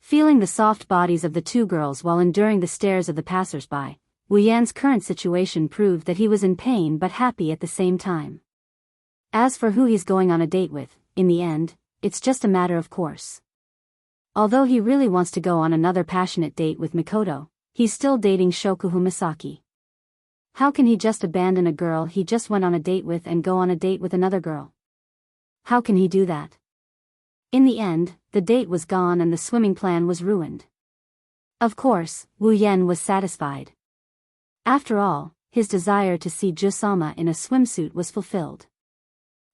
Feeling the soft bodies of the 2 girls while enduring the stares of the passers-by, Wu Yan's current situation proved that he was in pain but happy at the same time. As for who he's going on a date with, in the end, it's just a matter of course. Although he really wants to go on another passionate date with Mikoto, he's still dating Shokuhu Misaki. How can he just abandon a girl he just went on a date with and go on a date with another girl? How can he do that? In the end, the date was gone and the swimming plan was ruined. Of course, Wu Yan was satisfied. After all, his desire to see Jusama in a swimsuit was fulfilled.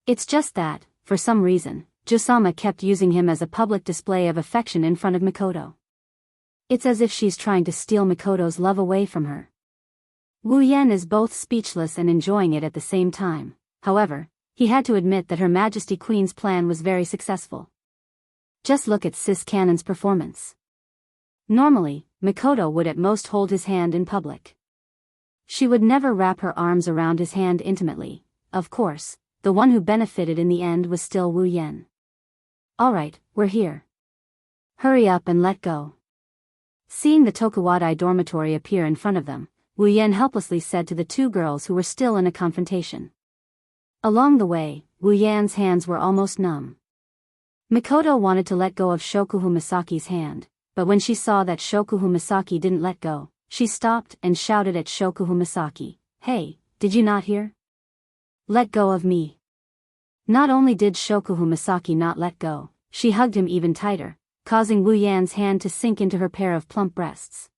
It's just that, for some reason, Jusama kept using him as a public display of affection in front of Mikoto. It's as if she's trying to steal Mikoto's love away from her. Wu Yan is both speechless and enjoying it at the same time. However, he had to admit that Her Majesty Queen's plan was very successful. Just look at Sis Cannon's performance. Normally, Mikoto would at most hold his hand in public. She would never wrap her arms around his hand intimately. Of course, the one who benefited in the end was still Wu Yan. Alright, we're here. Hurry up and let go. Seeing the Tokuwadai dormitory appear in front of them, Wu Yan helplessly said to the two girls who were still in a confrontation. Along the way, Wu Yan's hands were almost numb. Mikoto wanted to let go of Shokuhu Misaki's hand, but when she saw that Shokuhu Misaki didn't let go, she stopped and shouted at Shokuhu Misaki, "Hey, did you not hear? Let go of me." Not only did Shokuhu Misaki not let go, she hugged him even tighter, causing Wu Yan's hand to sink into her pair of plump breasts.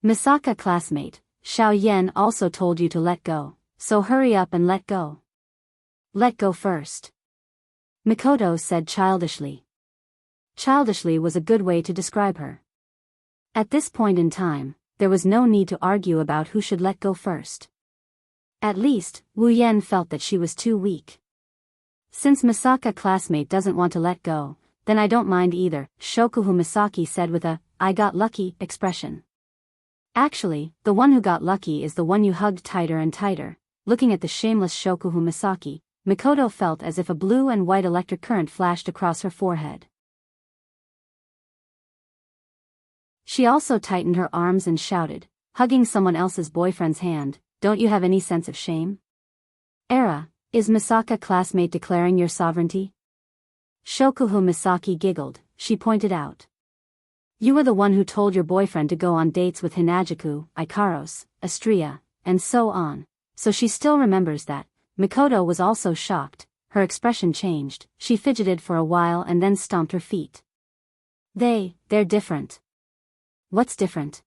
Misaka classmate, Xiao Yan also told you to let go, so hurry up and let go. Let go first. Mikoto said childishly. Childishly was a good way to describe her. At this point in time, there was no need to argue about who should let go first. At least, Wu Yan felt that she was too weak. Since Misaka classmate doesn't want to let go, then I don't mind either, Shokuhu Misaki said with a, "I got lucky" expression. Actually, the one who got lucky is the one you hugged tighter and tighter. Looking at the shameless Shokuhu Misaki, Mikoto felt as if a blue and white electric current flashed across her forehead. She also tightened her arms and shouted, hugging someone else's boyfriend's hand, "Don't you have any sense of shame? Era, is Misaka classmate declaring your sovereignty?" Shokuhu Misaki giggled, she pointed out. You were the one who told your boyfriend to go on dates with Hinajuku, Ikaros, Astria, and so on, so she still remembers that. Mikoto was also shocked, her expression changed, she fidgeted for a while and then stomped her feet. They're different. What's different?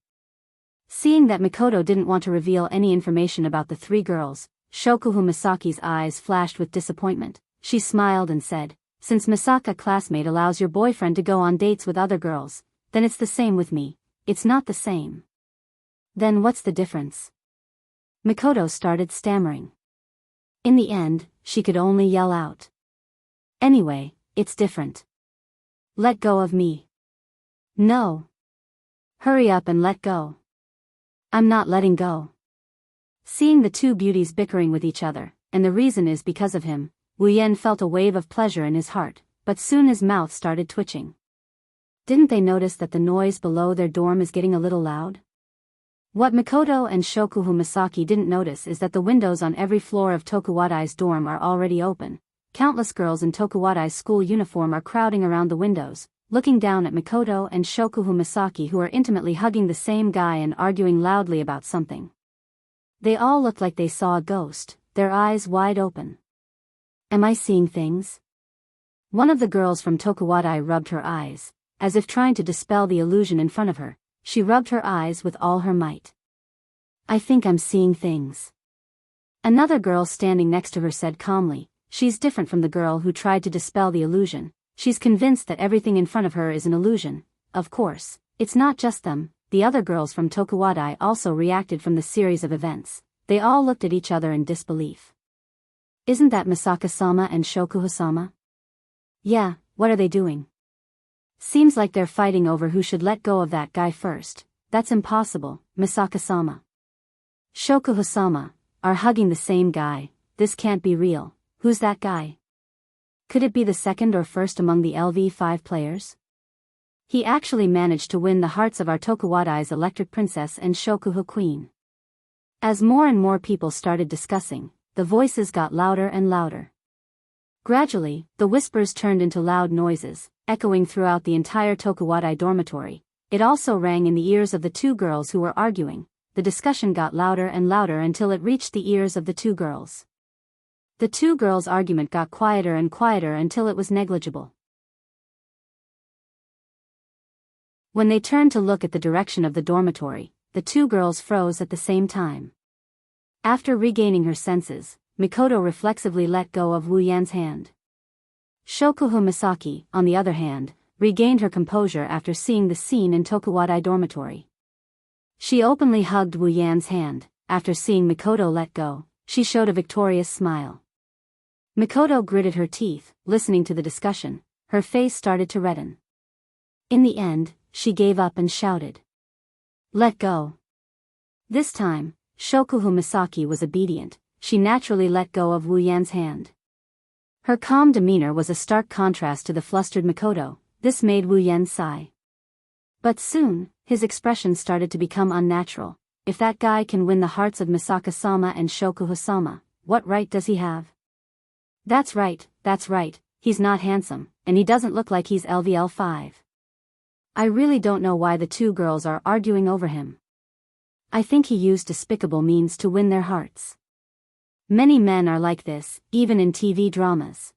Seeing that Mikoto didn't want to reveal any information about the three girls, Shokuhu Misaki's eyes flashed with disappointment. She smiled and said, "Since Misaka classmate allows your boyfriend to go on dates with other girls, then it's the same with me." "It's not the same." "Then what's the difference?" Mikoto started stammering. In the end, she could only yell out. "Anyway, it's different. Let go of me." "No. Hurry up and let go." "I'm not letting go." Seeing the two beauties bickering with each other, and the reason is because of him, Wu Yan felt a wave of pleasure in his heart, but soon his mouth started twitching. Didn't they notice that the noise below their dorm is getting a little loud? What Mikoto and Shokuhu Misaki didn't notice is that the windows on every floor of Tokuwadai's dorm are already open. Countless girls in Tokuwadai's school uniform are crowding around the windows, looking down at Mikoto and Shokuhu Misaki, who are intimately hugging the same guy and arguing loudly about something. They all looked like they saw a ghost, their eyes wide open. Am I seeing things? One of the girls from Tokuwadai rubbed her eyes, as if trying to dispel the illusion in front of her. She rubbed her eyes with all her might. I think I'm seeing things. Another girl standing next to her said calmly, she's different from the girl who tried to dispel the illusion. She's convinced that everything in front of her is an illusion. Of course, it's not just them. The other girls from Tokuwadai also reacted from the series of events. They all looked at each other in disbelief. Isn't that Misaka-sama and Shokuhu-sama? Yeah, what are they doing? Seems like they're fighting over who should let go of that guy first. That's impossible, Misaka-sama. Shokuhu-sama, are hugging the same guy. This can't be real. Who's that guy? Could it be the second or first among the LV5 players? He actually managed to win the hearts of our Tokuwadai's Electric Princess and Shokuhu Queen. As more and more people started discussing, the voices got louder and louder. Gradually, the whispers turned into loud noises, echoing throughout the entire Tokuwadai dormitory. It also rang in the ears of the two girls who were arguing. The discussion got louder and louder until it reached the ears of the two girls. The two girls' argument got quieter and quieter until it was negligible. When they turned to look at the direction of the dormitory, the two girls froze at the same time. After regaining her senses, Mikoto reflexively let go of Wu Yan's hand. Shokuhu Misaki, on the other hand, regained her composure after seeing the scene in Tokuwadai dormitory. She openly hugged Wu Yan's hand. After seeing Mikoto let go, she showed a victorious smile. Mikoto gritted her teeth, listening to the discussion. Her face started to redden. In the end, she gave up and shouted, "Let go." This time, Shokuhu Misaki was obedient. She naturally let go of Wu Yan's hand. Her calm demeanor was a stark contrast to the flustered Mikoto. This made Wu Yan sigh. But soon, his expression started to become unnatural. If that guy can win the hearts of Misaka-sama and Shokuhu-sama, what right does he have? That's right, he's not handsome, and he doesn't look like he's LVL 5. I really don't know why the two girls are arguing over him. I think he used despicable means to win their hearts. Many men are like this, even in TV dramas.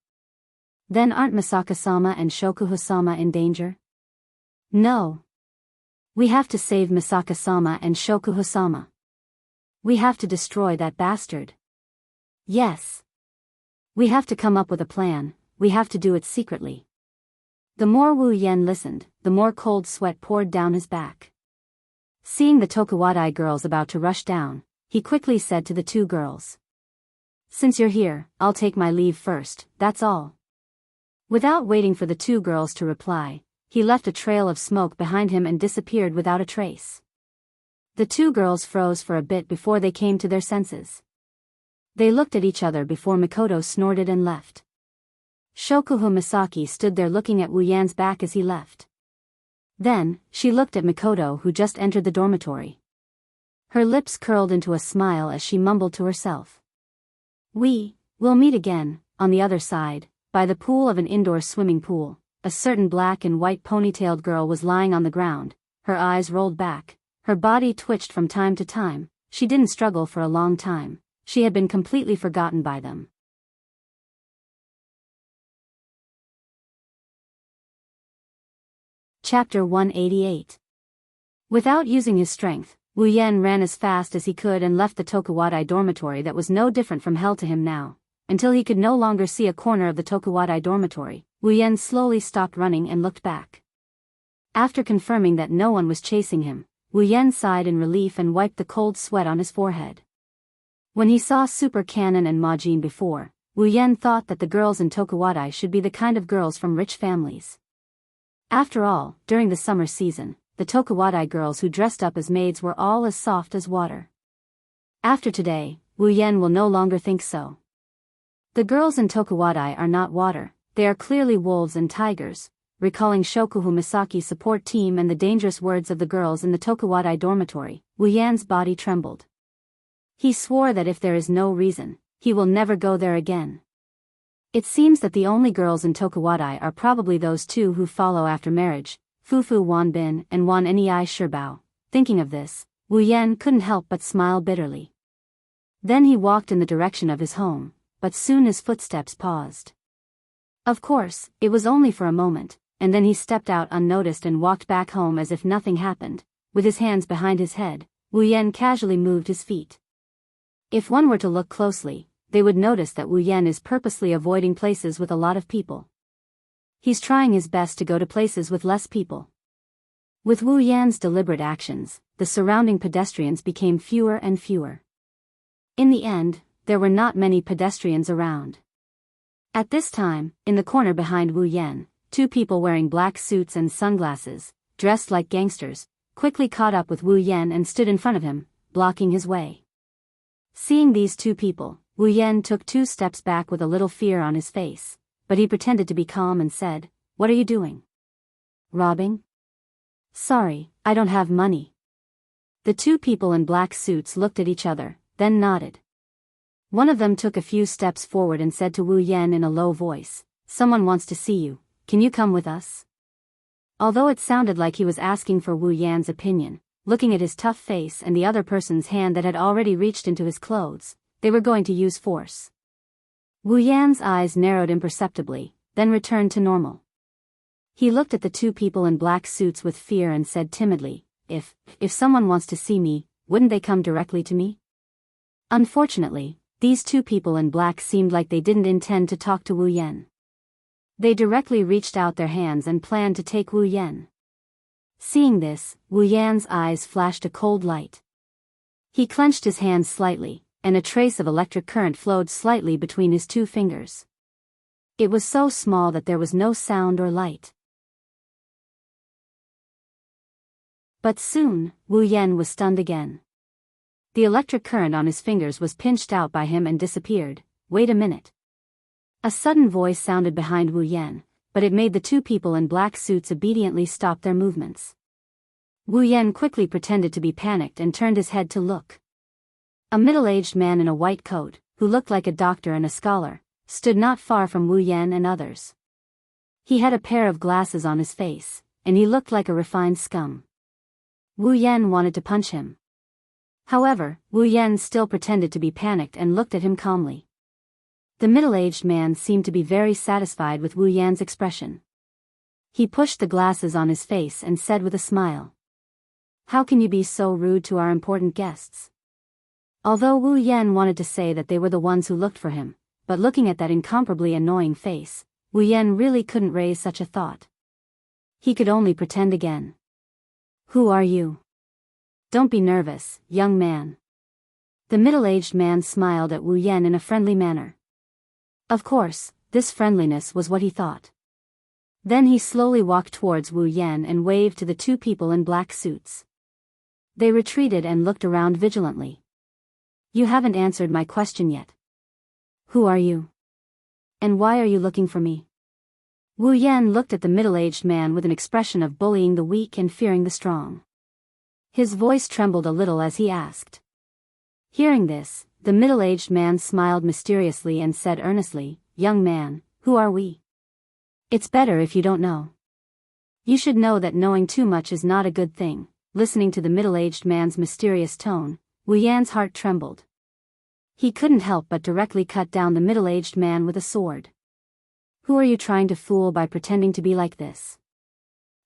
Then aren't Misaka-sama and Shokuhu-sama in danger? No. We have to save Misaka-sama and Shokuhu-sama. We have to destroy that bastard. Yes. We have to come up with a plan, we have to do it secretly. The more Wu Yan listened, the more cold sweat poured down his back. Seeing the Tokuwadai girls about to rush down, he quickly said to the two girls, "Since you're here, I'll take my leave first, that's all." Without waiting for the two girls to reply, he left a trail of smoke behind him and disappeared without a trace. The two girls froze for a bit before they came to their senses. They looked at each other before Mikoto snorted and left. Shokuhu Misaki stood there looking at Wu Yan's back as he left. Then, she looked at Mikoto, who just entered the dormitory. Her lips curled into a smile as she mumbled to herself. We'll meet again." On the other side, by the pool of an indoor swimming pool, a certain black and white ponytailed girl was lying on the ground, her eyes rolled back, her body twitched from time to time. She didn't struggle for a long time, she had been completely forgotten by them. Chapter 188. Without using his strength, Wu Yan ran as fast as he could and left the Tokuwadai dormitory that was no different from hell to him now. Until he could no longer see a corner of the Tokuwadai dormitory, Wu Yan slowly stopped running and looked back. After confirming that no one was chasing him, Wu Yan sighed in relief and wiped the cold sweat on his forehead. When he saw Super Cannon and Majin before, Wu Yan thought that the girls in Tokuwadai should be the kind of girls from rich families. After all, during the summer season, the Tokuwadai girls who dressed up as maids were all as soft as water. After today, Wu Yan will no longer think so. The girls in Tokuwadai are not water, they are clearly wolves and tigers. Recalling Shokuhu Misaki's support team and the dangerous words of the girls in the Tokuwadai dormitory, Wu Yan's body trembled. He swore that if there is no reason, he will never go there again. It seems that the only girls in Tokuwadai are probably those two who follow after marriage, Fufu Wanbin and Wan Nei Shirbao. Thinking of this, Wu Yan couldn't help but smile bitterly. Then he walked in the direction of his home, but soon his footsteps paused. Of course, it was only for a moment, and then he stepped out unnoticed and walked back home as if nothing happened. With his hands behind his head, Wu Yan casually moved his feet. If one were to look closely, they would notice that Wu Yan is purposely avoiding places with a lot of people. He's trying his best to go to places with less people. With Wu Yan's deliberate actions, the surrounding pedestrians became fewer and fewer. In the end, there were not many pedestrians around. At this time, in the corner behind Wu Yan, two people wearing black suits and sunglasses, dressed like gangsters, quickly caught up with Wu Yan and stood in front of him, blocking his way. Seeing these two people, Wu Yan took 2 steps back with a little fear on his face, but he pretended to be calm and said, "What are you doing? Robbing?" "Sorry, I don't have money." The two people in black suits looked at each other, then nodded. One of them took a few steps forward and said to Wu Yan in a low voice, "Someone wants to see you, can you come with us?" Although it sounded like he was asking for Wu Yan's opinion, looking at his tough face and the other person's hand that had already reached into his clothes, they were going to use force. Wu Yan's eyes narrowed imperceptibly, then returned to normal. He looked at the two people in black suits with fear and said timidly, if someone wants to see me, wouldn't they come directly to me? Unfortunately, these two people in black seemed like they didn't intend to talk to Wu Yan. They directly reached out their hands and planned to take Wu Yan. Seeing this, Wu Yan's eyes flashed a cold light. He clenched his hands slightly, and a trace of electric current flowed slightly between his two fingers. It was so small that there was no sound or light. But soon, Wu Yan was stunned again. The electric current on his fingers was pinched out by him and disappeared. Wait a minute. A sudden voice sounded behind Wu Yan, but it made the two people in black suits obediently stop their movements. Wu Yan quickly pretended to be panicked and turned his head to look. A middle-aged man in a white coat, who looked like a doctor and a scholar, stood not far from Wu Yan and others. He had a pair of glasses on his face, and he looked like a refined scum. Wu Yan wanted to punch him. However, Wu Yan still pretended to be panicked and looked at him calmly. The middle-aged man seemed to be very satisfied with Wu Yan's expression. He pushed the glasses on his face and said with a smile, "How can you be so rude to our important guests?" Although Wu Yan wanted to say that they were the ones who looked for him, but looking at that incomparably annoying face, Wu Yan really couldn't raise such a thought. He could only pretend again. "Who are you? Don't be nervous, young man." The middle-aged man smiled at Wu Yan in a friendly manner. Of course, this friendliness was what he thought. Then he slowly walked towards Wu Yan and waved to the two people in black suits. They retreated and looked around vigilantly. "You haven't answered my question yet. Who are you? And why are you looking for me?" Wu Yan looked at the middle-aged man with an expression of bullying the weak and fearing the strong. His voice trembled a little as he asked. Hearing this, the middle-aged man smiled mysteriously and said earnestly, "Young man, who are we? It's better if you don't know. You should know that knowing too much is not a good thing." Listening to the middle-aged man's mysterious tone, Wu Yan's heart trembled. He couldn't help but directly cut down the middle-aged man with a sword. "Who are you trying to fool by pretending to be like this?"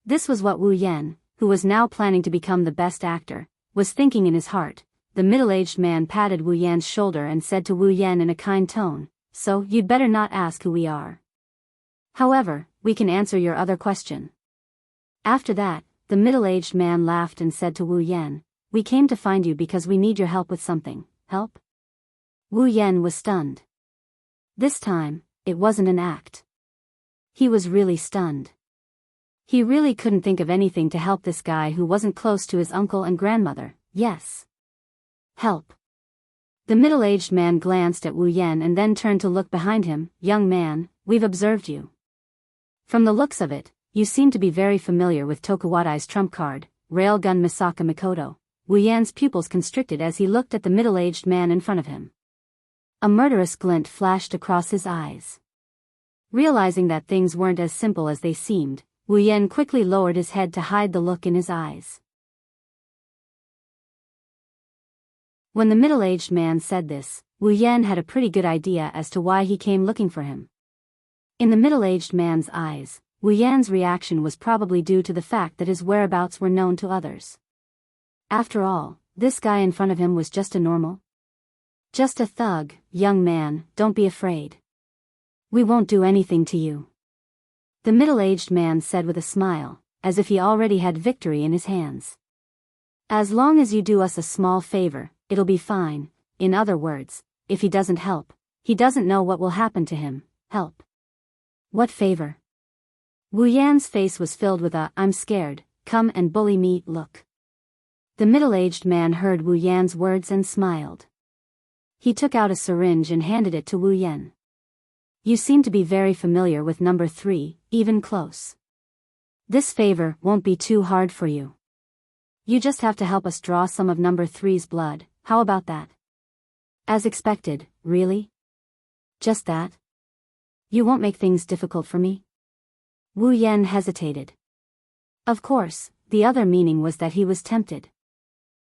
This was what Wu Yan, who was now planning to become the best actor, was thinking in his heart. The middle-aged man patted Wu Yan's shoulder and said to Wu Yan in a kind tone, "So, you'd better not ask who we are. However, we can answer your other question." After that, the middle-aged man laughed and said to Wu Yan, "We came to find you because we need your help with something." "Help?" Wu Yan was stunned. This time, it wasn't an act. He was really stunned. He really couldn't think of anything to help this guy who wasn't close to his uncle and grandmother. Yes. Help. The middle-aged man glanced at Wu Yan and then turned to look behind him. "Young man, we've observed you. From the looks of it, you seem to be very familiar with Tokuwadai's trump card, Railgun Misaka Mikoto." Wu Yan's pupils constricted as he looked at the middle-aged man in front of him. A murderous glint flashed across his eyes. Realizing that things weren't as simple as they seemed, Wu Yan quickly lowered his head to hide the look in his eyes. When the middle-aged man said this, Wu Yan had a pretty good idea as to why he came looking for him. In the middle-aged man's eyes, Wu Yan's reaction was probably due to the fact that his whereabouts were known to others. After all, this guy in front of him was just a thug. "Young man, don't be afraid. We won't do anything to you," the middle-aged man said with a smile, as if he already had victory in his hands. "As long as you do us a small favor, it'll be fine. In other words, if he doesn't help, he doesn't know what will happen to him." "Help? What favor?" Wu Yan's face was filled with a "I'm scared, come and bully me" look. The middle-aged man heard Wu Yan's words and smiled. He took out a syringe and handed it to Wu Yan. "You seem to be very familiar with number 3, even close. This favor won't be too hard for you. You just have to help us draw some of number 3's blood. How about that?" "As expected, really? Just that? You won't make things difficult for me?" Wu Yan hesitated. Of course, the other meaning was that he was tempted.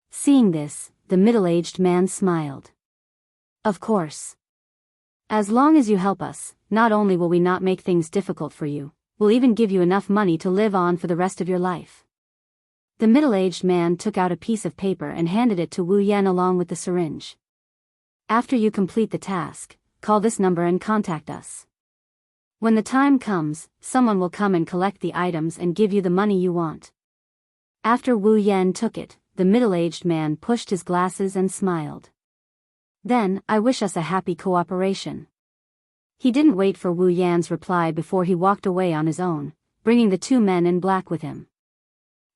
Seeing this, the middle-aged man smiled. "Of course. As long as you help us, not only will we not make things difficult for you, we'll even give you enough money to live on for the rest of your life." The middle-aged man took out a piece of paper and handed it to Wu Yan along with the syringe. After you complete the task, call this number and contact us. When the time comes, someone will come and collect the items and give you the money you want. After Wu Yan took it, the middle-aged man pushed his glasses and smiled. Then, I wish us a happy cooperation. He didn't wait for Wu Yan's reply before he walked away on his own, bringing the two men in black with him.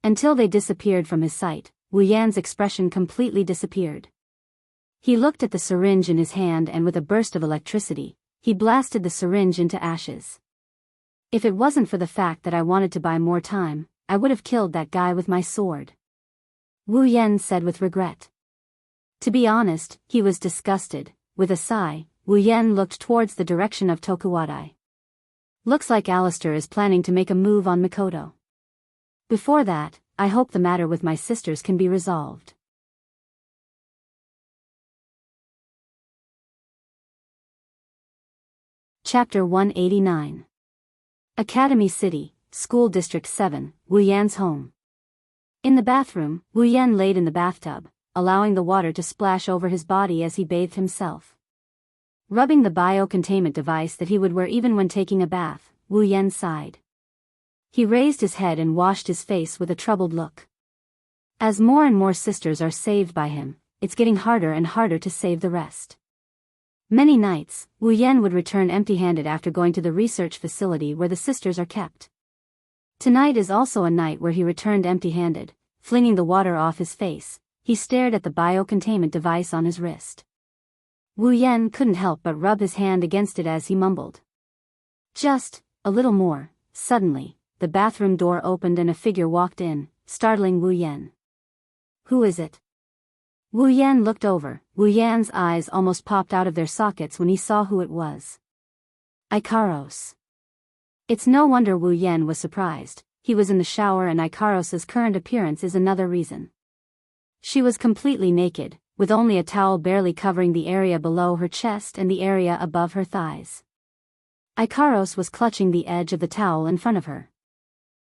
Until they disappeared from his sight, Wu Yan's expression completely disappeared. He looked at the syringe in his hand and with a burst of electricity, he blasted the syringe into ashes. If it wasn't for the fact that I wanted to buy more time, I would have killed that guy with my sword. Wu Yan said with regret. To be honest, he was disgusted. With a sigh, Wu Yan looked towards the direction of Tokuwadai. Looks like Alistair is planning to make a move on Mikoto. Before that, I hope the matter with my sisters can be resolved. Chapter 189. Academy City, School District 7, Wu Yan's home. In the bathroom, Wu Yan laid in the bathtub, allowing the water to splash over his body as he bathed himself. Rubbing the bio-containment device that he would wear even when taking a bath, Wu Yan sighed. He raised his head and washed his face with a troubled look. As more and more sisters are saved by him, it's getting harder and harder to save the rest. Many nights, Wu Yan would return empty-handed after going to the research facility where the sisters are kept. Tonight is also a night where he returned empty-handed. Flinging the water off his face, he stared at the bio-containment device on his wrist. Wu Yan couldn't help but rub his hand against it as he mumbled. Just a little more. Suddenly, the bathroom door opened and a figure walked in, startling Wu Yan. Who is it? Wu Yan looked over. Wu Yan's eyes almost popped out of their sockets when he saw who it was. Ikaros. It's no wonder Wu Yan was surprised. He was in the shower and Ikaros's current appearance is another reason. She was completely naked, with only a towel barely covering the area below her chest and the area above her thighs. Ikaros was clutching the edge of the towel in front of her.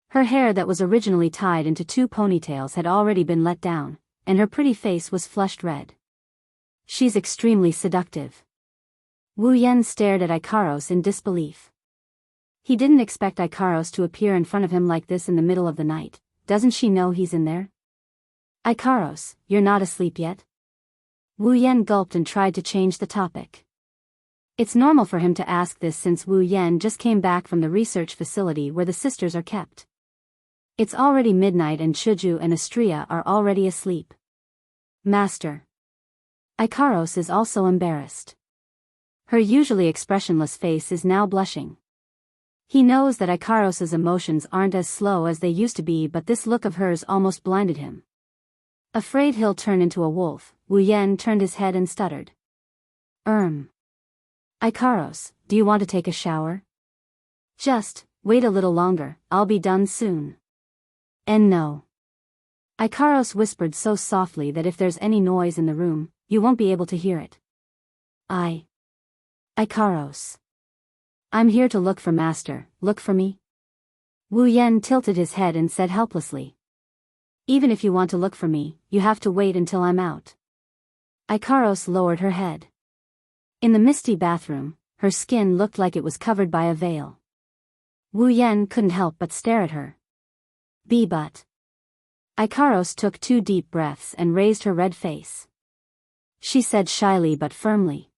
Her hair that was originally tied into two ponytails had already been let down, and her pretty face was flushed red. She's extremely seductive. Wu Yan stared at Ikaros in disbelief. He didn't expect Ikaros to appear in front of him like this in the middle of the night. Doesn't she know he's in there? Ikaros, you're not asleep yet? Wu Yan gulped and tried to change the topic. It's normal for him to ask this since Wu Yan just came back from the research facility where the sisters are kept. It's already midnight and Chuju and Astria are already asleep. Master. Ikaros is also embarrassed. Her usually expressionless face is now blushing. He knows that Ikaros's emotions aren't as slow as they used to be, but this look of hers almost blinded him. Afraid he'll turn into a wolf, Wu Yan turned his head and stuttered. Ikaros, do you want to take a shower? Just wait a little longer, I'll be done soon. And no. Ikaros whispered so softly that if there's any noise in the room, you won't be able to hear it. Ikaros. I'm here to look for Master. Look for me? Wu Yan tilted his head and said helplessly. Even if you want to look for me, you have to wait until I'm out. Ikaros lowered her head. In the misty bathroom, her skin looked like it was covered by a veil. Wu Yan couldn't help but stare at her. But. Ikaros took 2 deep breaths and raised her red face. She said shyly but firmly.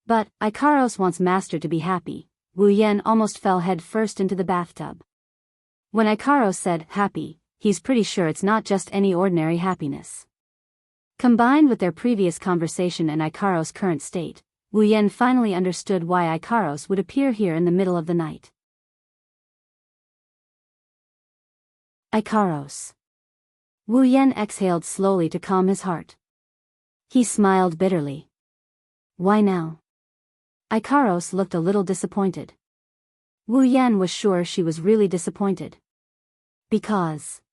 But, Ikaros wants Master to be happy. Wu Yan almost fell head first into the bathtub. When Ikaros said happy, he's pretty sure it's not just any ordinary happiness. Combined with their previous conversation and Ikaros' current state, Wu Yan finally understood why Ikaros would appear here in the middle of the night. Ikaros. Wu Yan exhaled slowly to calm his heart. He smiled bitterly. Why now? Ikaros looked a little disappointed. Wu Yan was sure she was really disappointed. Because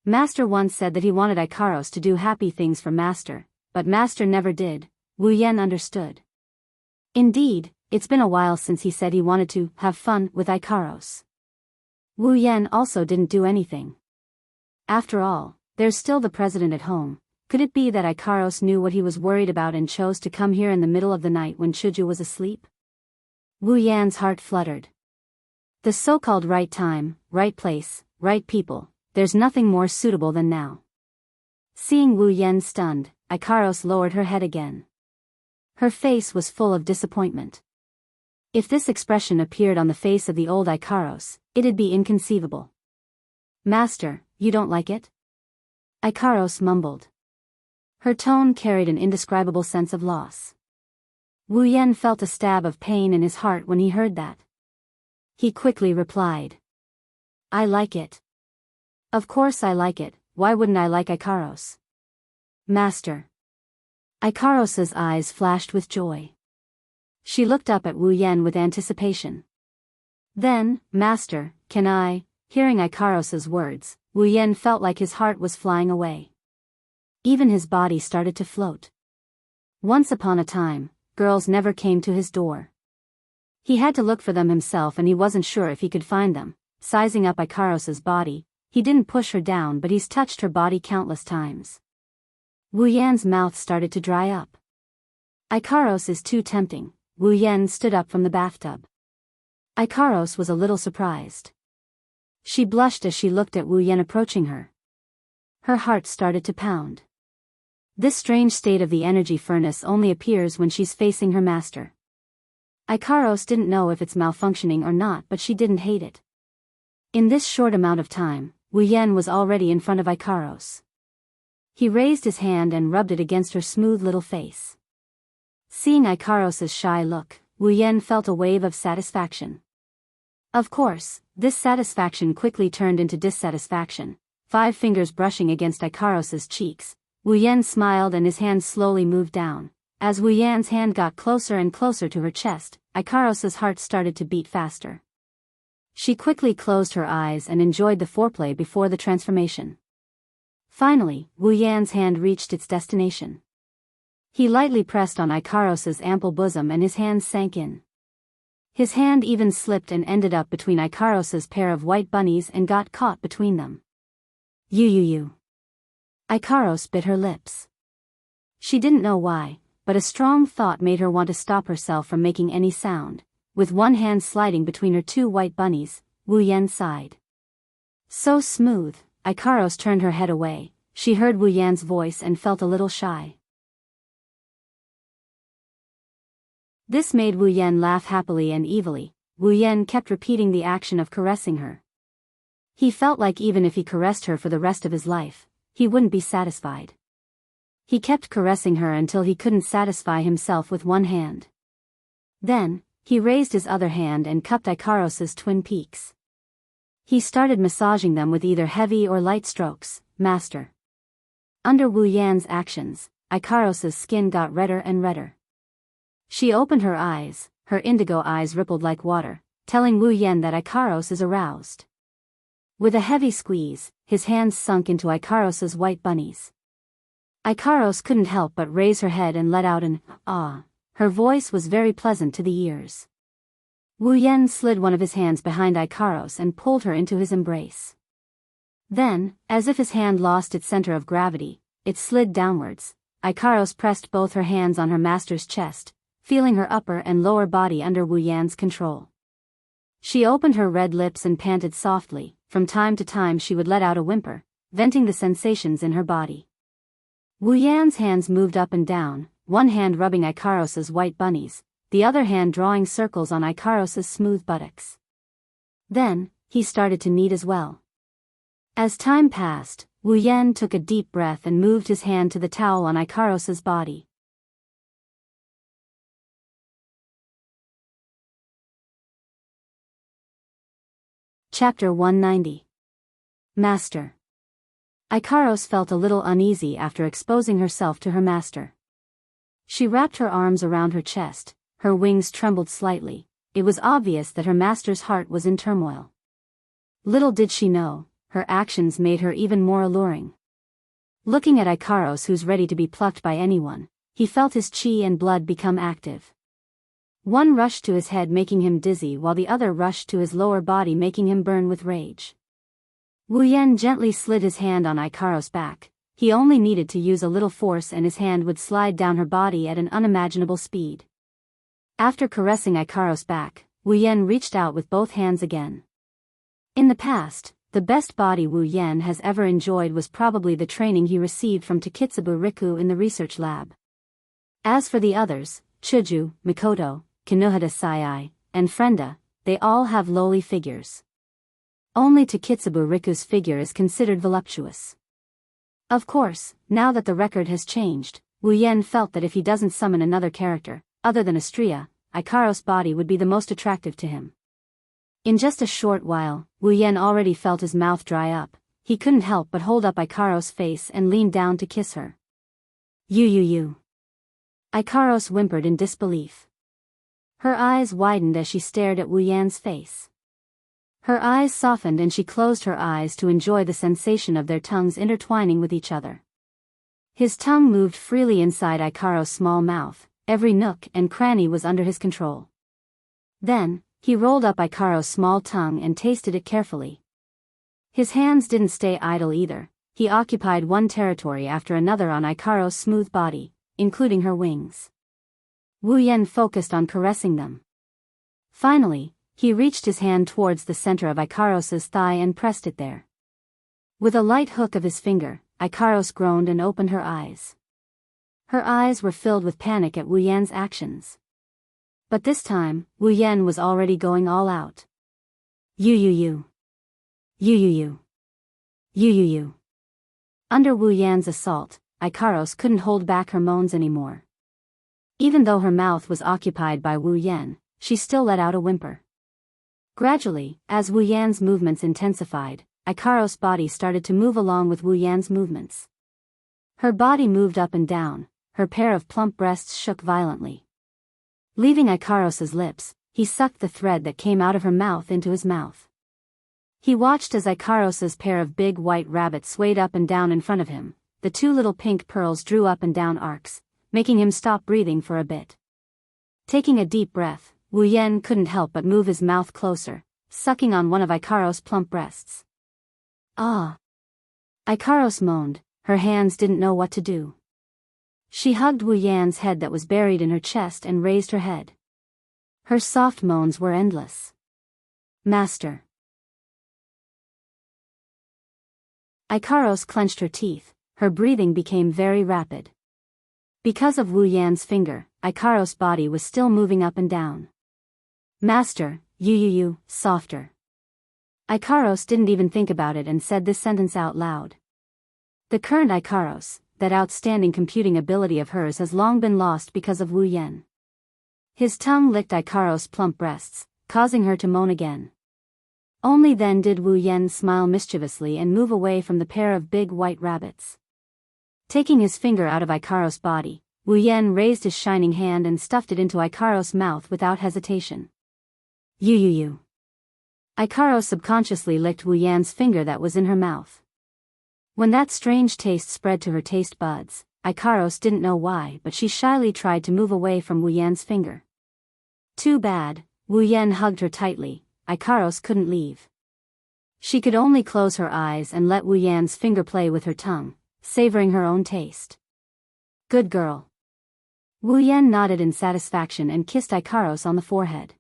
Master once said that he wanted Ikaros to do happy things for Master, but Master never did. Wu Yan understood. Indeed, it's been a while since he said he wanted to have fun with Ikaros. Wu Yan also didn't do anything. After all, there's still the president at home. Could it be that Ikaros knew what he was worried about and chose to come here in the middle of the night when Chuju was asleep? Wu Yan's heart fluttered. The so-called right time, right place, right people, there's nothing more suitable than now. Seeing Wu Yan stunned, Ikaros lowered her head again. Her face was full of disappointment. If this expression appeared on the face of the old Ikaros, it'd be inconceivable. Master, you don't like it? Ikaros mumbled. Her tone carried an indescribable sense of loss. Wu Yan felt a stab of pain in his heart when he heard that. He quickly replied. I like it. Of course I like it, why wouldn't I like Ikaros? Master. Ikaros's eyes flashed with joy. She looked up at Wu Yan with anticipation. Then, Master, can I? Hearing Ikaros's words, Wu Yan felt like his heart was flying away. Even his body started to float. Once upon a time, girls never came to his door. He had to look for them himself and he wasn't sure if he could find them. Sizing up Ikaros's body, he didn't push her down but he's touched her body countless times. Wu Yan's mouth started to dry up. Ikaros is too tempting. Wu Yan stood up from the bathtub. Ikaros was a little surprised. She blushed as she looked at Wu Yan approaching her. Her heart started to pound. This strange state of the energy furnace only appears when she's facing her master. Ikaros didn't know if it's malfunctioning or not but she didn't hate it. In this short amount of time, Wu Yan was already in front of Ikaros. He raised his hand and rubbed it against her smooth little face. Seeing Ikaros's shy look, Wu Yan felt a wave of satisfaction. Of course, this satisfaction quickly turned into dissatisfaction. 5 fingers brushing against Ikaros's cheeks, Wu Yan smiled and his hand slowly moved down. As Wu Yan's hand got closer and closer to her chest, Ikaros's heart started to beat faster. She quickly closed her eyes and enjoyed the foreplay before the transformation. Finally, Wu Yan's hand reached its destination. He lightly pressed on Ikaros's ample bosom and his hand sank in. His hand even slipped and ended up between Ikaros's pair of white bunnies and got caught between them. You. Ikaros bit her lips. She didn't know why, but a strong thought made her want to stop herself from making any sound. With one hand sliding between her 2 white bunnies, Wu Yan sighed. So smooth. Ikaros turned her head away. She heard Wu Yan's voice and felt a little shy. This made Wu Yan laugh happily and evilly. Wu Yan kept repeating the action of caressing her. He felt like even if he caressed her for the rest of his life, he wouldn't be satisfied. He kept caressing her until he couldn't satisfy himself with one hand. Then, he raised his other hand and cupped Ikaros's twin peaks. He started massaging them with either heavy or light strokes. Master. Under Wu Yan's actions, Ikaros's skin got redder and redder. She opened her eyes, her indigo eyes rippled like water, telling Wu Yan that Ikaros is aroused. With a heavy squeeze, his hands sunk into Ikaros's white bunnies. Ikaros couldn't help but raise her head and let out an ah. Her voice was very pleasant to the ears. Wu Yan slid one of his hands behind Ikaros and pulled her into his embrace. Then, as if his hand lost its center of gravity, it slid downwards. Ikaros pressed both her hands on her master's chest, feeling her upper and lower body under Wu Yan's control. She opened her red lips and panted softly. From time to time she would let out a whimper, venting the sensations in her body. Wu Yan's hands moved up and down, one hand rubbing Ikaros's white bunnies, the other hand drawing circles on Ikaros's smooth buttocks. Then, he started to knead as well. As time passed, Wu Yan took a deep breath and moved his hand to the towel on Ikaros's body. Chapter 190. Master. Ikaros felt a little uneasy after exposing herself to her master. She wrapped her arms around her chest, her wings trembled slightly. It was obvious that her master's heart was in turmoil. Little did she know, her actions made her even more alluring. Looking at Ikaros, who's ready to be plucked by anyone, he felt his chi and blood become active. One rushed to his head making him dizzy while the other rushed to his lower body making him burn with rage. Wu Yan gently slid his hand on Ikaros' back. He only needed to use a little force and his hand would slide down her body at an unimaginable speed. After caressing Ikaros' back, Wu Yan reached out with both hands again. In the past, the best body Wu Yan has ever enjoyed was probably the training he received from Takitsubu Riku in the research lab. As for the others, Chuju, Mikoto, Kinohada Sai, and Frenda, they all have lowly figures. Only Takitsubu Riku's figure is considered voluptuous. Of course, now that the record has changed, Wu Yan felt that if he doesn't summon another character, other than Astria, Ikaros' body would be the most attractive to him. In just a short while, Wu Yan already felt his mouth dry up. He couldn't help but hold up Ikaros' face and lean down to kiss her. You. Ikaros whimpered in disbelief. Her eyes widened as she stared at Wu Yan's face. Her eyes softened and she closed her eyes to enjoy the sensation of their tongues intertwining with each other. His tongue moved freely inside Ikaros' small mouth, every nook and cranny was under his control. Then, he rolled up Ikaros' small tongue and tasted it carefully. His hands didn't stay idle either. He occupied one territory after another on Ikaros' smooth body, including her wings. Wu Yan focused on caressing them. Finally, he reached his hand towards the center of Ikaros' thigh and pressed it there. With a light hook of his finger, Ikaros groaned and opened her eyes. Her eyes were filled with panic at Wu Yan's actions. But this time, Wu Yan was already going all out. You. Under Wu Yan's assault, Ikaros couldn't hold back her moans anymore. Even though her mouth was occupied by Wu Yan, she still let out a whimper. Gradually, as Wu Yan's movements intensified, Ikaros' body started to move along with Wu Yan's movements. Her body moved up and down, her pair of plump breasts shook violently. Leaving Ikaros' lips, he sucked the thread that came out of her mouth into his mouth. He watched as Ikaros' pair of big white rabbits swayed up and down in front of him. The two little pink pearls drew up and down arcs, making him stop breathing for a bit. Taking a deep breath, Wu Yan couldn't help but move his mouth closer, sucking on one of Ikaros' plump breasts. Ah! Ikaros moaned, her hands didn't know what to do. She hugged Wu Yan's head that was buried in her chest and raised her head. Her soft moans were endless. Master. Ikaros clenched her teeth, her breathing became very rapid. Because of Wu Yan's finger, Ikaros' body was still moving up and down. Master, you, softer. Ikaros didn't even think about it and said this sentence out loud. The current Ikaros, that outstanding computing ability of hers has long been lost because of Wu Yan. His tongue licked Ikaros' plump breasts, causing her to moan again. Only then did Wu Yan smile mischievously and move away from the pair of big white rabbits. Taking his finger out of Ikaros' body, Wu Yan raised his shining hand and stuffed it into Ikaros' mouth without hesitation. You. Ikaros subconsciously licked Wu Yan's finger that was in her mouth. When that strange taste spread to her taste buds, Ikaros didn't know why, but she shyly tried to move away from Wu Yan's finger. Too bad, Wu Yan hugged her tightly. Ikaros couldn't leave. She could only close her eyes and let Wu Yan's finger play with her tongue, savoring her own taste. Good girl. Wu Yan nodded in satisfaction and kissed Ikaros on the forehead.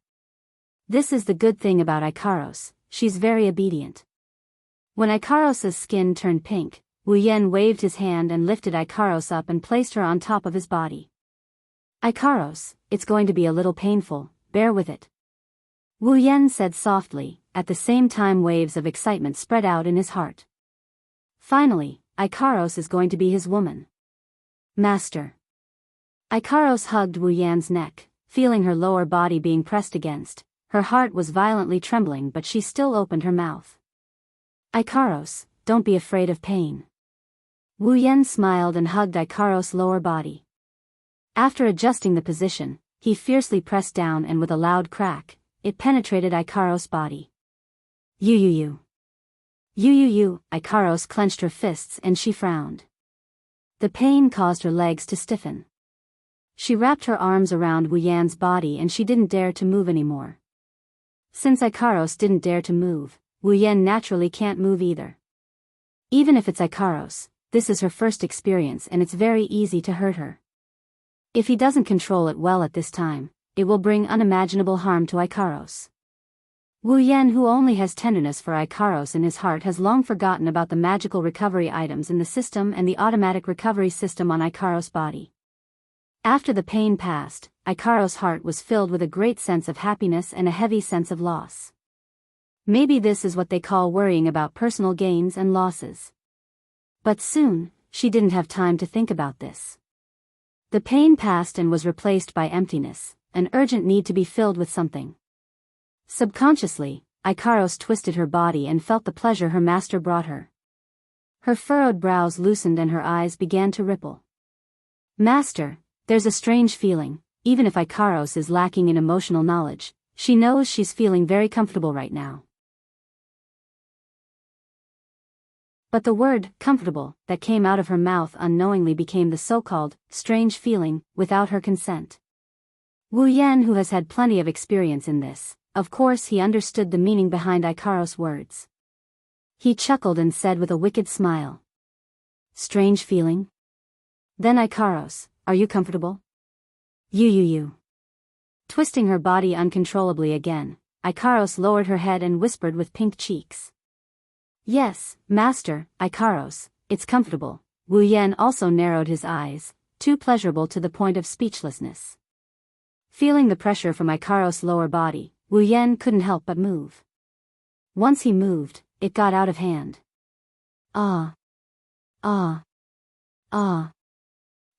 This is the good thing about Ikaros, she's very obedient. When Ikaros' skin turned pink, Wu Yan waved his hand and lifted Ikaros up and placed her on top of his body. Ikaros, it's going to be a little painful, bear with it. Wu Yan said softly, at the same time waves of excitement spread out in his heart. Finally, Ikaros is going to be his woman. Master. Ikaros hugged Wu Yan's neck, feeling her lower body being pressed against. Her heart was violently trembling but she still opened her mouth. Ikaros, don't be afraid of pain. Wu Yan smiled and hugged Ikaros' lower body. After adjusting the position, he fiercely pressed down and with a loud crack, it penetrated Ikaros' body. You. Ikaros clenched her fists and she frowned. The pain caused her legs to stiffen. She wrapped her arms around Wu Yan's body and she didn't dare to move anymore. Since Ikaros didn't dare to move, Wu Yan naturally can't move either. Even if it's Ikaros, this is her first experience and it's very easy to hurt her. If he doesn't control it well at this time, it will bring unimaginable harm to Ikaros. Wu Yan, who only has tenderness for Ikaros in his heart, has long forgotten about the magical recovery items in the system and the automatic recovery system on Ikaros' body. After the pain passed, Ikaros' heart was filled with a great sense of happiness and a heavy sense of loss. Maybe this is what they call worrying about personal gains and losses. But soon, she didn't have time to think about this. The pain passed and was replaced by emptiness, an urgent need to be filled with something. Subconsciously, Ikaros twisted her body and felt the pleasure her master brought her. Her furrowed brows loosened and her eyes began to ripple. Master, there's a strange feeling, even if Ikaros is lacking in emotional knowledge, she knows she's feeling very comfortable right now. But the word, comfortable, that came out of her mouth unknowingly became the so-called, strange feeling, without her consent. Wu Yan, who has had plenty of experience in this, of course he understood the meaning behind Ikaros' words. He chuckled and said with a wicked smile. Strange feeling? Then Ikaros, are you comfortable? You. Twisting her body uncontrollably again, Ikaros lowered her head and whispered with pink cheeks. Yes, master, Ikaros, it's comfortable. Wu Yan also narrowed his eyes, too pleasurable to the point of speechlessness. Feeling the pressure from Ikaros' lower body, Wu Yan couldn't help but move. Once he moved, it got out of hand. Ah.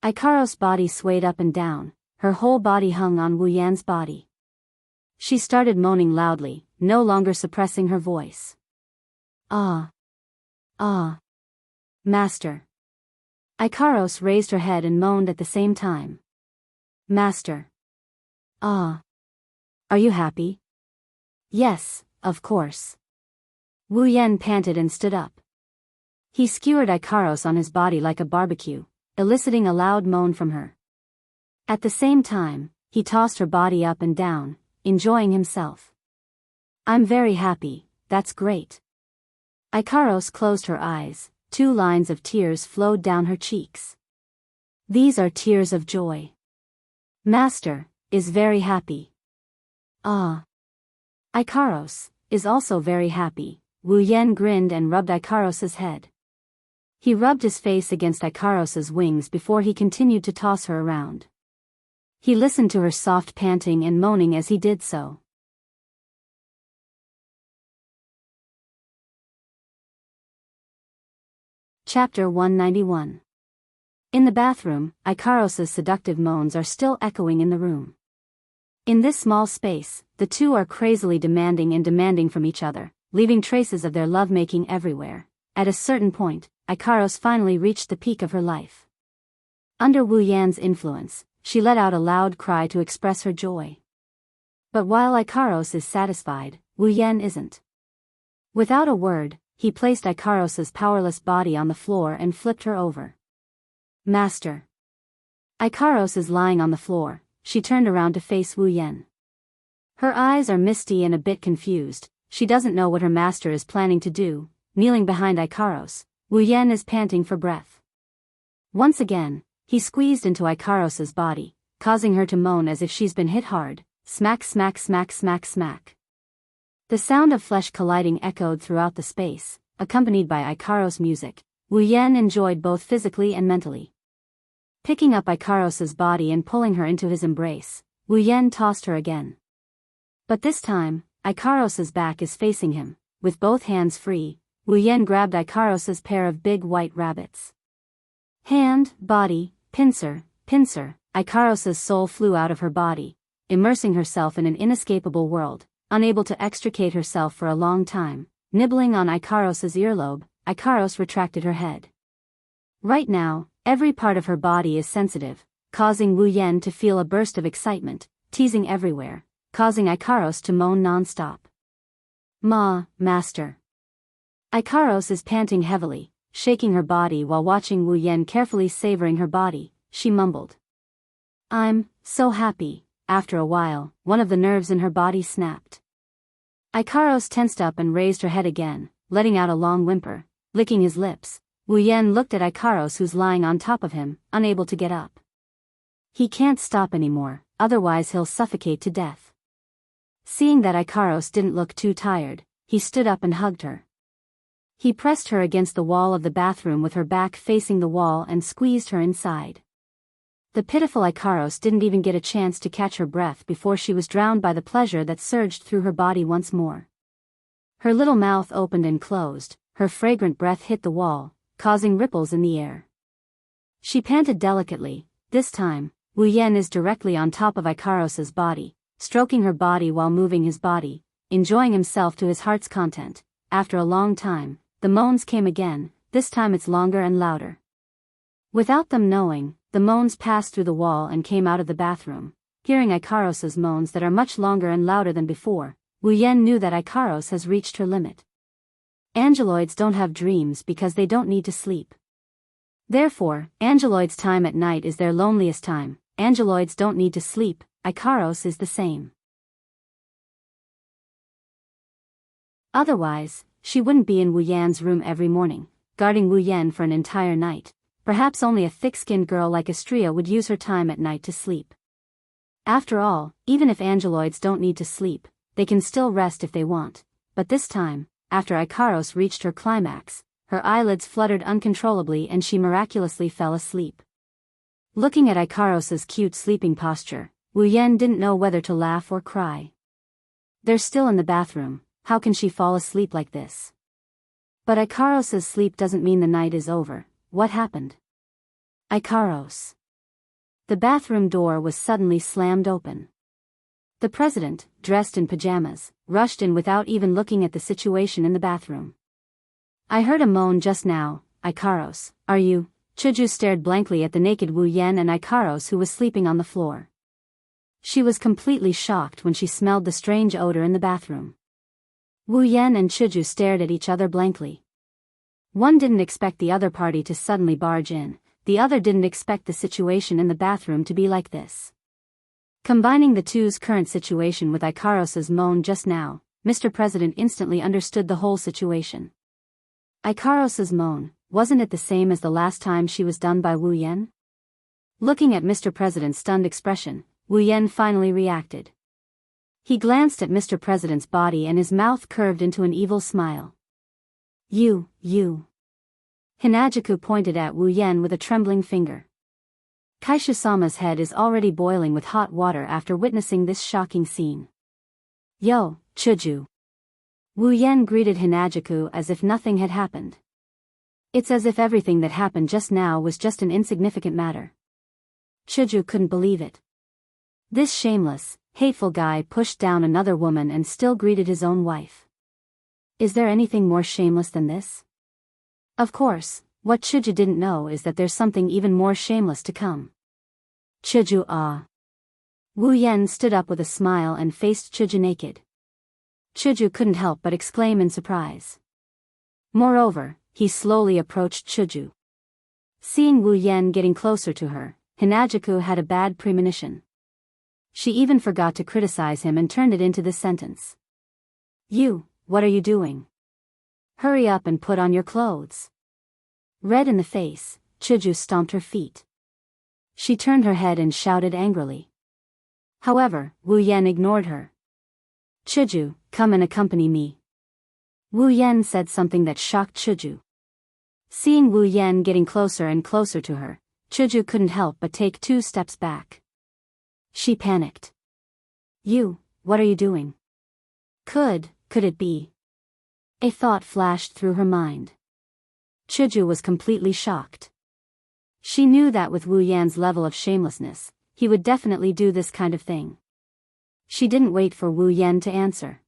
Ikaros' body swayed up and down, her whole body hung on Wu Yan's body. She started moaning loudly, no longer suppressing her voice. Ah. Master. Ikaros raised her head and moaned at the same time. Master. Ah. Are you happy? Yes, of course. Wu Yan panted and stood up. He skewered Ikaros on his body like a barbecue, eliciting a loud moan from her. At the same time, he tossed her body up and down, enjoying himself. I'm very happy, that's great. Ikaros closed her eyes, 2 lines of tears flowed down her cheeks. These are tears of joy. Master is very happy. Ah. Ikaros is also very happy. Wu Yan grinned and rubbed Ikaros' head. He rubbed his face against Ikaros' wings before he continued to toss her around. He listened to her soft panting and moaning as he did so. Chapter 191. In the bathroom, Ikaros' seductive moans are still echoing in the room. In this small space, the two are crazily demanding from each other, leaving traces of their lovemaking everywhere. At a certain point, Ikaros finally reached the peak of her life. Under Wu Yan's influence, she let out a loud cry to express her joy. But while Ikaros is satisfied, Wu Yan isn't. Without a word, he placed Ikaros' powerless body on the floor and flipped her over. Master. Ikaros is lying on the floor, she turned around to face Wu Yan. Her eyes are misty and a bit confused, she doesn't know what her master is planning to do. Kneeling behind Ikaros, Wu Yan is panting for breath. Once again, he squeezed into Ikaros' body, causing her to moan as if she's been hit hard, smack smack smack smack smack. The sound of flesh colliding echoed throughout the space, accompanied by Ikaros' music. Wu Yan enjoyed both physically and mentally. Picking up Ikaros' body and pulling her into his embrace, Wu Yan tossed her again. But this time, Ikaros' back is facing him, with both hands free. Wu Yan grabbed Ikaros' pair of big white rabbits. Hand, body, pincer. Ikaros' soul flew out of her body, immersing herself in an inescapable world, unable to extricate herself for a long time. Nibbling on Ikaros' earlobe, Ikaros retracted her head. Right now, every part of her body is sensitive, causing Wu Yan to feel a burst of excitement, teasing everywhere, causing Ikaros to moan non-stop. Master. Ikaros is panting heavily, shaking her body while watching Wu Yan carefully savoring her body. She mumbled. I'm so happy. After a while, one of the nerves in her body snapped. Ikaros tensed up and raised her head again, letting out a long whimper. Licking his lips, Wu Yan looked at Ikaros, who's lying on top of him, unable to get up. He can't stop anymore, otherwise he'll suffocate to death. Seeing that Ikaros didn't look too tired, he stood up and hugged her. He pressed her against the wall of the bathroom with her back facing the wall and squeezed her inside. The pitiful Ikaros didn't even get a chance to catch her breath before she was drowned by the pleasure that surged through her body once more. Her little mouth opened and closed, her fragrant breath hit the wall, causing ripples in the air. She panted delicately. This time, Wu Yan is directly on top of Ikaros's body, stroking her body while moving his body, enjoying himself to his heart's content. After a long time, the moans came again, this time it's longer and louder. Without them knowing, the moans passed through the wall and came out of the bathroom. Hearing Ikaros's moans that are much longer and louder than before, Wu Yan knew that Ikaros has reached her limit. Angeloids don't have dreams because they don't need to sleep. Therefore, Angeloids' time at night is their loneliest time. Angeloids don't need to sleep, Ikaros is the same. Otherwise, she wouldn't be in Wu Yan's room every morning, guarding Wu Yan for an entire night. Perhaps only a thick-skinned girl like Astrea would use her time at night to sleep. After all, even if Angeloids don't need to sleep, they can still rest if they want. But this time, after Ikaros reached her climax, her eyelids fluttered uncontrollably and she miraculously fell asleep. Looking at Ikaros's cute sleeping posture, Wu Yan didn't know whether to laugh or cry. They're still in the bathroom, how can she fall asleep like this? But Ikaros's sleep doesn't mean the night is over. What happened? Ikaros. The bathroom door was suddenly slammed open. The president, dressed in pajamas, rushed in without even looking at the situation in the bathroom. I heard a moan just now. Ikaros, are you? Chuju stared blankly at the naked Wu Yan and Ikaros, who was sleeping on the floor. She was completely shocked when she smelled the strange odor in the bathroom. Wu Yan and Chuju stared at each other blankly. One didn't expect the other party to suddenly barge in, the other didn't expect the situation in the bathroom to be like this. Combining the two's current situation with Ikaros's moan just now, Mr. President instantly understood the whole situation. Ikaros's moan, wasn't it the same as the last time she was done by Wu Yan? Looking at Mr. President's stunned expression, Wu Yan finally reacted. He glanced at Mr. President's body and his mouth curved into an evil smile. You. Hinajaku pointed at Wu Yan with a trembling finger. Kaishu-sama's head is already boiling with hot water after witnessing this shocking scene. Yo, Chuju. Wu Yan greeted Hinajaku as if nothing had happened. It's as if everything that happened just now was just an insignificant matter. Chuju couldn't believe it. This shameless, hateful guy pushed down another woman and still greeted his own wife. Is there anything more shameless than this? Of course, what Chuju didn't know is that there's something even more shameless to come. Chuju ah. Wu Yan stood up with a smile and faced Chuju naked. Chuju couldn't help but exclaim in surprise. Moreover, he slowly approached Chuju. Seeing Wu Yan getting closer to her, Hinajaku had a bad premonition. She even forgot to criticize him and turned it into this sentence. You, what are you doing? Hurry up and put on your clothes. Red in the face, Chuju stomped her feet. She turned her head and shouted angrily. However, Wu Yan ignored her. Chuju, come and accompany me. Wu Yan said something that shocked Chuju. Seeing Wu Yan getting closer and closer to her, Chuju couldn't help but take 2 steps back. She panicked. You, what are you doing? Could it be? A thought flashed through her mind. Chuju was completely shocked. She knew that with Wu Yan's level of shamelessness, he would definitely do this kind of thing. She didn't wait for Wu Yan to answer.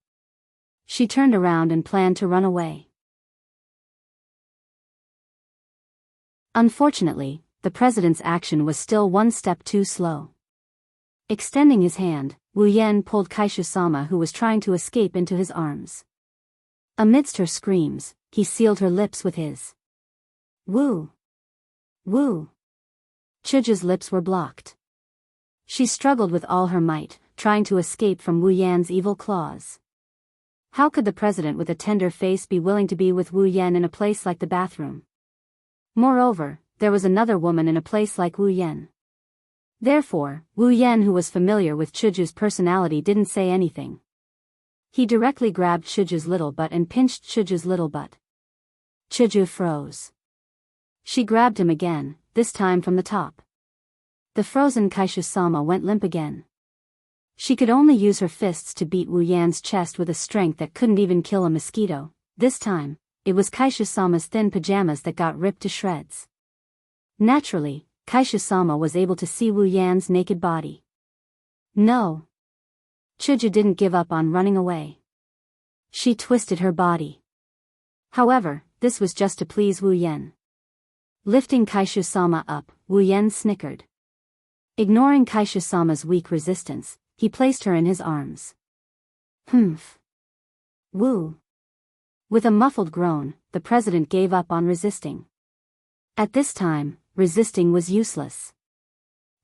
She turned around and planned to run away. Unfortunately, the president's action was still one step too slow. Extending his hand, Wu Yan pulled Kaishu-sama, who was trying to escape, into his arms. Amidst her screams, he sealed her lips with his. Woo! Woo! Chuju's lips were blocked. She struggled with all her might, trying to escape from Wu Yan's evil claws. How could the president with a tender face be willing to be with Wu Yan in a place like the bathroom? Moreover, there was another woman in a place like Wu Yan. Therefore, Wu Yan, who was familiar with Chuju's personality, didn't say anything. He directly grabbed Chuju's little butt and pinched Chuju's little butt. Chuju froze. She grabbed him again, this time from the top. The frozen Kaishu-sama went limp again. She could only use her fists to beat Wu Yan's chest with a strength that couldn't even kill a mosquito. This time, it was Kaishu-sama's thin pajamas that got ripped to shreds. Naturally, Kaishu-sama was able to see Wu Yan's naked body. No. Chuju didn't give up on running away. She twisted her body. However, this was just to please Wu Yan. Lifting Kaishu-sama up, Wu Yan snickered. Ignoring Kaishu-sama's weak resistance, he placed her in his arms. Humph. Wu. With a muffled groan, the president gave up on resisting. At this time, resisting was useless.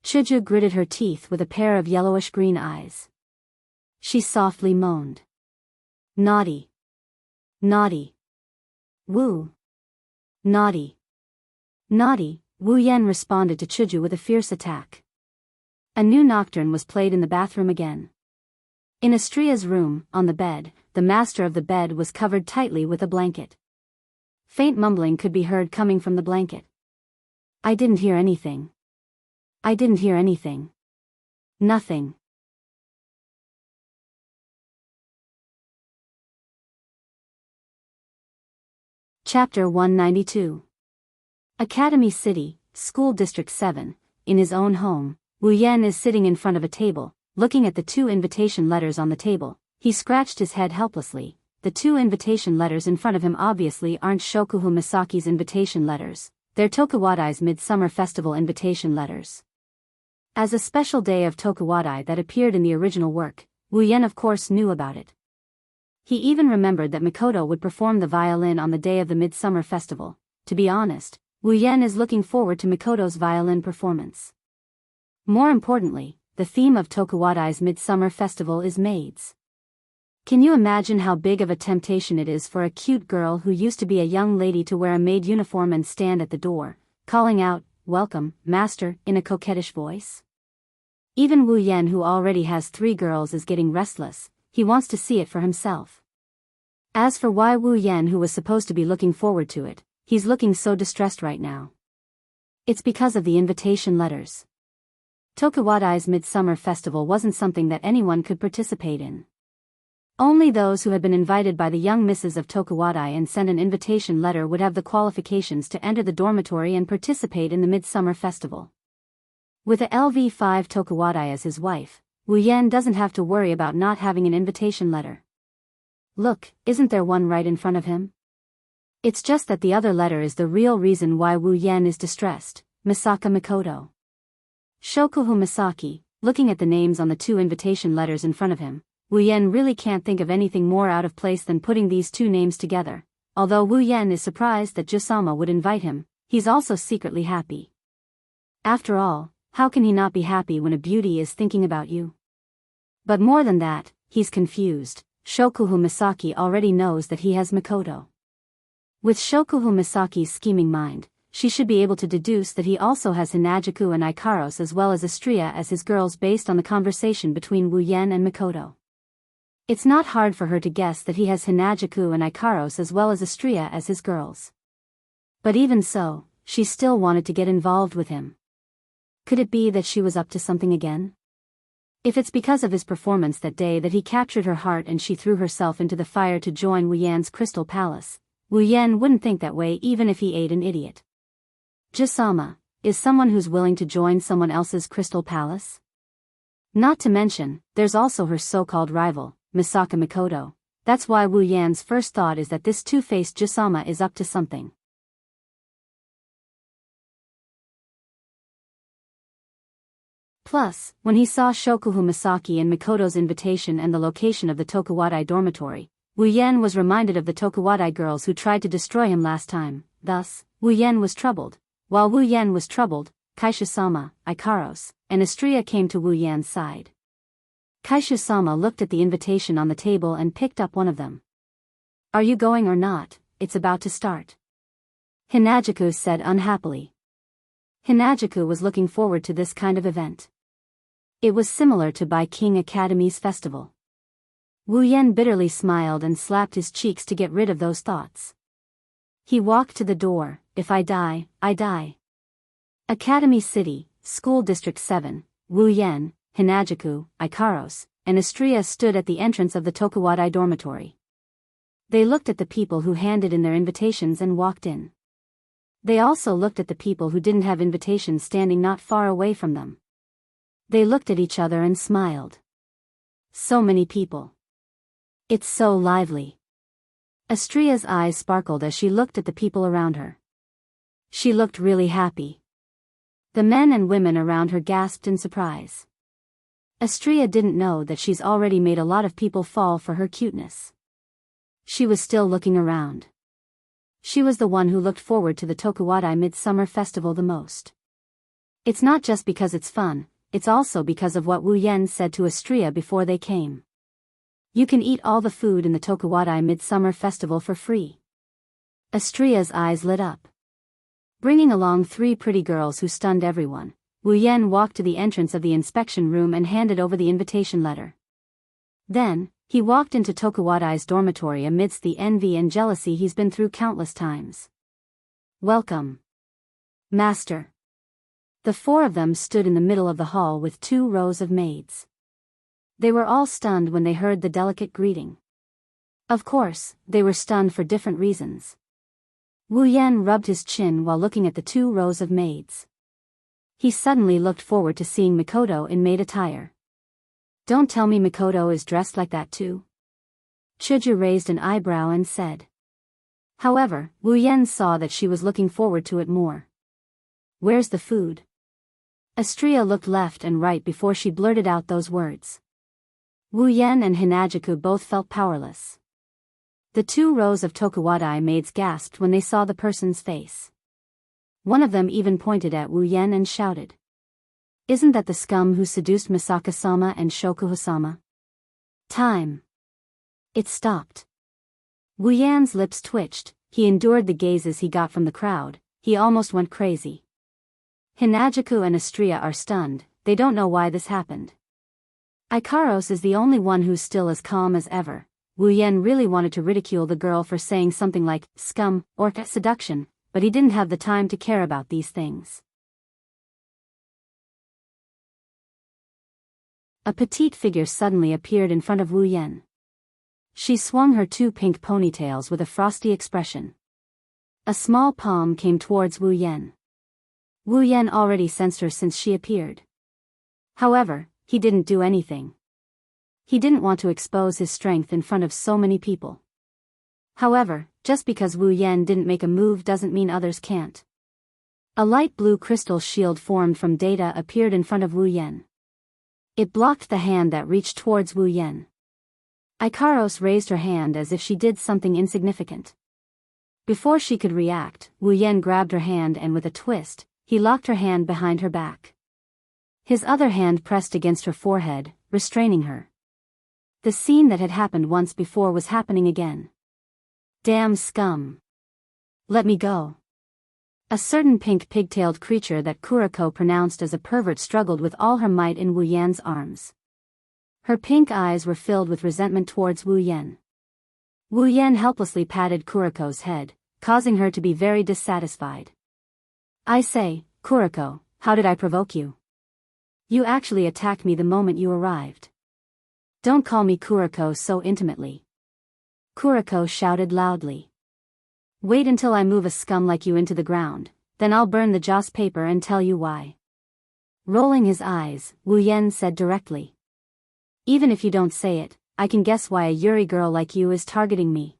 Chuju gritted her teeth with a pair of yellowish-green eyes. She softly moaned. Naughty. Naughty. Wu. Naughty. Naughty, Wu Yan responded to Chuju with a fierce attack. A new nocturne was played in the bathroom again. In Astria's room, on the bed, the master of the bed was covered tightly with a blanket. Faint mumbling could be heard coming from the blanket. I didn't hear anything. I didn't hear anything. Nothing. Chapter 192. Academy City, School District 7, in his own home, Wu Yan is sitting in front of a table, looking at the 2 invitation letters on the table. He scratched his head helplessly. The 2 invitation letters in front of him obviously aren't Shokuhu Misaki's invitation letters, they're Tokuwadai's Midsummer Festival invitation letters. As a special day of Tokuwadai that appeared in the original work, Wu Yan of course knew about it. He even remembered that Mikoto would perform the violin on the day of the Midsummer Festival. To be honest, Wu Yan is looking forward to Mikoto's violin performance. More importantly, the theme of Tokuwadai's Midsummer Festival is maids. Can you imagine how big of a temptation it is for a cute girl who used to be a young lady to wear a maid uniform and stand at the door, calling out, "Welcome, master," in a coquettish voice? Even Wu Yan, who already has 3 girls, is getting restless. He wants to see it for himself. As for why Wu Yan, who was supposed to be looking forward to it, he's looking so distressed right now. It's because of the invitation letters. Tokuwadai's Midsummer Festival wasn't something that anyone could participate in. Only those who had been invited by the young misses of Tokuwadai and sent an invitation letter would have the qualifications to enter the dormitory and participate in the Midsummer Festival. With a LV5 Tokuwadai as his wife, Wu Yan doesn't have to worry about not having an invitation letter. Look, isn't there one right in front of him? It's just that the other letter is the real reason why Wu Yan is distressed. Misaka Mikoto. Shokuhu Misaki. Looking at the names on the 2 invitation letters in front of him, Wu Yan really can't think of anything more out of place than putting these 2 names together. Although Wu Yan is surprised that Jusama would invite him, he's also secretly happy. After all, how can he not be happy when a beauty is thinking about you? But more than that, he's confused. Shokuhu Misaki already knows that he has Mikoto. With Shokuhu Misaki's scheming mind, she should be able to deduce that he also has Hinajuku and Ikaros as well as Astria as his girls based on the conversation between Wu Yan and Mikoto. It's not hard for her to guess that he has Hinajuku and Ikaros as well as Astria as his girls. But even so, she still wanted to get involved with him. Could it be that she was up to something again? If it's because of his performance that day that he captured her heart and she threw herself into the fire to join Wu Yan's Crystal Palace, Wu Yan wouldn't think that way even if he ate an idiot. Jusama is someone who's willing to join someone else's Crystal Palace? Not to mention, there's also her so-called rival, Misaka Mikoto. That's why Wu Yan's first thought is that this two-faced Jusama is up to something. Plus, when he saw Shokuhu Misaki and Mikoto's invitation and the location of the Tokuwadai dormitory, Wu Yan was reminded of the Tokuwadai girls who tried to destroy him last time. Thus, Wu Yan was troubled. While Wu Yan was troubled, Kaisha-sama, Ikaros, and Astria came to Wu Yan's side. Kaishu-sama looked at the invitation on the table and picked up one of them. Are you going or not? It's about to start. Hinajaku said unhappily. Hinajaku was looking forward to this kind of event. It was similar to Bai King Academy's festival. Wu Yan bitterly smiled and slapped his cheeks to get rid of those thoughts. He walked to the door. If I die, I die. Academy City, School District 7, Wu Yan, Hinajaku, Ikaros, and Astria stood at the entrance of the Tokuwadai dormitory. They looked at the people who handed in their invitations and walked in. They also looked at the people who didn't have invitations standing not far away from them. They looked at each other and smiled. So many people. It's so lively. Astria's eyes sparkled as she looked at the people around her. She looked really happy. The men and women around her gasped in surprise. Astria didn't know that she's already made a lot of people fall for her cuteness. She was still looking around. She was the one who looked forward to the Tokuwadai Midsummer Festival the most. It's not just because it's fun, it's also because of what Wu Yan said to Astria before they came. You can eat all the food in the Tokuwadai Midsummer Festival for free. Astria's eyes lit up. Bringing along 3 pretty girls who stunned everyone, Wu Yan walked to the entrance of the inspection room and handed over the invitation letter. Then, he walked into Tokuwadai's dormitory amidst the envy and jealousy he's been through countless times. Welcome, Master. The 4 of them stood in the middle of the hall with 2 rows of maids. They were all stunned when they heard the delicate greeting. Of course, they were stunned for different reasons. Wu Yan rubbed his chin while looking at the 2 rows of maids. He suddenly looked forward to seeing Mikoto in maid attire. Don't tell me Mikoto is dressed like that too? Chuju raised an eyebrow and said. However, Wu Yan saw that she was looking forward to it more. Where's the food? Astria looked left and right before she blurted out those words. Wu Yan and Hinajaku both felt powerless. The 2 rows of Tokuwadai maids gasped when they saw the person's face. One of them even pointed at Wu Yan and shouted. Isn't that the scum who seduced Misaka-sama and Shokuho-sama? Time. It stopped. Wu Yan's lips twitched, he endured the gazes he got from the crowd, he almost went crazy. Hinajaku and Astria are stunned, they don't know why this happened. Ikaros is the only one who's still as calm as ever. Wu Yan really wanted to ridicule the girl for saying something like, scum, or seduction, but he didn't have the time to care about these things. A petite figure suddenly appeared in front of Wu Yan. She swung her 2 pink ponytails with a frosty expression. A small palm came towards Wu Yan. Wu Yan already sensed her since she appeared. However, he didn't do anything. He didn't want to expose his strength in front of so many people. However, just because Wu Yan didn't make a move doesn't mean others can't. A light blue crystal shield formed from data appeared in front of Wu Yan. It blocked the hand that reached towards Wu Yan. Ikaros raised her hand as if she did something insignificant. Before she could react, Wu Yan grabbed her hand and with a twist, he locked her hand behind her back. His other hand pressed against her forehead, restraining her. The scene that had happened once before was happening again. Damn scum. Let me go. A certain pink pigtailed creature that Kuriko pronounced as a pervert struggled with all her might in Wu Yan's arms. Her pink eyes were filled with resentment towards Wu Yan. Wu Yan helplessly patted Kuriko's head, causing her to be very dissatisfied. I say, Kuriko, how did I provoke you? You actually attacked me the moment you arrived. Don't call me Kuriko so intimately. Kuriko shouted loudly. Wait until I move a scum like you into the ground, then I'll burn the joss paper and tell you why. Rolling his eyes, Wu Yan said directly. Even if you don't say it, I can guess why a Yuri girl like you is targeting me.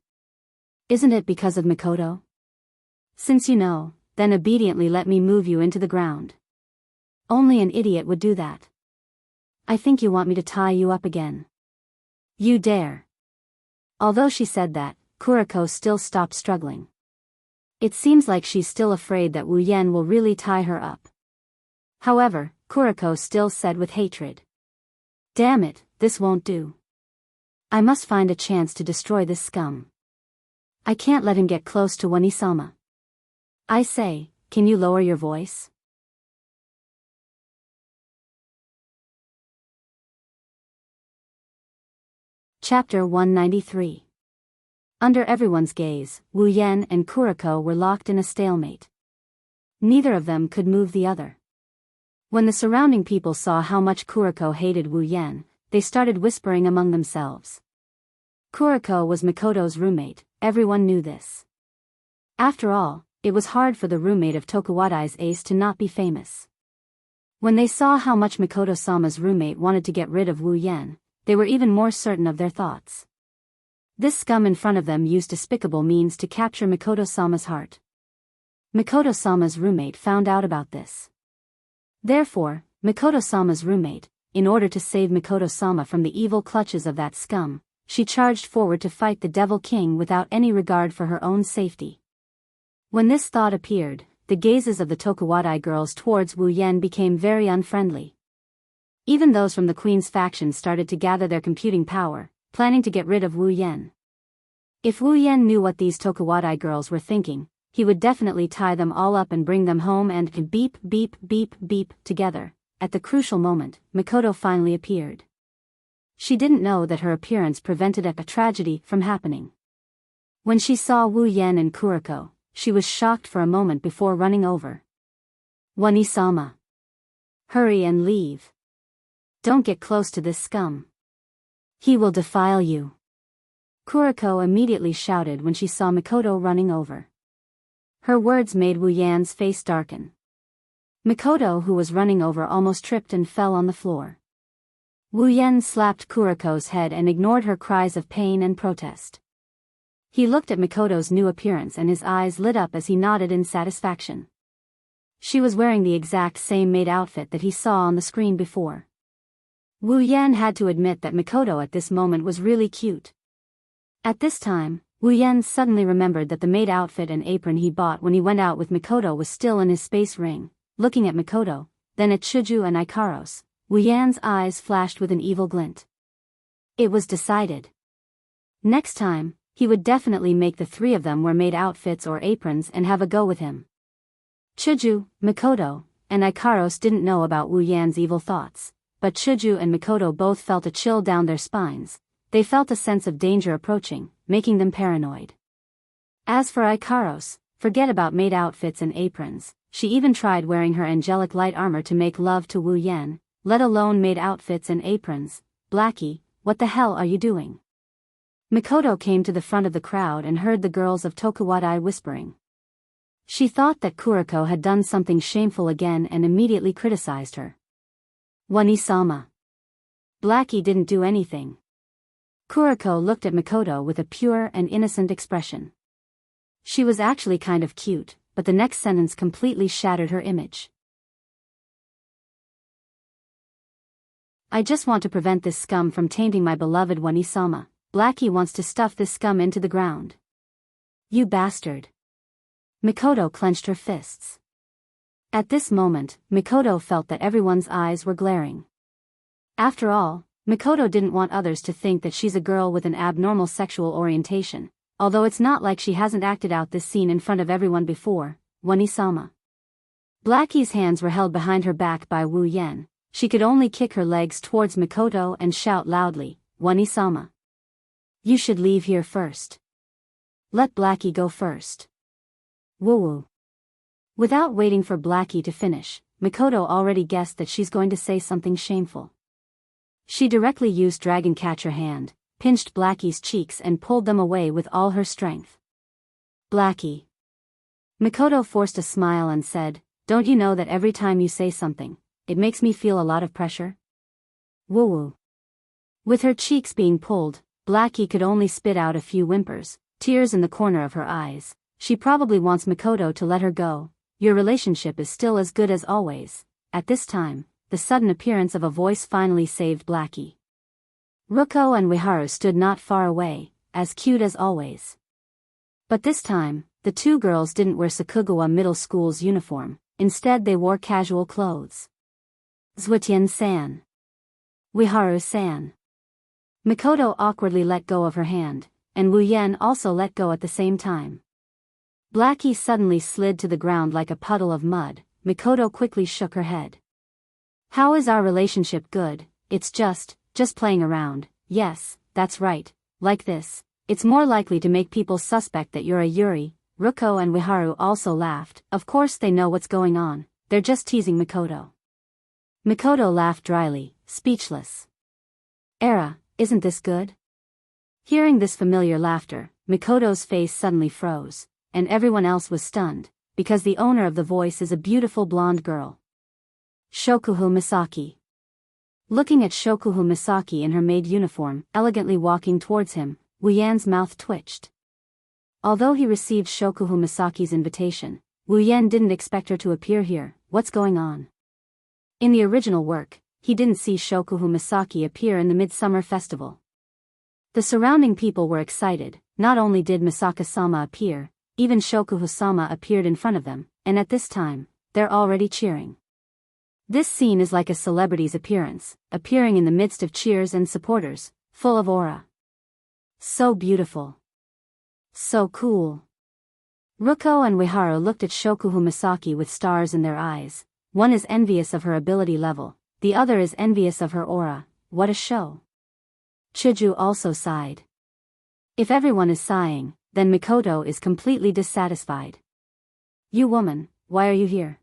Isn't it because of Mikoto? Since you know, then obediently let me move you into the ground. Only an idiot would do that. I think you want me to tie you up again. You dare. Although she said that, Kuriko still stopped struggling. It seems like she's still afraid that Wu Yan will really tie her up. However, Kuriko still said with hatred. Damn it, this won't do. I must find a chance to destroy this scum. I can't let him get close to Wani-sama. I say, can you lower your voice? Chapter 193. Under everyone's gaze, Wu Yan and Kuriko were locked in a stalemate. Neither of them could move the other. When the surrounding people saw how much Kuriko hated Wu Yan, they started whispering among themselves. Kuriko was Mikoto's roommate, everyone knew this. After all, it was hard for the roommate of Tokuwadai's ace to not be famous. When they saw how much Mikoto-sama's roommate wanted to get rid of Wu Yan, they were even more certain of their thoughts. This scum in front of them used despicable means to capture Mikoto-sama's heart. Mikoto-sama's roommate found out about this. Therefore, Mikoto-sama's roommate, in order to save Mikoto-sama from the evil clutches of that scum, she charged forward to fight the Devil King without any regard for her own safety. When this thought appeared, the gazes of the Tokuwadai girls towards Wu Yan became very unfriendly. Even those from the Queen's faction started to gather their computing power, planning to get rid of Wu Yan. If Wu Yan knew what these Tokuwadai girls were thinking, he would definitely tie them all up and bring them home and beep beep beep beep together. At the crucial moment, Mikoto finally appeared. She didn't know that her appearance prevented a tragedy from happening. When she saw Wu Yan and Kuriko, she was shocked for a moment before running over. Wani-sama. Hurry and leave. Don't get close to this scum. He will defile you. Kuriko immediately shouted when she saw Mikoto running over. Her words made Wu Yan's face darken. Mikoto, who was running over, almost tripped and fell on the floor. Wu Yan slapped Kuriko's head and ignored her cries of pain and protest. He looked at Mikoto's new appearance and his eyes lit up as he nodded in satisfaction. She was wearing the exact same maid outfit that he saw on the screen before. Wu Yan had to admit that Mikoto at this moment was really cute. At this time, Wu Yan suddenly remembered that the maid outfit and apron he bought when he went out with Mikoto was still in his space ring. Looking at Mikoto, then at Chuju and Ikaros, Wu Yan's eyes flashed with an evil glint. It was decided. Next time, he would definitely make the three of them wear maid outfits or aprons and have a go with him. Chuju, Mikoto, and Ikaros didn't know about Wu Yan's evil thoughts, but Chuju and Mikoto both felt a chill down their spines. They felt a sense of danger approaching, making them paranoid. As for Ikaros, forget about maid outfits and aprons, she even tried wearing her angelic light armor to make love to Wu Yan, let alone maid outfits and aprons. Blackie, what the hell are you doing? Mikoto came to the front of the crowd and heard the girls of Tokuwadai whispering. She thought that Kuriko had done something shameful again and immediately criticized her. Wani-sama. Blackie didn't do anything. Kuriko looked at Mikoto with a pure and innocent expression. She was actually kind of cute, but the next sentence completely shattered her image. I just want to prevent this scum from tainting my beloved Wani-sama. Blackie wants to stuff this scum into the ground. You bastard. Mikoto clenched her fists. At this moment, Mikoto felt that everyone's eyes were glaring. After all, Mikoto didn't want others to think that she's a girl with an abnormal sexual orientation, although it's not like she hasn't acted out this scene in front of everyone before. Wani-sama. Blackie's hands were held behind her back by Wu Yan. She could only kick her legs towards Mikoto and shout loudly, Wani-sama. You should leave here first. Let Blackie go first. Woo-woo. Without waiting for Blackie to finish, Mikoto already guessed that she's going to say something shameful. She directly used Dragon Catcher hand, pinched Blackie's cheeks and pulled them away with all her strength. Blackie. Mikoto forced a smile and said, don't you know that every time you say something, it makes me feel a lot of pressure? Woo-woo. With her cheeks being pulled, Blackie could only spit out a few whimpers, tears in the corner of her eyes. She probably wants Mikoto to let her go. Your relationship is still as good as always. At this time, the sudden appearance of a voice finally saved Blackie. Ruko and Wiharu stood not far away, as cute as always. But this time, the two girls didn't wear Sakugawa Middle School's uniform, instead they wore casual clothes. Zwitian-san. Wiharu-san. Mikoto awkwardly let go of her hand, and Wu Yan also let go at the same time. Blackie suddenly slid to the ground like a puddle of mud. Mikoto quickly shook her head. How is our relationship good? It's just playing around. Yes, that's right. Like this. It's more likely to make people suspect that you're a Yuri. Ruko and Wiharu also laughed. Of course they know what's going on. They're just teasing Mikoto. Mikoto laughed dryly, speechless. Era, isn't this good? Hearing this familiar laughter, Mikoto's face suddenly froze, and everyone else was stunned, because the owner of the voice is a beautiful blonde girl. Shokuhu Misaki. Looking at Shokuhu Misaki in her maid uniform, elegantly walking towards him, Wu Yan's mouth twitched. Although he received Shokuhu Misaki's invitation, Wu Yan didn't expect her to appear here. What's going on? In the original work, he didn't see Shokuhu Misaki appear in the Midsummer Festival. The surrounding people were excited. Not only did Misaka-sama appear, even Shokuhu-sama appeared in front of them, and at this time, they're already cheering. This scene is like a celebrity's appearance, appearing in the midst of cheers and supporters, full of aura. So beautiful. So cool. Ruko and Wiharu looked at Shokuhu Misaki with stars in their eyes. One is envious of her ability level, the other is envious of her aura. What a show. Chiju also sighed. If everyone is sighing, then Mikoto is completely dissatisfied. You woman, why are you here?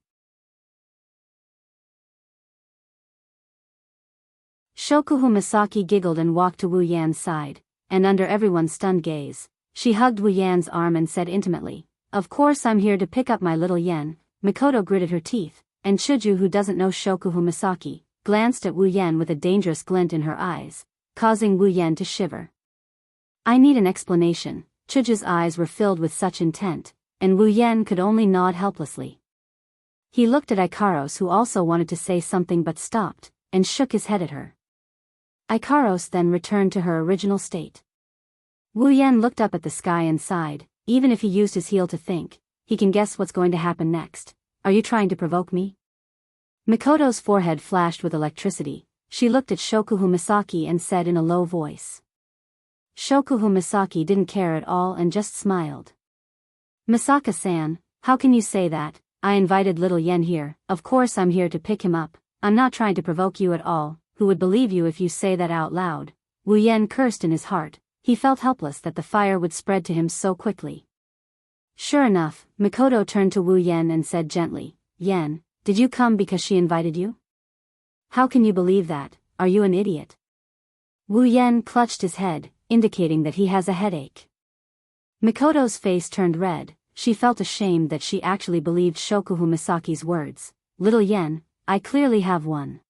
Shokuhu Misaki giggled and walked to Wu Yan's side, and under everyone's stunned gaze, she hugged Wu Yan's arm and said intimately, "Of course I'm here to pick up my little yen." Mikoto gritted her teeth, and Chiju, who doesn't know Shokuhu Misaki, glanced at Wu Yan with a dangerous glint in her eyes, causing Wu Yan to shiver. I need an explanation. Chiju's eyes were filled with such intent, and Wu Yan could only nod helplessly. He looked at Ikaros, who also wanted to say something but stopped, and shook his head at her. Ikaros then returned to her original state. Wu Yan looked up at the sky and sighed. Even if he used his heel to think, he can guess what's going to happen next. Are you trying to provoke me? Mikoto's forehead flashed with electricity. She looked at Shokuhu Misaki and said in a low voice. Shokuhu Misaki didn't care at all and just smiled. Misaka-san, how can you say that? I invited little Yen here. Of course I'm here to pick him up. I'm not trying to provoke you at all. Who would believe you if you say that out loud? Wu Yan cursed in his heart. He felt helpless that the fire would spread to him so quickly. Sure enough, Mikoto turned to Wu Yan and said gently, Yen, did you come because she invited you? How can you believe that? Are you an idiot? Wu Yan clutched his head, indicating that he has a headache. Mikoto's face turned red. She felt ashamed that she actually believed Shokuhu Misaki's words. Little Yen, I clearly have one.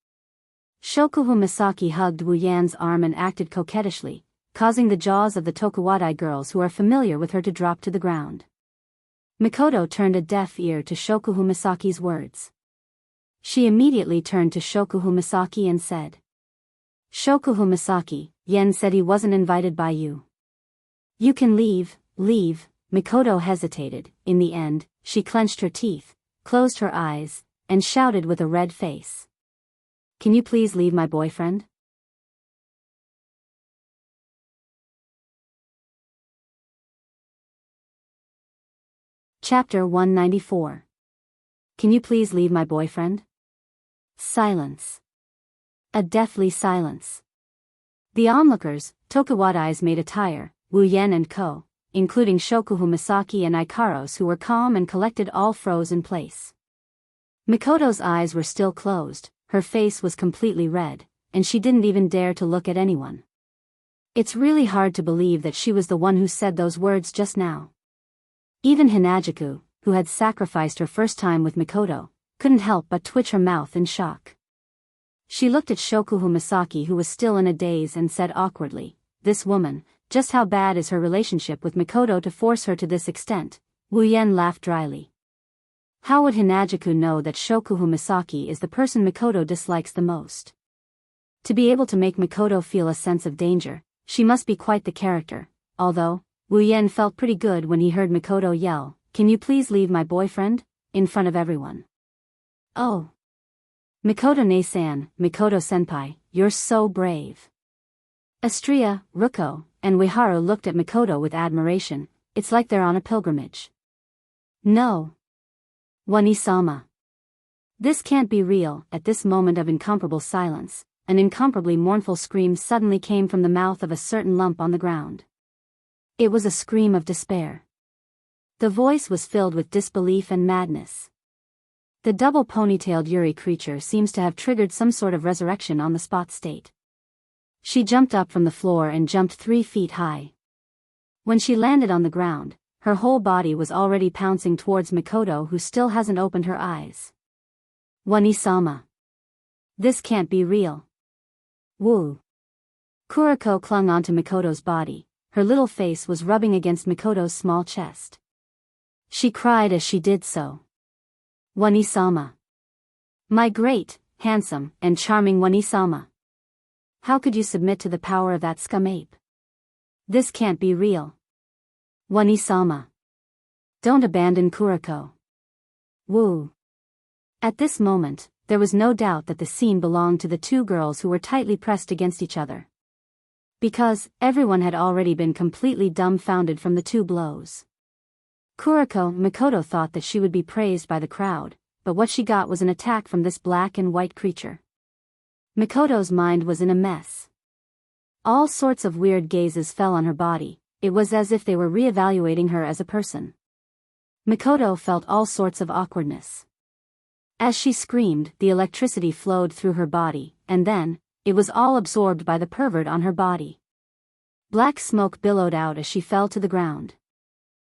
Shokuhu Misaki hugged Wu Yan's arm and acted coquettishly, causing the jaws of the Tokuwadai girls who are familiar with her to drop to the ground. Mikoto turned a deaf ear to Shokuhu Misaki's words. She immediately turned to Shokuhu Misaki and said, Shokuhu Misaki, Yen said he wasn't invited by you. You can leave. Mikoto hesitated. In the end, she clenched her teeth, closed her eyes, and shouted with a red face. Can you please leave my boyfriend? Chapter 194. Can you please leave my boyfriend? Silence. A deathly silence. The onlookers, Tokuwadai's made attire, Wu Yan and Co., including Shokuhu Misaki and Ikaros, who were calm and collected, all froze in place. Mikoto's eyes were still closed, her face was completely red, and she didn't even dare to look at anyone. It's really hard to believe that she was the one who said those words just now. Even Hinajuku, who had sacrificed her first time with Mikoto, couldn't help but twitch her mouth in shock. She looked at Shokuhu Misaki, who was still in a daze, and said awkwardly, This woman, just how bad is her relationship with Mikoto to force her to this extent? Wu Yan laughed dryly. How would Hinajuku know that Shokuhu Misaki is the person Mikoto dislikes the most? To be able to make Mikoto feel a sense of danger, she must be quite the character, although, Wu Yan felt pretty good when he heard Mikoto yell, Can you please leave my boyfriend? In front of everyone. Oh. Mikoto-ne-san, Mikoto-senpai, you're so brave. Astria, Ruko, and Ueharu looked at Mikoto with admiration. It's like they're on a pilgrimage. No. Wani-sama. This can't be real. At this moment of incomparable silence, an incomparably mournful scream suddenly came from the mouth of a certain lump on the ground. It was a scream of despair. The voice was filled with disbelief and madness. The double ponytailed Yuri creature seems to have triggered some sort of resurrection on the spot state. She jumped up from the floor and jumped 3 feet high. When she landed on the ground, her whole body was already pouncing towards Mikoto, who still hasn't opened her eyes. Wani-sama. This can't be real. Woo. Kuriko clung onto Mikoto's body. Her little face was rubbing against Mikoto's small chest. She cried as she did so. Wani-sama. My great, handsome, and charming Wani-sama. How could you submit to the power of that scum ape? This can't be real. Wani-sama. Don't abandon Kuriko. Woo. At this moment, there was no doubt that the scene belonged to the two girls who were tightly pressed against each other. Because everyone had already been completely dumbfounded from the 2 blows. Mikoto thought that she would be praised by the crowd, but what she got was an attack from this black and white creature. Mikoto's mind was in a mess. All sorts of weird gazes fell on her body. It was as if they were re-evaluating her as a person. Mikoto felt all sorts of awkwardness. As she screamed, the electricity flowed through her body, and then, it was all absorbed by the pervert on her body. Black smoke billowed out as she fell to the ground.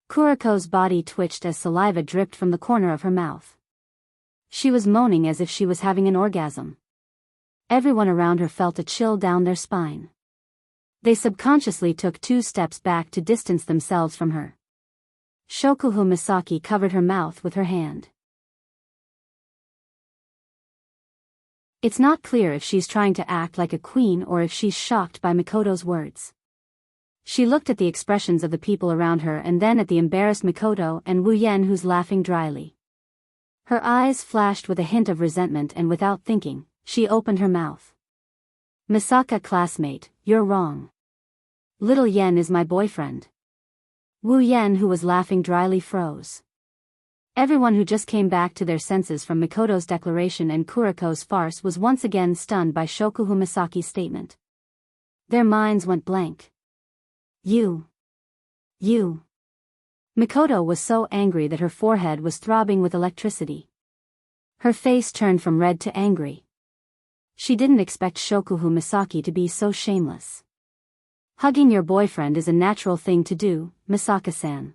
Kuriko's body twitched as saliva dripped from the corner of her mouth. She was moaning as if she was having an orgasm. Everyone around her felt a chill down their spine. They subconsciously took 2 steps back to distance themselves from her. Shokuhu Misaki covered her mouth with her hand. It's not clear if she's trying to act like a queen or if she's shocked by Mikoto's words. She looked at the expressions of the people around her and then at the embarrassed Mikoto and Wu Yen, who's laughing dryly. Her eyes flashed with a hint of resentment, and without thinking, she opened her mouth. Misaka classmate, you're wrong. Little Yen is my boyfriend. Wu Yen, who was laughing dryly, froze. Everyone who just came back to their senses from Mikoto's declaration and Kuriko's farce was once again stunned by Shokuhu Misaki's statement. Their minds went blank. You. Mikoto was so angry that her forehead was throbbing with electricity. Her face turned from red to angry. She didn't expect Shokuhu Misaki to be so shameless. Hugging your boyfriend is a natural thing to do, Misaka-san.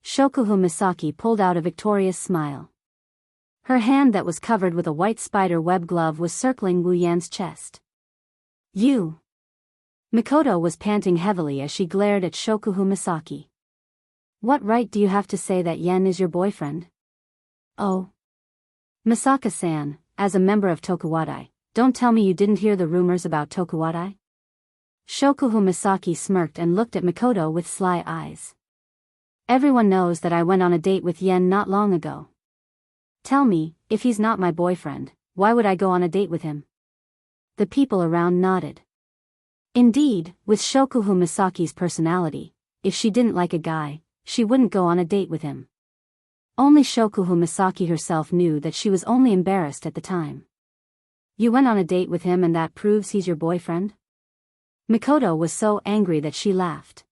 Shokuhu Misaki pulled out a victorious smile. Her hand that was covered with a white spider web glove was circling Wu Yan's chest. You. Mikoto was panting heavily as she glared at Shokuhu Misaki. What right do you have to say that Yen is your boyfriend? Oh. Misaka-san, as a member of Tokuwadai, don't tell me you didn't hear the rumors about Tokuwadai? Shokuhu Misaki smirked and looked at Mikoto with sly eyes. Everyone knows that I went on a date with Yen not long ago. Tell me, if he's not my boyfriend, why would I go on a date with him? The people around nodded. Indeed, with Shokuhu Misaki's personality, if she didn't like a guy, she wouldn't go on a date with him. Only Shokuhu Misaki herself knew that she was only embarrassed at the time. You went on a date with him and that proves he's your boyfriend? Mikoto was so angry that she laughed.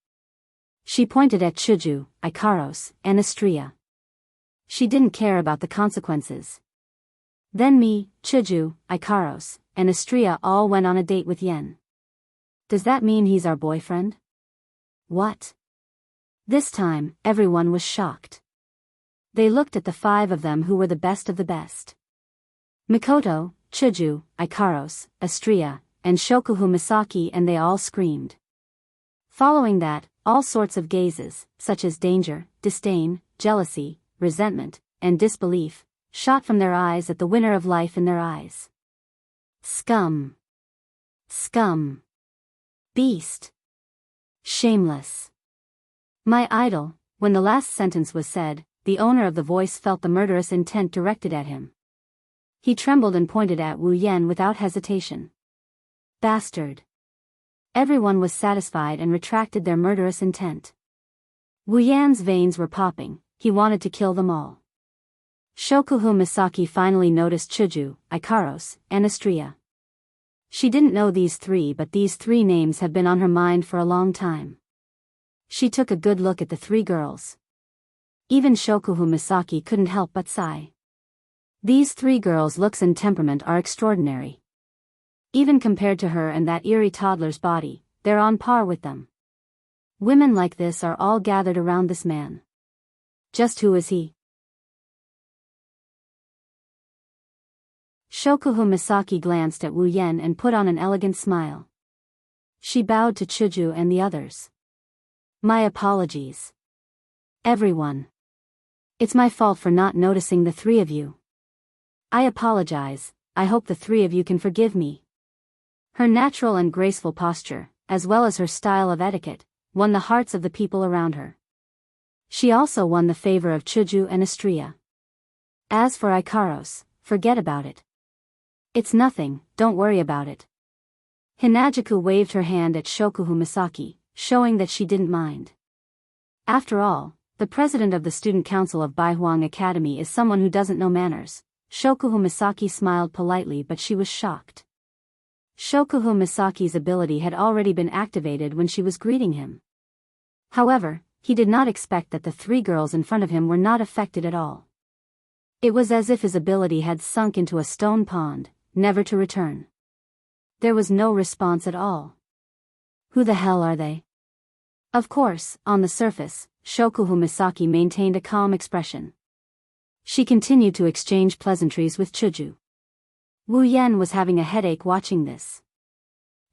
She pointed at Chuju, Ikaros, and Astria. She didn't care about the consequences. Then me, Chuju, Ikaros, and Astria all went on a date with Yen. Does that mean he's our boyfriend? What? This time, everyone was shocked. They looked at the 5 of them who were the best of the best. Mikoto, Chuju, Ikaros, Astria, and Shokuhu Misaki, and they all screamed. Following that, all sorts of gazes, such as danger, disdain, jealousy, resentment, and disbelief, shot from their eyes at the winner of life in their eyes. Scum. Scum. Beast. Shameless. My idol. When the last sentence was said, the owner of the voice felt the murderous intent directed at him. He trembled and pointed at Wu Yen without hesitation. Bastard. Everyone was satisfied and retracted their murderous intent. Wu Yan's veins were popping, he wanted to kill them all. Shokuhu Misaki finally noticed Chuju, Ikaros, and Astria. She didn't know these three, but these three names had been on her mind for a long time. She took a good look at the three girls. Even Shokuhu Misaki couldn't help but sigh. These three girls' looks and temperament are extraordinary. Even compared to her and that eerie toddler's body, they're on par with them. Women like this are all gathered around this man. Just who is he? Shokuhu Misaki glanced at Wu Yan and put on an elegant smile. She bowed to Chuju and the others. My apologies. Everyone. It's my fault for not noticing the three of you. I apologize, I hope the three of you can forgive me. Her natural and graceful posture, as well as her style of etiquette, won the hearts of the people around her. She also won the favor of Chuju and Astria. As for Ikaros, forget about it. It's nothing, don't worry about it. Hinajuku waved her hand at Shokuhu Misaki, showing that she didn't mind. After all, the president of the student council of Baihuang Academy is someone who doesn't know manners. Shokuhu Misaki smiled politely, but she was shocked. Shokuhu Misaki's ability had already been activated when she was greeting him. However, he did not expect that the three girls in front of him were not affected at all. It was as if his ability had sunk into a stone pond, never to return. There was no response at all. Who the hell are they? Of course, on the surface, Shokuhu Misaki maintained a calm expression. She continued to exchange pleasantries with Chuju. Wu Yan was having a headache watching this.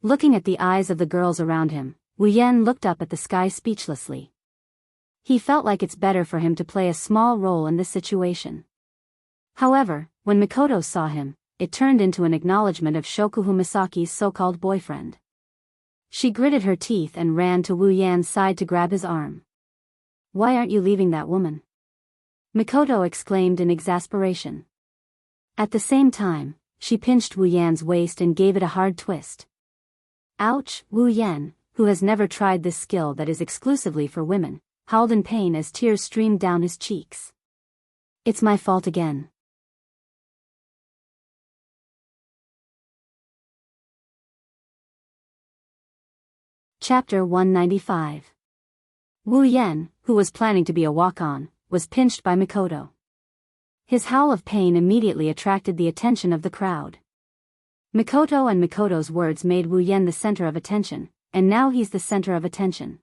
Looking at the eyes of the girls around him, Wu Yan looked up at the sky speechlessly. He felt like it's better for him to play a small role in this situation. However, when Mikoto saw him, it turned into an acknowledgement of Shokuhu Misaki's so-called boyfriend. She gritted her teeth and ran to Wu Yan's side to grab his arm. Why aren't you leaving that woman? Mikoto exclaimed in exasperation. At the same time, she pinched Wu Yan's waist and gave it a hard twist. Ouch! Wu Yan, who has never tried this skill that is exclusively for women, howled in pain as tears streamed down his cheeks. It's my fault again. Chapter 195. Wu Yan, who was planning to be a walk-on, was pinched by Mikoto. His howl of pain immediately attracted the attention of the crowd. Mikoto and Mikoto's words made Wu Yan the center of attention, and now he's the center of attention.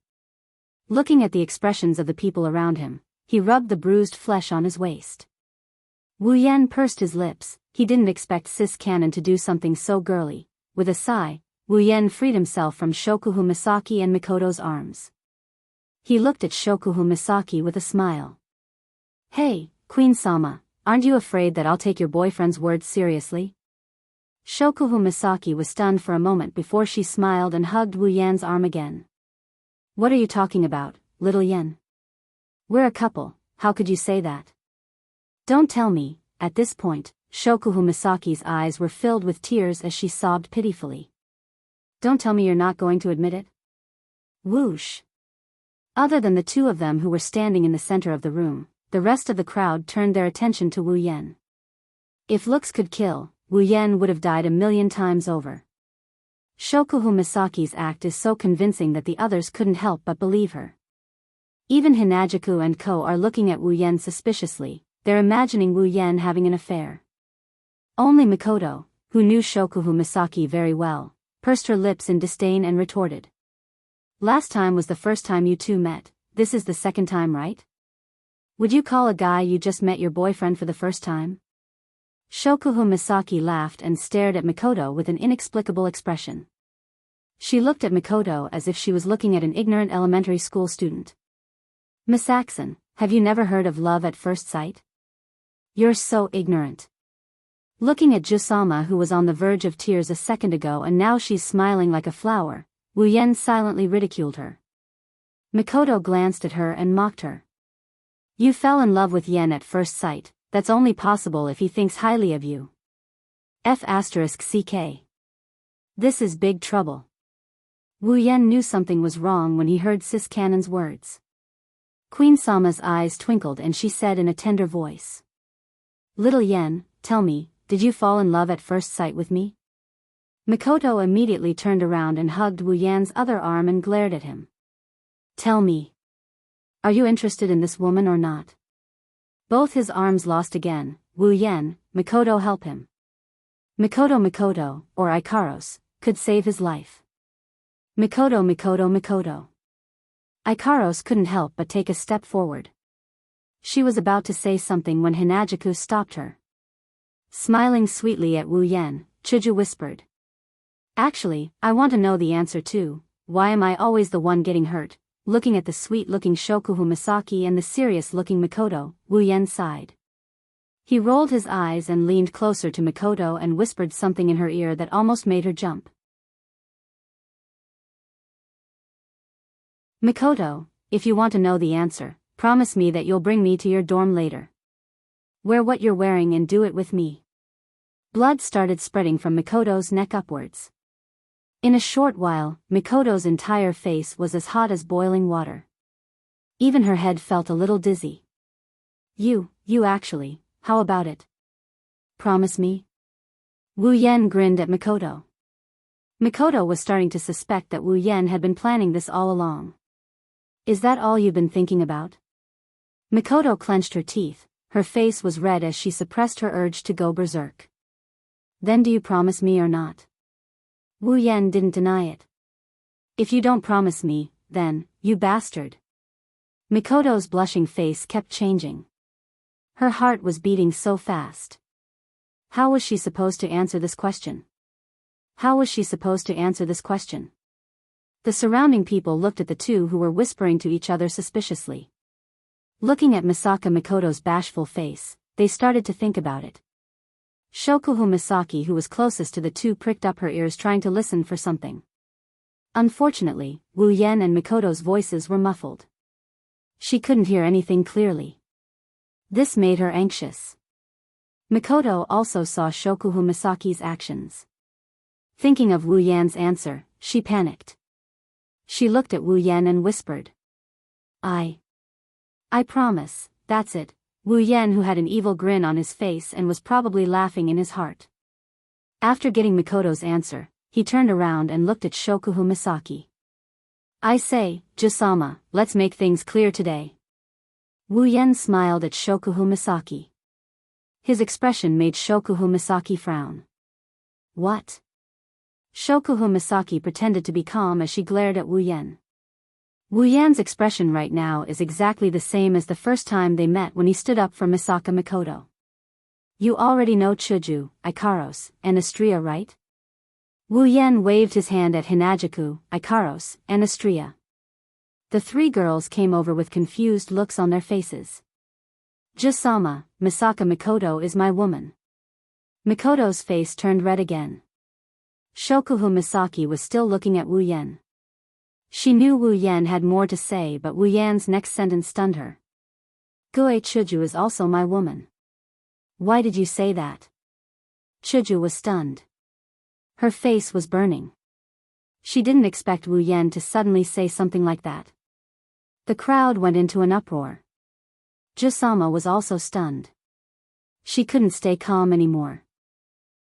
Looking at the expressions of the people around him, he rubbed the bruised flesh on his waist. Wu Yan pursed his lips, he didn't expect Sis Cannon to do something so girly. With a sigh, Wu Yan freed himself from Shokuhu Misaki and Mikoto's arms. He looked at Shokuhu Misaki with a smile. Hey, Queen-sama, aren't you afraid that I'll take your boyfriend's words seriously? Shokuhu Misaki was stunned for a moment before she smiled and hugged Wu Yan's arm again. What are you talking about, little Yan? We're a couple, how could you say that? Don't tell me. At this point, Shokuhu Misaki's eyes were filled with tears as she sobbed pitifully. Don't tell me you're not going to admit it? Whoosh. Other than the two of them who were standing in the center of the room, the rest of the crowd turned their attention to Wu Yan. If looks could kill, Wu Yan would have died 1,000,000 times over. Shokuhu Misaki's act is so convincing that the others couldn't help but believe her. Even Hinajuku and Ko are looking at Wu Yan suspiciously, they're imagining Wu Yan having an affair. Only Mikoto, who knew Shokuhu Misaki very well, pursed her lips in disdain and retorted. Last time was the first time you two met, this is the second time, right? Would you call a guy you just met your boyfriend for the first time? Shokuhu Misaki laughed and stared at Mikoto with an inexplicable expression. She looked at Mikoto as if she was looking at an ignorant elementary school student. Miss Axon, have you never heard of love at first sight? You're so ignorant. Looking at Jusama, who was on the verge of tears a second ago and now she's smiling like a flower, Wu Yan silently ridiculed her. Mikoto glanced at her and mocked her. You fell in love with Yen at first sight, that's only possible if he thinks highly of you. F***CK. This is big trouble. Wu Yan knew something was wrong when he heard Sis Cannon's words. Queen Sama's eyes twinkled and she said in a tender voice. Little Yen, tell me, did you fall in love at first sight with me? Mikoto immediately turned around and hugged Wu Yan's other arm and glared at him. Tell me. Are you interested in this woman or not? Both his arms lost again. Wu Yan, Mikoto help him. Mikoto, or Ikaros, could save his life. Mikoto. Ikaros couldn't help but take a step forward. She was about to say something when Hinajaku stopped her. Smiling sweetly at Wu Yan, Chuju whispered. Actually, I want to know the answer too. Why am I always the one getting hurt? Looking at the sweet-looking Shokuhu Misaki and the serious-looking Mikoto, Wu Yan sighed. He rolled his eyes and leaned closer to Mikoto and whispered something in her ear that almost made her jump. Mikoto, if you want to know the answer, promise me that you'll bring me to your dorm later. Wear what you're wearing and do it with me. Blood started spreading from Mikoto's neck upwards. In a short while, Mikoto's entire face was as hot as boiling water. Even her head felt a little dizzy. You actually, how about it? Promise me? Wu Yan grinned at Mikoto. Mikoto was starting to suspect that Wu Yan had been planning this all along. Is that all you've been thinking about? Mikoto clenched her teeth, her face was red as she suppressed her urge to go berserk. Then do you promise me or not? Wu Yan didn't deny it. If you don't promise me, then, you bastard. Mikoto's blushing face kept changing. Her heart was beating so fast. How was she supposed to answer this question? The surrounding people looked at the two who were whispering to each other suspiciously. Looking at Misaka Mikoto's bashful face, they started to think about it. Shokuhu Misaki, who was closest to the two, pricked up her ears trying to listen for something. Unfortunately, Wu Yan and Mikoto's voices were muffled. She couldn't hear anything clearly. This made her anxious. Mikoto also saw Shokuhu Misaki's actions. Thinking of Wu Yan's answer, she panicked. She looked at Wu Yan and whispered. I promise, that's it. Wu Yan, who had an evil grin on his face and was probably laughing in his heart. After getting Mikoto's answer, he turned around and looked at Shokuhu Misaki. I say, Jusama, let's make things clear today. Wu Yan smiled at Shokuhu Misaki. His expression made Shokuhu Misaki frown. What? Shokuhu Misaki pretended to be calm as she glared at Wu Yan. Wu Yan's expression right now is exactly the same as the first time they met when he stood up for Misaka Mikoto. You already know Chuju, Ikaros, and Astria, right? Wu Yan waved his hand at Hinajaku, Ikaros, and Astria. The three girls came over with confused looks on their faces. Jusama, Misaka Mikoto is my woman. Mikoto's face turned red again. Shokuhu Misaki was still looking at Wu Yan. She knew Wu Yan had more to say, but Wu Yan's next sentence stunned her. Gue Chuju is also my woman. Why did you say that? Chuju was stunned. Her face was burning. She didn't expect Wu Yan to suddenly say something like that. The crowd went into an uproar. Jusama was also stunned. She couldn't stay calm anymore.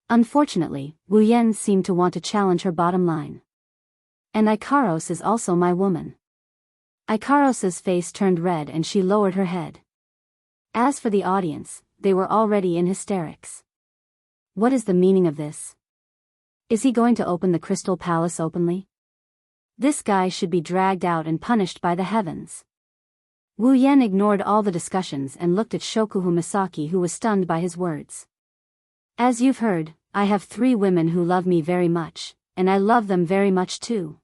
Unfortunately, Wu Yan seemed to want to challenge her bottom line. And Ikaros is also my woman. Ikaros's face turned red and she lowered her head. As for the audience, they were already in hysterics. What is the meaning of this? Is he going to open the Crystal Palace openly? This guy should be dragged out and punished by the heavens. Wu Yan ignored all the discussions and looked at Shokuhu Misaki, who was stunned by his words. As you've heard, I have 3 women who love me very much, and I love them very much too.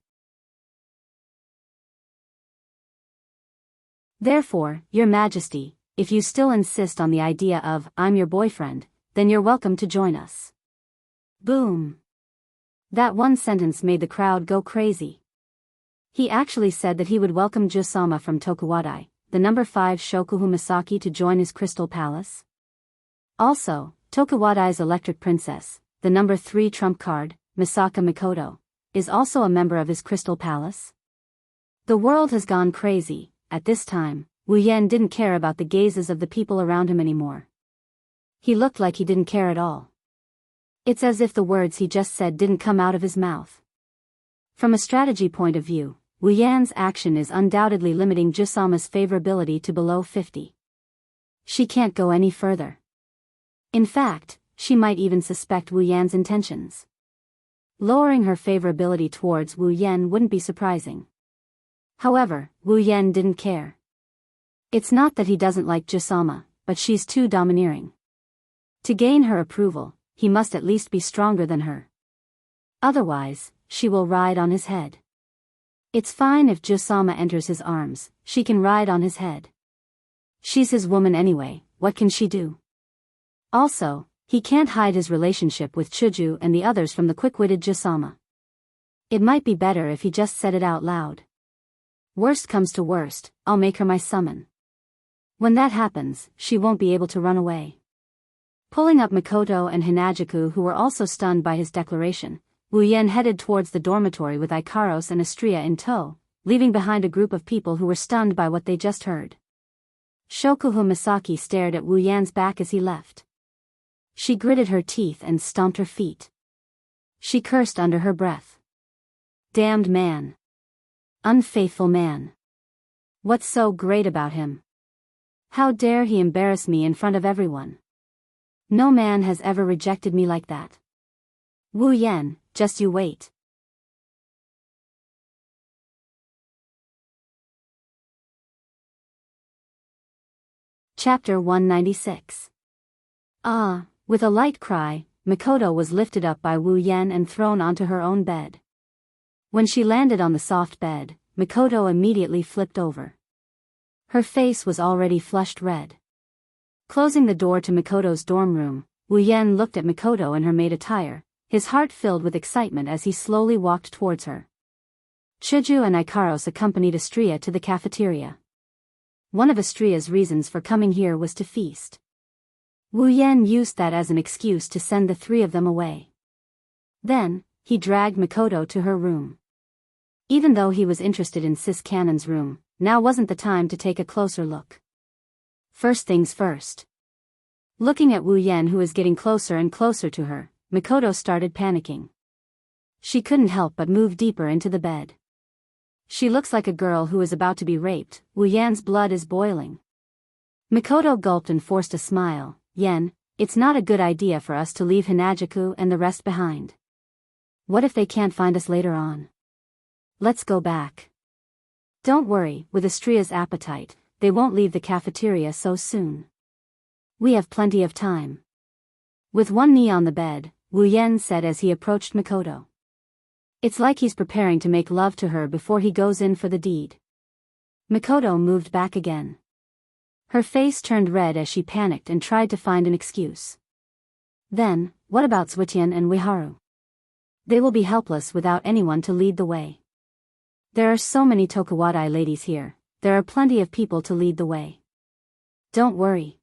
Therefore, Your Majesty, if you still insist on the idea of, I'm your boyfriend, then you're welcome to join us. Boom. That one sentence made the crowd go crazy. He actually said that he would welcome Jusama from Tokuwadai, the number 5 Shokuhu Misaki, to join his Crystal Palace. Also, Tokuwadai's Electric Princess, the number 3 trump card, Misaka Mikoto, is also a member of his crystal palace? The world has gone crazy. At this time, Wu Yan didn't care about the gazes of the people around him anymore. He looked like he didn't care at all. It's as if the words he just said didn't come out of his mouth. From a strategy point of view, Wu Yan's action is undoubtedly limiting Xiangshia's favorability to below 50. She can't go any further. In fact, she might even suspect Wu Yan's intentions. Lowering her favorability towards Wu Yan wouldn't be surprising. However, Wu Yan didn't care. It's not that he doesn't like Xiangxia, but she's too domineering. To gain her approval, he must at least be stronger than her. Otherwise, she will ride on his head. It's fine if Xiangxia enters his arms, she can ride on his head. She's his woman anyway, what can she do? Also, he can't hide his relationship with Chuju and the others from the quick-witted Xiangxia. It might be better if he just said it out loud. Worst comes to worst, I'll make her my summon. When that happens, she won't be able to run away. Pulling up Mikoto and Hinajaku, who were also stunned by his declaration, Wu Yan headed towards the dormitory with Ikaros and Astria in tow, leaving behind a group of people who were stunned by what they just heard. Shokuhu Misaki stared at Wu Yan's back as he left. She gritted her teeth and stomped her feet. She cursed under her breath. Damned man. Unfaithful man. What's so great about him? How dare he embarrass me in front of everyone? No man has ever rejected me like that. Wu Yan, just you wait. Chapter 196. Ah, with a light cry, Mikoto was lifted up by Wu Yan and thrown onto her own bed. When she landed on the soft bed, Mikoto immediately flipped over. Her face was already flushed red. Closing the door to Mikoto's dorm room, Wu Yan looked at Mikoto in her maid attire, his heart filled with excitement as he slowly walked towards her. Chuju and Ikaros accompanied Astria to the cafeteria. One of Astria's reasons for coming here was to feast. Wu Yan used that as an excuse to send the three of them away. Then, he dragged Mikoto to her room. Even though he was interested in Sis Cannon's room, now wasn't the time to take a closer look. First things first. Looking at Wu Yan, who was getting closer and closer to her, Mikoto started panicking. She couldn't help but move deeper into the bed. She looks like a girl who is about to be raped. Wu Yan's blood is boiling. Mikoto gulped and forced a smile. Yan, it's not a good idea for us to leave Hinajaku and the rest behind. What if they can't find us later on? Let's go back. Don't worry, with Astria's appetite, they won't leave the cafeteria so soon. We have plenty of time. With one knee on the bed, Wu Yan said as he approached Mikoto. It's like he's preparing to make love to her before he goes in for the deed. Mikoto moved back again. Her face turned red as she panicked and tried to find an excuse. Then, what about Suitian and Ueharu? They will be helpless without anyone to lead the way. There are so many Tokuwadai ladies here, there are plenty of people to lead the way. Don't worry.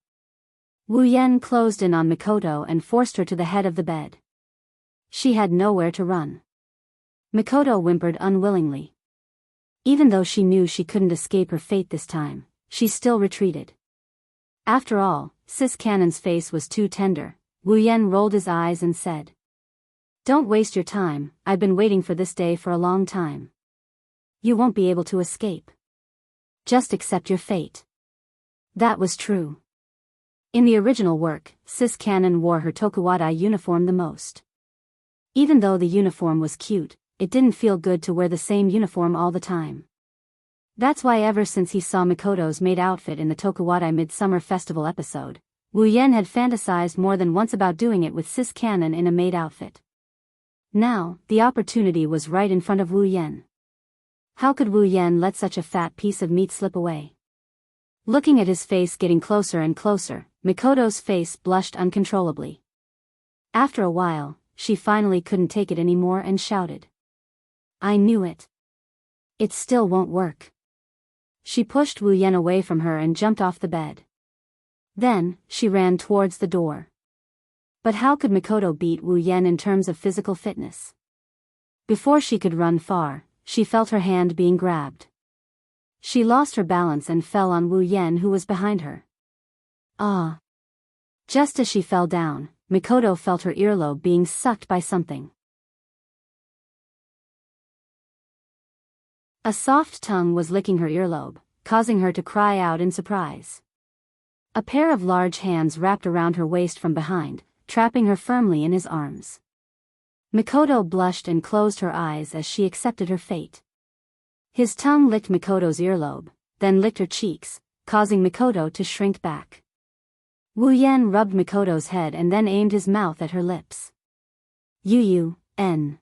Wu Yan closed in on Mikoto and forced her to the head of the bed. She had nowhere to run. Mikoto whimpered unwillingly. Even though she knew she couldn't escape her fate this time, she still retreated. After all, Sis Cannon's face was too tender. Wu Yan rolled his eyes and said, "Don't waste your time, I've been waiting for this day for a long time. You won't be able to escape. Just accept your fate." That was true. In the original work, Sis Cannon wore her Tokuwadai uniform the most. Even though the uniform was cute, it didn't feel good to wear the same uniform all the time. That's why ever since he saw Mikoto's maid outfit in the Tokuwadai Midsummer Festival episode, Wu Yan had fantasized more than once about doing it with Sis Cannon in a maid outfit. Now, the opportunity was right in front of Wu Yan. How could Wu Yan let such a fat piece of meat slip away? Looking at his face getting closer and closer, Mikoto's face blushed uncontrollably. After a while, she finally couldn't take it anymore and shouted. "I knew it. It still won't work." She pushed Wu Yan away from her and jumped off the bed. Then, she ran towards the door. But how could Mikoto beat Wu Yan in terms of physical fitness? Before she could run far, she felt her hand being grabbed. She lost her balance and fell on Wu Yan, who was behind her. Ah! Just as she fell down, Mikoto felt her earlobe being sucked by something. A soft tongue was licking her earlobe, causing her to cry out in surprise. A pair of large hands wrapped around her waist from behind, trapping her firmly in his arms. Mikoto blushed and closed her eyes as she accepted her fate. His tongue licked Mikoto's earlobe, then licked her cheeks, causing Mikoto to shrink back. Wu Yan rubbed Mikoto's head and then aimed his mouth at her lips. N.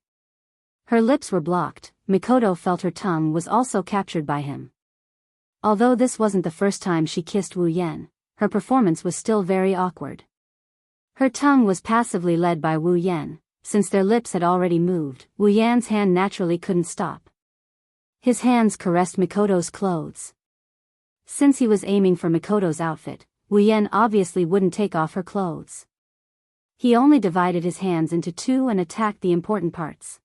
Her lips were blocked. Mikoto felt her tongue was also captured by him. Although this wasn't the first time she kissed Wu Yan, her performance was still very awkward. Her tongue was passively led by Wu Yan. Since their lips had already moved, Wu Yan's hand naturally couldn't stop. His hands caressed Mikoto's clothes. Since he was aiming for Mikoto's outfit, Wu Yan obviously wouldn't take off her clothes. He only divided his hands into two and attacked the important parts.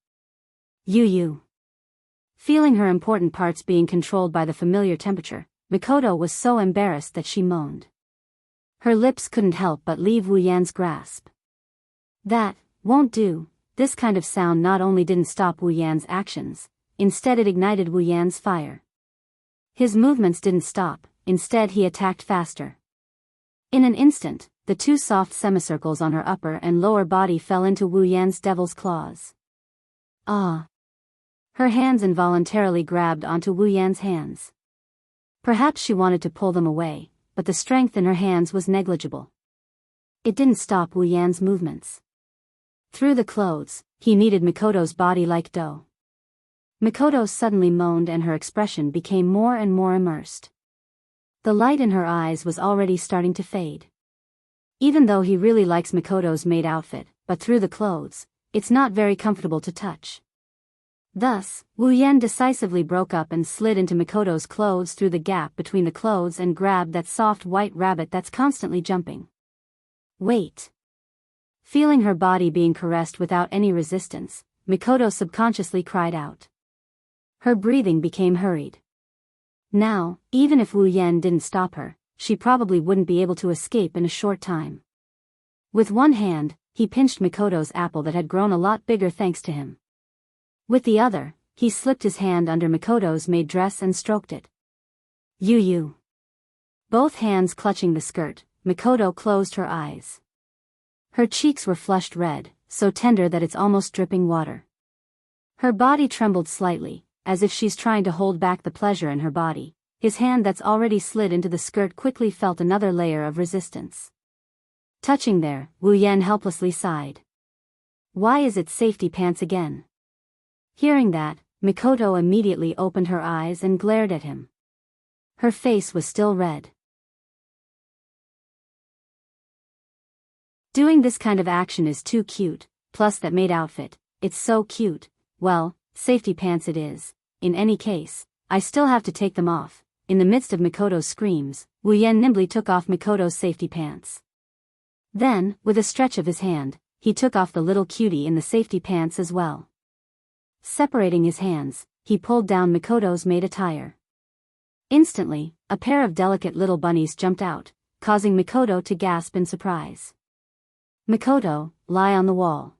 Feeling her important parts being controlled by the familiar temperature, Mikoto was so embarrassed that she moaned. Her lips couldn't help but leave Wu Yan's grasp. That won't do. This kind of sound not only didn't stop Wu Yan's actions, instead it ignited Wu Yan's fire. His movements didn't stop, instead he attacked faster. In an instant, the two soft semicircles on her upper and lower body fell into Wu Yan's devil's claws. Ah! Her hands involuntarily grabbed onto Wu Yan's hands. Perhaps she wanted to pull them away, but the strength in her hands was negligible. It didn't stop Wu Yan's movements. Through the clothes, he kneaded Mikoto's body like dough. Mikoto suddenly moaned and her expression became more and more immersed. The light in her eyes was already starting to fade. Even though he really likes Mikoto's maid outfit, but through the clothes, it's not very comfortable to touch. Thus, Wu Yan decisively broke up and slid into Mikoto's clothes through the gap between the clothes and grabbed that soft white rabbit that's constantly jumping. Wait! Feeling her body being caressed without any resistance, Mikoto subconsciously cried out. Her breathing became hurried. Now, even if Wu Yan didn't stop her, she probably wouldn't be able to escape in a short time. With one hand, he pinched Mikoto's apple that had grown a lot bigger thanks to him. With the other, he slipped his hand under Mikoto's maid dress and stroked it. Both hands clutching the skirt, Mikoto closed her eyes. Her cheeks were flushed red, so tender that it's almost dripping water. Her body trembled slightly, as if she's trying to hold back the pleasure in her body. His hand that's already slid into the skirt quickly felt another layer of resistance. Touching there, Wu Yan helplessly sighed. Why is it safety pants again? Hearing that, Mikoto immediately opened her eyes and glared at him. Her face was still red. Doing this kind of action is too cute, plus that maid outfit, it's so cute. Well, safety pants it is. In any case, I still have to take them off. In the midst of Mikoto's screams, Wu Yan nimbly took off Mikoto's safety pants. Then, with a stretch of his hand, he took off the little cutie in the safety pants as well. Separating his hands, he pulled down Mikoto's maid attire. Instantly, a pair of delicate little bunnies jumped out, causing Mikoto to gasp in surprise. Mikoto, lie on the wall.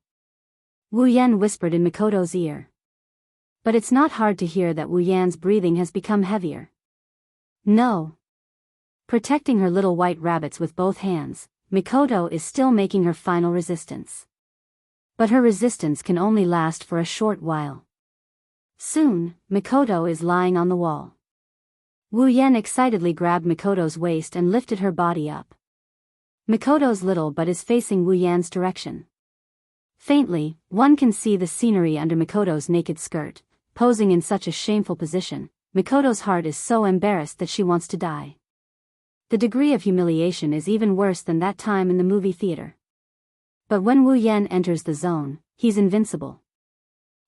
Wu Yan whispered in Mikoto's ear. But it's not hard to hear that Wu Yan's breathing has become heavier. No. Protecting her little white rabbits with both hands, Mikoto is still making her final resistance. But her resistance can only last for a short while. Soon, Mikoto is lying on the wall. Wu Yan excitedly grabbed Mikoto's waist and lifted her body up. Mikoto's little butt is facing Wu Yan's direction. Faintly, one can see the scenery under Mikoto's naked skirt, posing in such a shameful position. Mikoto's heart is so embarrassed that she wants to die. The degree of humiliation is even worse than that time in the movie theater. But when Wu Yan enters the zone, he's invincible.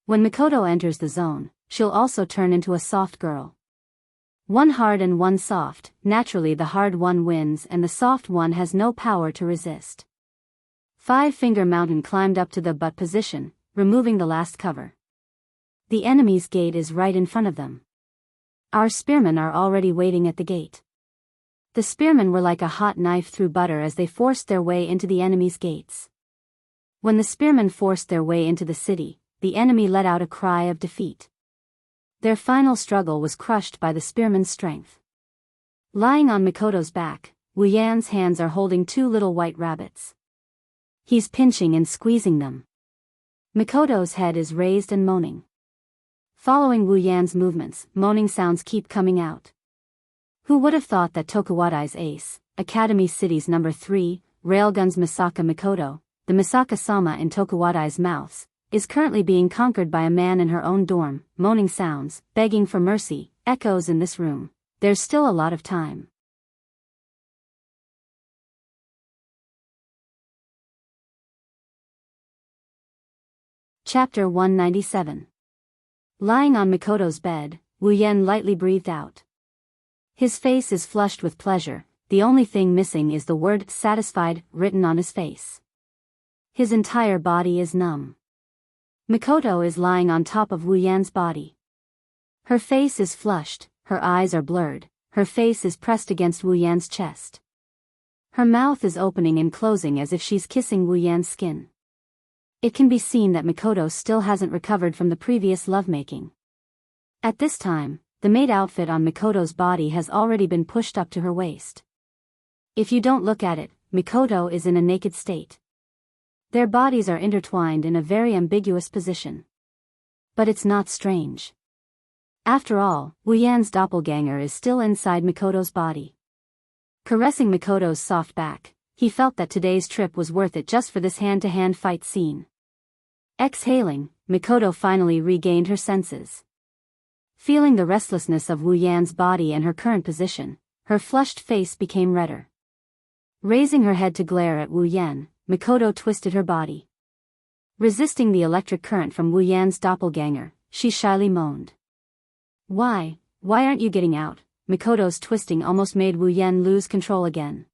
When Mikoto enters the zone, she'll also turn into a soft girl. One hard and one soft, naturally the hard one wins and the soft one has no power to resist. Five-Finger Mountain climbed up to the butt position, removing the last cover. The enemy's gate is right in front of them. Our spearmen are already waiting at the gate. The spearmen were like a hot knife through butter as they forced their way into the enemy's gates. When the spearmen forced their way into the city, the enemy let out a cry of defeat. Their final struggle was crushed by the spearmen's strength. Lying on Mikoto's back, Wu Yan's hands are holding two little white rabbits. He's pinching and squeezing them. Mikoto's head is raised and moaning. Following Wu Yan's movements, moaning sounds keep coming out. Who would have thought that Tokuwadai's ace, Academy City's number 3, Railgun's Misaka Mikoto, the Misaka-sama in Tokuwadai's mouths, is currently being conquered by a man in her own dorm. Moaning sounds, begging for mercy, echoes in this room. There's still a lot of time. Chapter 197. Lying on Mikoto's bed, Wu Yan lightly breathed out. His face is flushed with pleasure, the only thing missing is the word satisfied written on his face. His entire body is numb. Mikoto is lying on top of Wu Yan's body. Her face is flushed, her eyes are blurred, her face is pressed against Wu Yan's chest. Her mouth is opening and closing as if she's kissing Wu Yan's skin. It can be seen that Mikoto still hasn't recovered from the previous lovemaking. At this time, the maid outfit on Mikoto's body has already been pushed up to her waist. If you don't look at it, Mikoto is in a naked state. Their bodies are intertwined in a very ambiguous position. But it's not strange. After all, Wu Yan's doppelganger is still inside Mikoto's body. Caressing Mikoto's soft back, he felt that today's trip was worth it just for this hand-to-hand fight scene. Exhaling, Mikoto finally regained her senses. Feeling the restlessness of Wu Yan's body and her current position, her flushed face became redder. Raising her head to glare at Wu Yan, Mikoto twisted her body. Resisting the electric current from Wu Yan's doppelganger, she shyly moaned. Why aren't you getting out?" Mikoto's twisting almost made Wu Yan lose control again.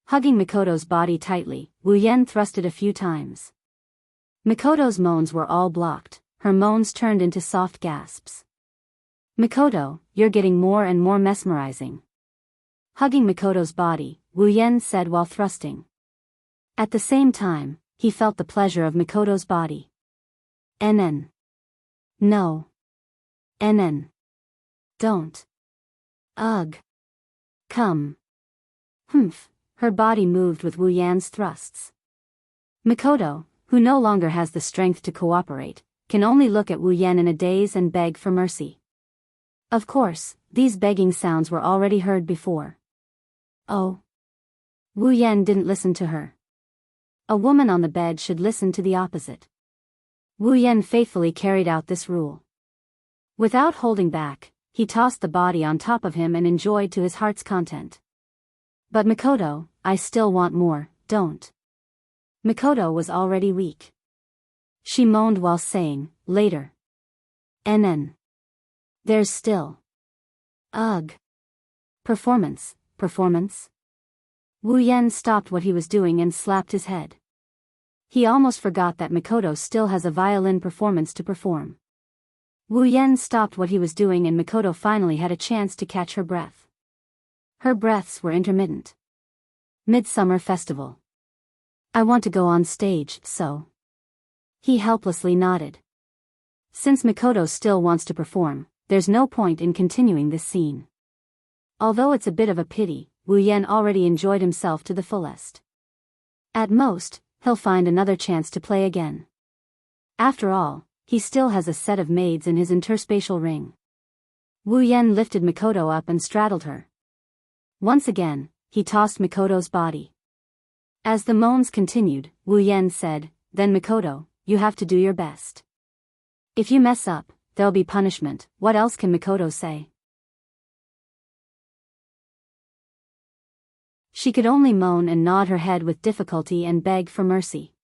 Hugging Mikoto's body tightly, Wu Yan thrusted a few times. Mikoto's moans were all blocked, her moans turned into soft gasps. "Mikoto, you're getting more and more mesmerizing." Hugging Mikoto's body, Wu Yan said while thrusting. At the same time, he felt the pleasure of Mikoto's body. "NN. No. NN. Don't. Ugh. Come." Humph. Her body moved with Wu Yan's thrusts. Mikoto, who no longer has the strength to cooperate, can only look at Wu Yan in a daze and beg for mercy. Of course, these begging sounds were already heard before. Oh. Wu Yan didn't listen to her. A woman on the bed should listen to the opposite. Wu Yan faithfully carried out this rule. Without holding back, he tossed the body on top of him and enjoyed to his heart's content. "But Mikoto, I still want more, don't." Mikoto was already weak. She moaned while saying, "Later. NN. There's still. Ugh. Performance. Wu Yan stopped what he was doing and slapped his head. He almost forgot that Mikoto still has a violin performance to perform. Wu Yan stopped what he was doing and Mikoto finally had a chance to catch her breath. Her breaths were intermittent. "Midsummer Festival. I want to go on stage, so." He helplessly nodded. Since Mikoto still wants to perform, there's no point in continuing this scene. Although it's a bit of a pity, Wu Yan already enjoyed himself to the fullest. At most, he'll find another chance to play again. After all, he still has a set of maids in his interspatial ring. Wu Yan lifted Mikoto up and straddled her. Once again, he tossed Mikoto's body. As the moans continued, Wu Yan said, "Then Mikoto, you have to do your best. If you mess up, there'll be punishment." What else can Mikoto say? She could only moan and nod her head with difficulty and beg for mercy.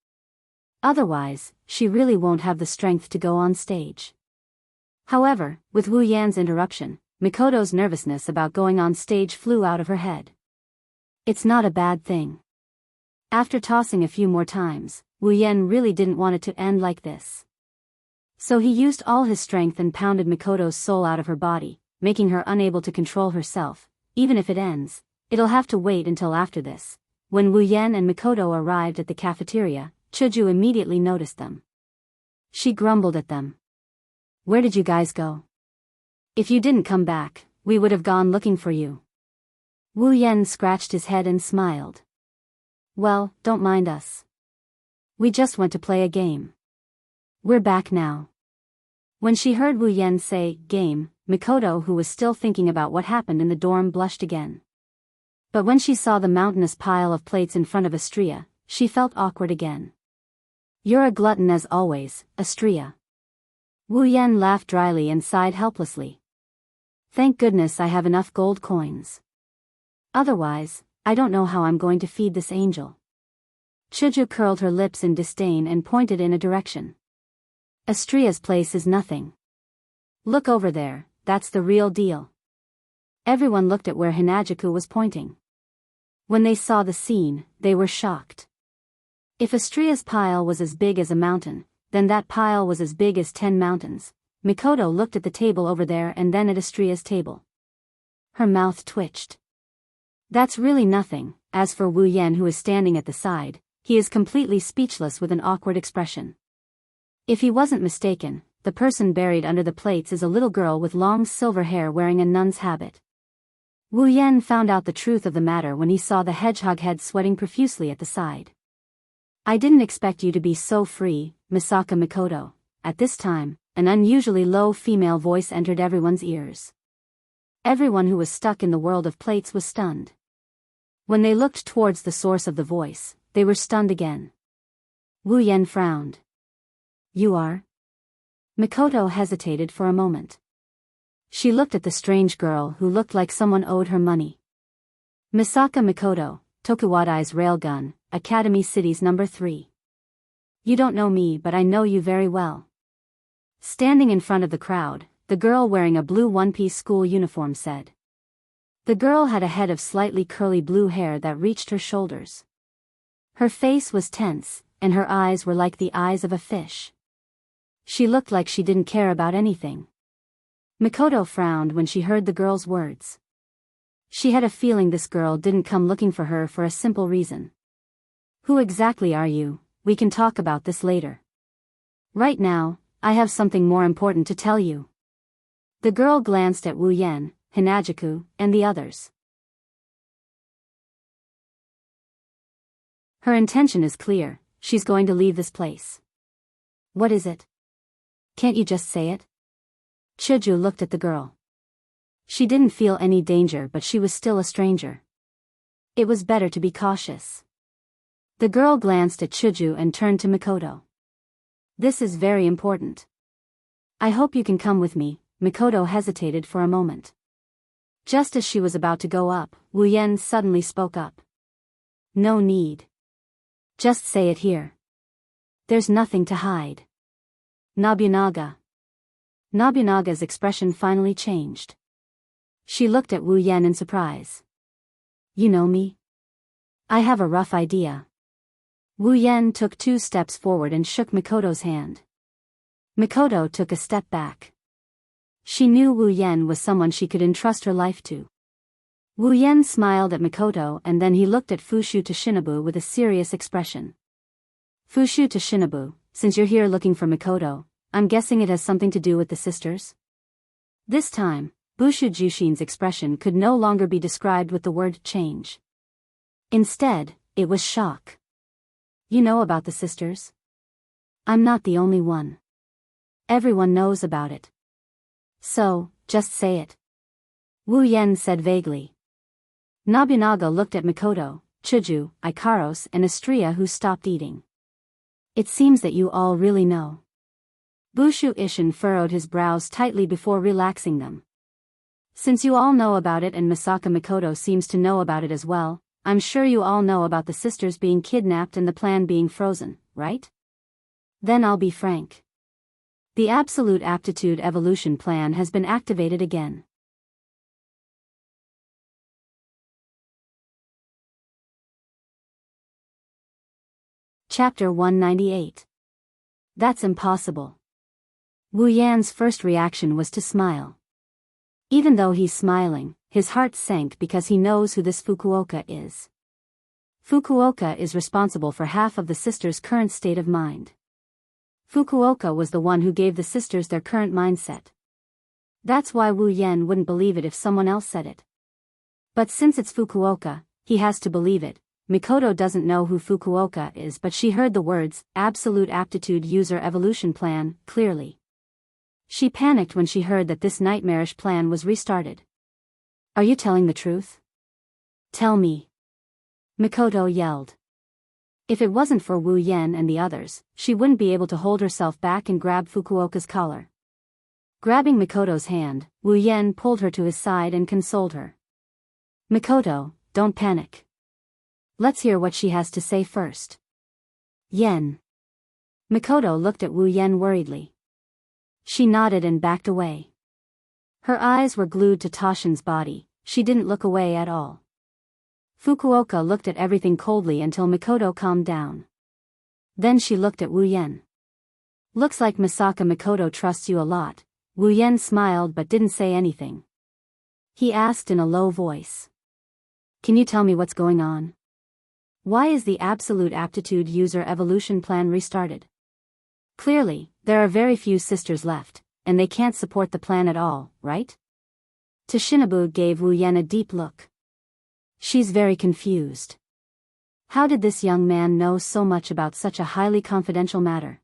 Otherwise, she really won't have the strength to go on stage. However, with Wu Yan's interruption, Mikoto's nervousness about going on stage flew out of her head. It's not a bad thing. After tossing a few more times, Wu Yan really didn't want it to end like this. So he used all his strength and pounded Mikoto's soul out of her body, making her unable to control herself. Even if it ends, it'll have to wait until after this. When Wu Yan and Mikoto arrived at the cafeteria, Chuju immediately noticed them. She grumbled at them. Where did you guys go? If you didn't come back, we would have gone looking for you. Wu Yan scratched his head and smiled. Well, don't mind us. We just went to play a game. We're back now. When she heard Wu Yan say, game, Mikoto, who was still thinking about what happened in the dorm, blushed again. But when she saw the mountainous pile of plates in front of Astria, she felt awkward again. You're a glutton as always, Astria. Wu Yan laughed dryly and sighed helplessly. Thank goodness I have enough gold coins. Otherwise, I don't know how I'm going to feed this angel. Chuju curled her lips in disdain and pointed in a direction. Astria's place is nothing. Look over there, that's the real deal. Everyone looked at where Hinajuku was pointing. When they saw the scene, they were shocked. If Astria's pile was as big as a mountain, then that pile was as big as 10 mountains. Mikoto looked at the table over there and then at Astria's table. Her mouth twitched. That's really nothing. As for Wu Yan, who is standing at the side, he is completely speechless with an awkward expression. If he wasn't mistaken, the person buried under the plates is a little girl with long silver hair wearing a nun's habit. Wu Yan found out the truth of the matter when he saw the hedgehog head sweating profusely at the side. I didn't expect you to be so free, Misaka Mikoto. At this time, an unusually low female voice entered everyone's ears. Everyone who was stuck in the world of plates was stunned. When they looked towards the source of the voice, they were stunned again. Wu Yan frowned. You are? Mikoto hesitated for a moment. She looked at the strange girl who looked like someone owed her money. Misaka Mikoto, Tokuwadai's Railgun, Academy Cities No. 3. You don't know me, but I know you very well. Standing in front of the crowd, the girl wearing a blue one-piece school uniform said. The girl had a head of slightly curly blue hair that reached her shoulders. Her face was tense, and her eyes were like the eyes of a fish. She looked like she didn't care about anything. Mikoto frowned when she heard the girl's words. She had a feeling this girl didn't come looking for her for a simple reason. Who exactly are you? We can talk about this later. Right now, I have something more important to tell you. The girl glanced at Wu Yan, Hinajuku, and the others. Her intention is clear, she's going to leave this place. What is it? Can't you just say it? Chuju looked at the girl. She didn't feel any danger, but she was still a stranger. It was better to be cautious. The girl glanced at Chuju and turned to Mikoto. This is very important. I hope you can come with me. Mikoto hesitated for a moment. Just as she was about to go up, Wu Yan suddenly spoke up. No need. Just say it here. There's nothing to hide. Nobunaga. Nobunaga's expression finally changed. She looked at Wu Yan in surprise. You know me? I have a rough idea. Wu Yan took 2 steps forward and shook Mikoto's hand. Mikoto took a step back. She knew Wu Yan was someone she could entrust her life to. Wu Yan smiled at Mikoto and then he looked at Fushu Toshinabu with a serious expression. Fushu Toshinabu, since you're here looking for Mikoto, I'm guessing it has something to do with the sisters? This time, Bushu Jushin's expression could no longer be described with the word change. Instead, it was shock. You know about the sisters? I'm not the only one. Everyone knows about it. So, just say it. Wu Yan said vaguely. Nobunaga looked at Mikoto, Chuju, Ikaros and Astria, who stopped eating. It seems that you all really know. Bushu Ishin furrowed his brows tightly before relaxing them. Since you all know about it and Misaka Mikoto seems to know about it as well, I'm sure you all know about the sisters being kidnapped and the plan being frozen, right? Then I'll be frank. The Absolute Aptitude Evolution Plan has been activated again. Chapter 198. That's impossible. Wu Yan's first reaction was to smile. Even though he's smiling, his heart sank because he knows who this Fukuoka is. Fukuoka is responsible for half of the sisters' current state of mind. Fukuoka was the one who gave the sisters their current mindset. That's why Wu Yan wouldn't believe it if someone else said it. But since it's Fukuoka, he has to believe it. Mikoto doesn't know who Fukuoka is, but she heard the words, Absolute Aptitude User Evolution Plan, clearly. She panicked when she heard that this nightmarish plan was restarted. Are you telling the truth? Tell me. Mikoto yelled. If it wasn't for Wu Yan and the others, she wouldn't be able to hold herself back and grab Fukuoka's collar. Grabbing Mikoto's hand, Wu Yan pulled her to his side and consoled her. Mikoto, don't panic. Let's hear what she has to say first. Yen. Mikoto looked at Wu Yan worriedly. She nodded and backed away. Her eyes were glued to Toshin's body, she didn't look away at all. Fukuoka looked at everything coldly until Mikoto calmed down. Then she looked at Wu Yan. Looks like Misaka Mikoto trusts you a lot. Wu Yan smiled but didn't say anything. He asked in a low voice. Can you tell me what's going on? Why is the Absolute Aptitude User Evolution Plan restarted? Clearly, there are very few sisters left, and they can't support the plan at all, right? Toshinobu gave Wu Yan a deep look. She's very confused. How did this young man know so much about such a highly confidential matter?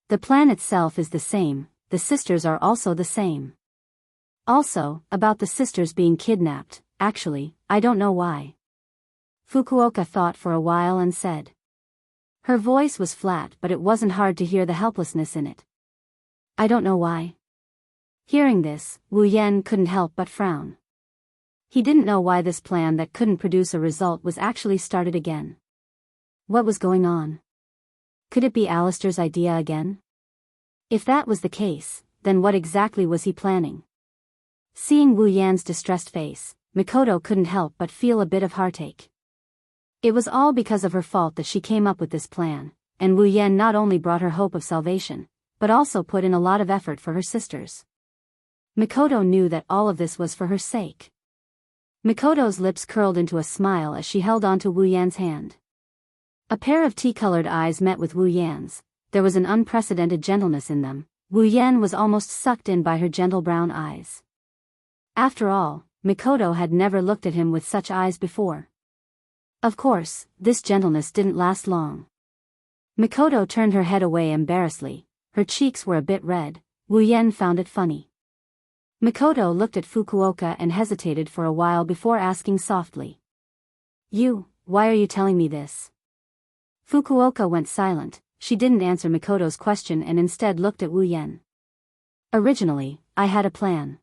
The plan itself is the same, the sisters are also the same. Also, about the sisters being kidnapped, actually, I don't know why. Fukuoka thought for a while and said. Her voice was flat, but it wasn't hard to hear the helplessness in it. I don't know why. Hearing this, Wu Yan couldn't help but frown. He didn't know why this plan that couldn't produce a result was actually started again. What was going on? Could it be Alistair's idea again? If that was the case, then what exactly was he planning? Seeing Wu Yan's distressed face, Mikoto couldn't help but feel a bit of heartache. It was all because of her fault that she came up with this plan, and Wu Yan not only brought her hope of salvation, but also put in a lot of effort for her sisters. Mikoto knew that all of this was for her sake. Mikoto's lips curled into a smile as she held onto Wu Yan's hand. A pair of tea-colored eyes met with Wu Yan's. There was an unprecedented gentleness in them. Wu Yan was almost sucked in by her gentle brown eyes. After all, Mikoto had never looked at him with such eyes before. Of course, this gentleness didn't last long. Mikoto turned her head away embarrassedly. Her cheeks were a bit red. Wu Yan found it funny. Mikoto looked at Fukuoka and hesitated for a while before asking softly. Why are you telling me this? Fukuoka went silent. She didn't answer Mikoto's question and instead looked at Wu Yan. Originally, I had a plan.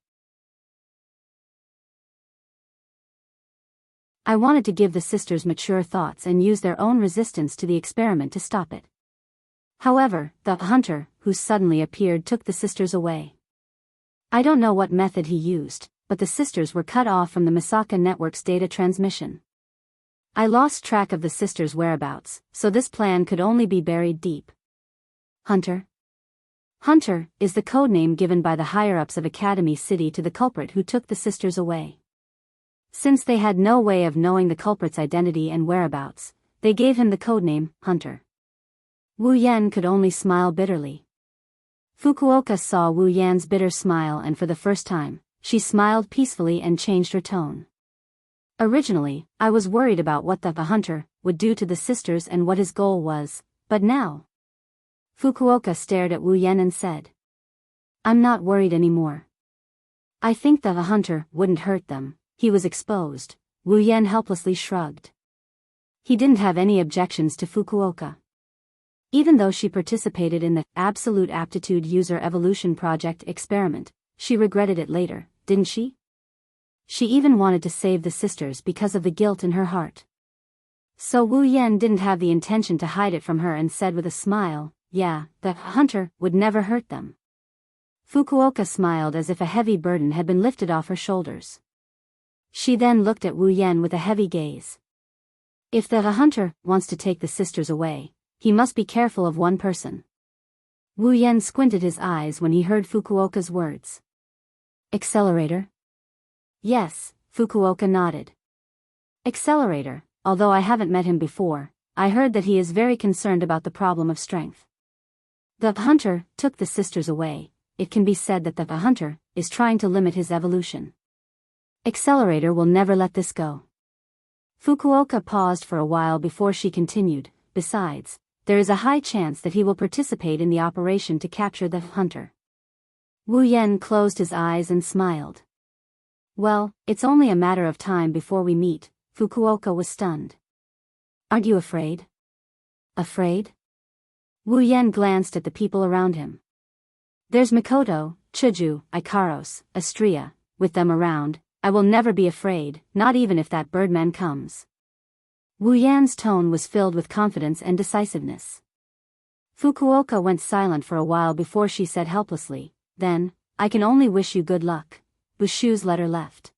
I wanted to give the sisters mature thoughts and use their own resistance to the experiment to stop it. However, the hunter, who suddenly appeared, took the sisters away. I don't know what method he used, but the sisters were cut off from the Misaka network's data transmission. I lost track of the sisters' whereabouts, so this plan could only be buried deep. Hunter? Hunter is the codename given by the higher-ups of Academy City to the culprit who took the sisters away. Since they had no way of knowing the culprit's identity and whereabouts, they gave him the codename, Hunter. Wu Yan could only smile bitterly. Fukuoka saw Wu Yan's bitter smile and for the first time, she smiled peacefully and changed her tone. Originally, I was worried about what the hunter would do to the sisters and what his goal was, but now... Fukuoka stared at Wu Yan and said. I'm not worried anymore. I think the hunter wouldn't hurt them. He was exposed. Wu Yan helplessly shrugged. He didn't have any objections to Fukuoka. Even though she participated in the Absolute Aptitude User Evolution Project experiment, she regretted it later, didn't she? She even wanted to save the sisters because of the guilt in her heart. So Wu Yan didn't have the intention to hide it from her and said with a smile, yeah, the hunter would never hurt them. Fukuoka smiled as if a heavy burden had been lifted off her shoulders. She then looked at Wu Yan with a heavy gaze. If the hunter wants to take the sisters away, he must be careful of one person. Wu Yan squinted his eyes when he heard Fukuoka's words. Accelerator? Yes, Fukuoka nodded. Accelerator, although I haven't met him before, I heard that he is very concerned about the problem of strength. The hunter took the sisters away. It can be said that the hunter is trying to limit his evolution. Accelerator will never let this go. Fukuoka paused for a while before she continued. Besides, there is a high chance that he will participate in the operation to capture the hunter. Wu Yan closed his eyes and smiled. Well, it's only a matter of time before we meet. Fukuoka was stunned. Aren't you afraid? Afraid? Wu Yan glanced at the people around him. There's Mikoto, Chuju, Ikaros, Astria, with them around. I will never be afraid, not even if that birdman comes. Wu Yan's tone was filled with confidence and decisiveness. Fukuoka went silent for a while before she said helplessly, then, I can only wish you good luck. Bushu's letter left.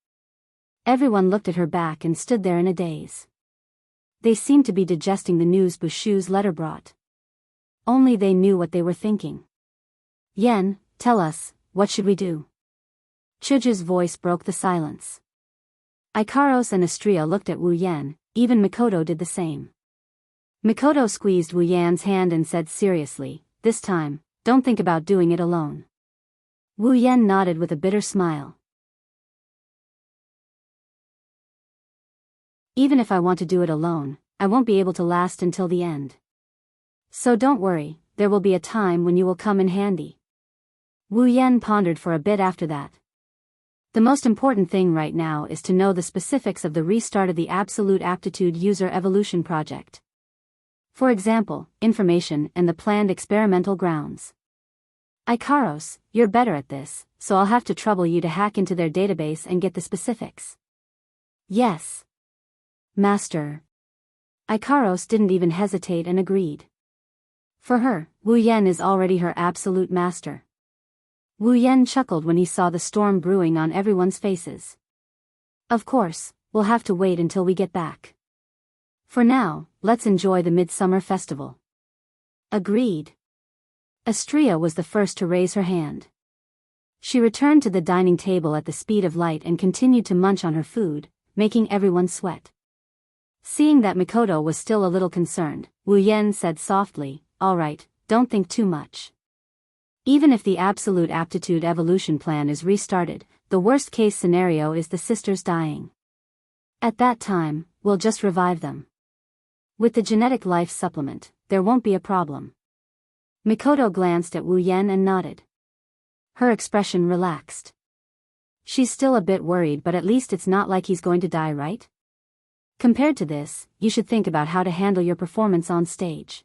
Everyone looked at her back and stood there in a daze. They seemed to be digesting the news Bushu's letter brought. Only they knew what they were thinking. Yen, tell us, what should we do? Chuju's voice broke the silence. Ikaros and Astria looked at Wu Yan, even Mikoto did the same. Mikoto squeezed Wu Yan's hand and said seriously, this time, don't think about doing it alone. Wu Yan nodded with a bitter smile. Even if I want to do it alone, I won't be able to last until the end. So don't worry, there will be a time when you will come in handy. Wu Yan pondered for a bit after that. The most important thing right now is to know the specifics of the restart of the Absolute Aptitude User Evolution Project. For example, information and the planned experimental grounds. Ikaros, you're better at this, so I'll have to trouble you to hack into their database and get the specifics. Yes. Master. Ikaros didn't even hesitate and agreed. For her, Wu Yan is already her absolute master. Wu Yan chuckled when he saw the storm brewing on everyone's faces. Of course, we'll have to wait until we get back. For now, let's enjoy the Midsummer Festival. Agreed. Astria was the first to raise her hand. She returned to the dining table at the speed of light and continued to munch on her food, making everyone sweat. Seeing that Mikoto was still a little concerned, Wu Yan said softly, all right, don't think too much. Even if the Absolute Aptitude Evolution Plan is restarted, the worst-case scenario is the sisters dying. At that time, we'll just revive them. With the genetic life supplement, there won't be a problem. Mikoto glanced at Wu Yan and nodded. Her expression relaxed. She's still a bit worried, but at least it's not like he's going to die, right? Compared to this, you should think about how to handle your performance on stage.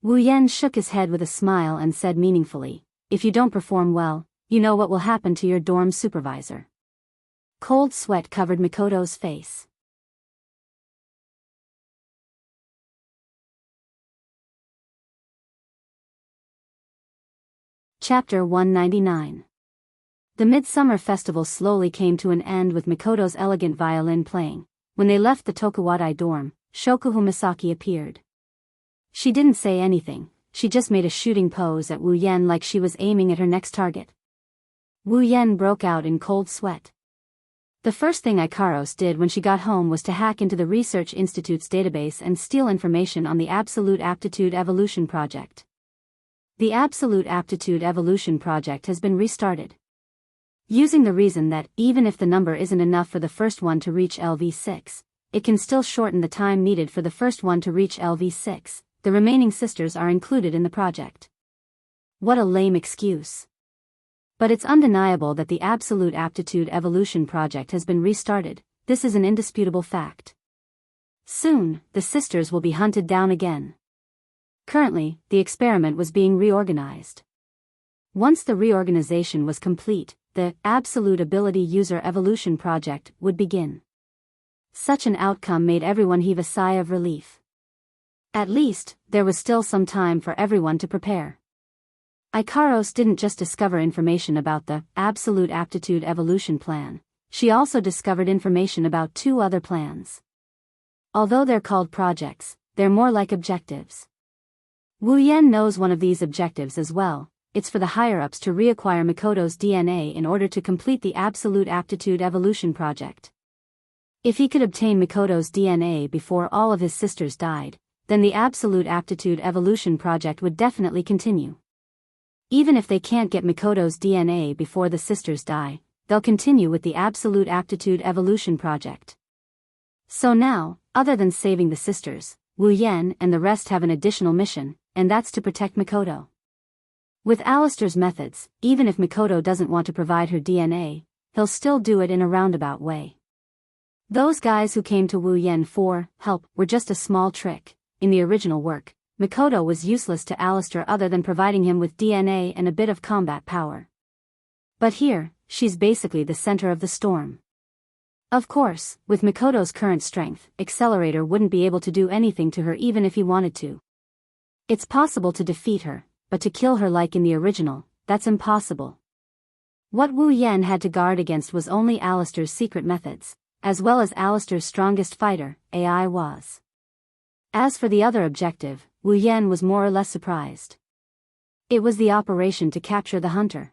Wu Yan shook his head with a smile and said meaningfully, if you don't perform well, you know what will happen to your dorm supervisor. Cold sweat covered Mikoto's face. Chapter 199. The Midsummer Festival slowly came to an end with Mikoto's elegant violin playing. When they left the Tokuwadai dorm, Shokuhu Misaki appeared. She didn't say anything, she just made a shooting pose at Wu Yan like she was aiming at her next target. Wu Yan broke out in cold sweat. The first thing Ikaros did when she got home was to hack into the Research Institute's database and steal information on the Absolute Aptitude Evolution Project. The Absolute Aptitude Evolution Project has been restarted. Using the reason that, even if the number isn't enough for the first one to reach LV6, it can still shorten the time needed for the first one to reach LV6, the remaining sisters are included in the project. What a lame excuse. But it's undeniable that the Absolute Aptitude Evolution Project has been restarted, this is an indisputable fact. Soon, the sisters will be hunted down again. Currently, the experiment was being reorganized. Once the reorganization was complete, the Absolute Ability User Evolution Project would begin. Such an outcome made everyone heave a sigh of relief. At least, there was still some time for everyone to prepare. Ikaros didn't just discover information about the Absolute Aptitude Evolution Plan, she also discovered information about 2 other plans. Although they're called projects, they're more like objectives. Wu Yan knows one of these objectives as well. It's for the higher-ups to reacquire Mikoto's DNA in order to complete the Absolute Aptitude Evolution Project. If he could obtain Mikoto's DNA before all of his sisters died, then the Absolute Aptitude Evolution Project would definitely continue. Even if they can't get Mikoto's DNA before the sisters die, they'll continue with the Absolute Aptitude Evolution Project. So now, other than saving the sisters, Wu Yan and the rest have an additional mission, and that's to protect Mikoto. With Alistair's methods, even if Mikoto doesn't want to provide her DNA, he'll still do it in a roundabout way. Those guys who came to Wu Yan for help were just a small trick. In the original work, Mikoto was useless to Alistair other than providing him with DNA and a bit of combat power. But here, she's basically the center of the storm. Of course, with Mikoto's current strength, Accelerator wouldn't be able to do anything to her even if he wanted to. It's possible to defeat her, but to kill her like in the original, that's impossible. What Wu Yan had to guard against was only Alistair's secret methods, as well as Alistair's strongest fighter, AI was. As for the other objective, Wu Yan was more or less surprised. It was the operation to capture the hunter.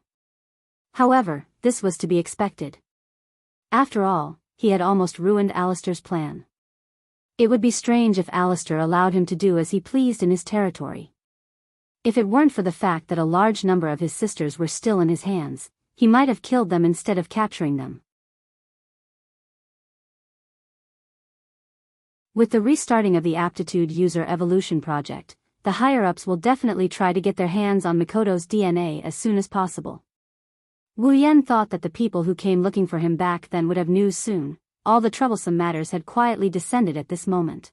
However, this was to be expected. After all, he had almost ruined Alistair's plan. It would be strange if Alistair allowed him to do as he pleased in his territory. If it weren't for the fact that a large number of his sisters were still in his hands, he might have killed them instead of capturing them. With the restarting of the Aptitude User Evolution Project, the higher-ups will definitely try to get their hands on Mikoto's DNA as soon as possible. Wu Yan thought that the people who came looking for him back then would have news soon. All the troublesome matters had quietly descended at this moment,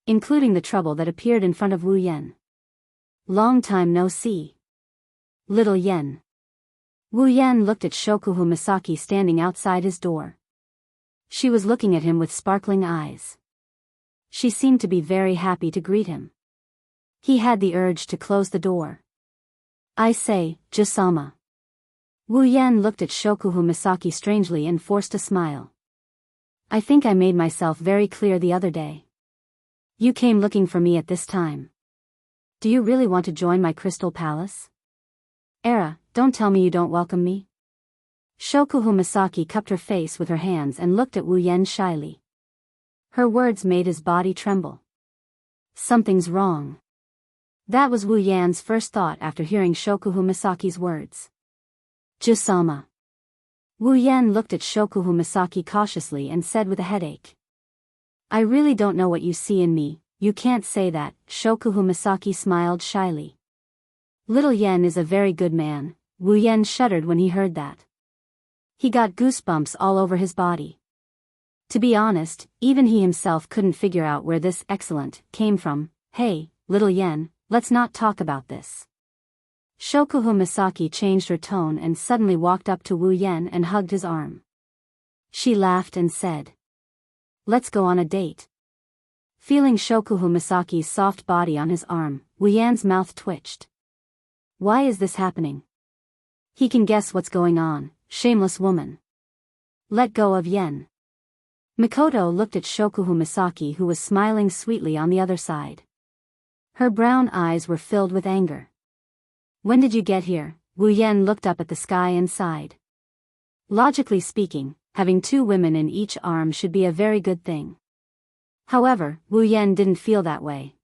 including the trouble that appeared in front of Wu Yan. Long time no see. Little Yen. Wu Yan looked at Shokuhu Misaki standing outside his door. She was looking at him with sparkling eyes. She seemed to be very happy to greet him. He had the urge to close the door. I say, Jusama. Wu Yan looked at Shokuhu Misaki strangely and forced a smile. I think I made myself very clear the other day. You came looking for me at this time. Do you really want to join my crystal palace? Era, don't tell me you don't welcome me. Shokuhu Misaki cupped her face with her hands and looked at Wu Yan shyly. Her words made his body tremble. Something's wrong. That was Wu Yan's first thought after hearing Shokuhu Misaki's words. Jusama. Wu Yan looked at Shokuhu Misaki cautiously and said with a headache. I really don't know what you see in me. You can't say that. Shokuhu Misaki smiled shyly. Little Yen is a very good man. Wu Yan shuddered when he heard that. He got goosebumps all over his body. To be honest, even he himself couldn't figure out where this excellent came from. Hey, little Yen, let's not talk about this. Shokuhu Misaki changed her tone and suddenly walked up to Wu Yan and hugged his arm. She laughed and said, let's go on a date. Feeling Shokuhu Misaki's soft body on his arm, Wu Yan's mouth twitched. Why is this happening? He can guess what's going on, shameless woman. Let go of Yen. Mikoto looked at Shokuhu Misaki, who was smiling sweetly on the other side. Her brown eyes were filled with anger. When did you get here? Wu Yan looked up at the sky and sighed. Logically speaking, having two women in each arm should be a very good thing. However, Wu Yan didn't feel that way.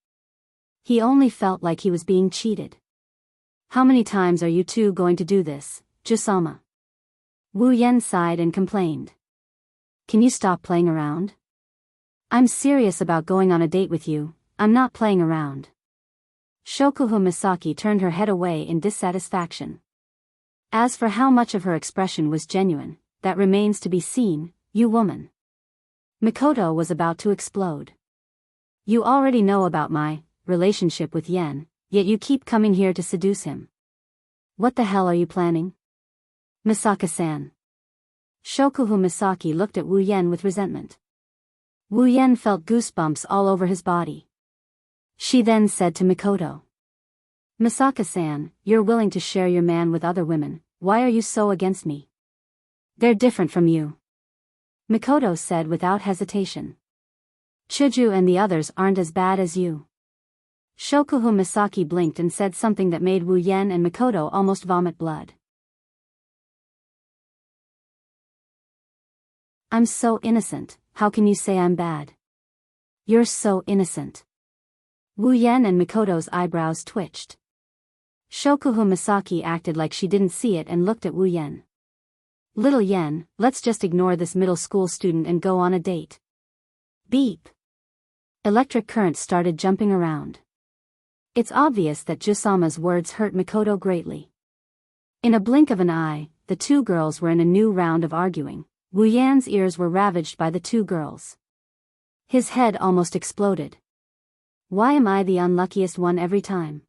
He only felt like he was being cheated. How many times are you two going to do this, Jusama? Wu Yan sighed and complained. Can you stop playing around? I'm serious about going on a date with you. I'm not playing around. Shokuhu Misaki turned her head away in dissatisfaction. As for how much of her expression was genuine, that remains to be seen, you woman. Mikoto was about to explode. You already know about my relationship with Yen, yet you keep coming here to seduce him. What the hell are you planning? Misaka-san. Shokuhu Misaki looked at Wu Yan with resentment. Wu Yan felt goosebumps all over his body. She then said to Mikoto. Misaka-san, you're willing to share your man with other women, why are you so against me? They're different from you. Mikoto said without hesitation. Chiju and the others aren't as bad as you. Shokuhu Misaki blinked and said something that made Wu Yan and Mikoto almost vomit blood. I'm so innocent, how can you say I'm bad? You're so innocent. Wu Yan and Mikoto's eyebrows twitched. Shokuhu Misaki acted like she didn't see it and looked at Wu Yan. Little Yen, let's just ignore this middle school student and go on a date. Beep. Electric current started jumping around. It's obvious that Jusama's words hurt Mikoto greatly. In a blink of an eye, the two girls were in a new round of arguing. Wu Yan's ears were ravaged by the two girls. His head almost exploded. Why am I the unluckiest one every time?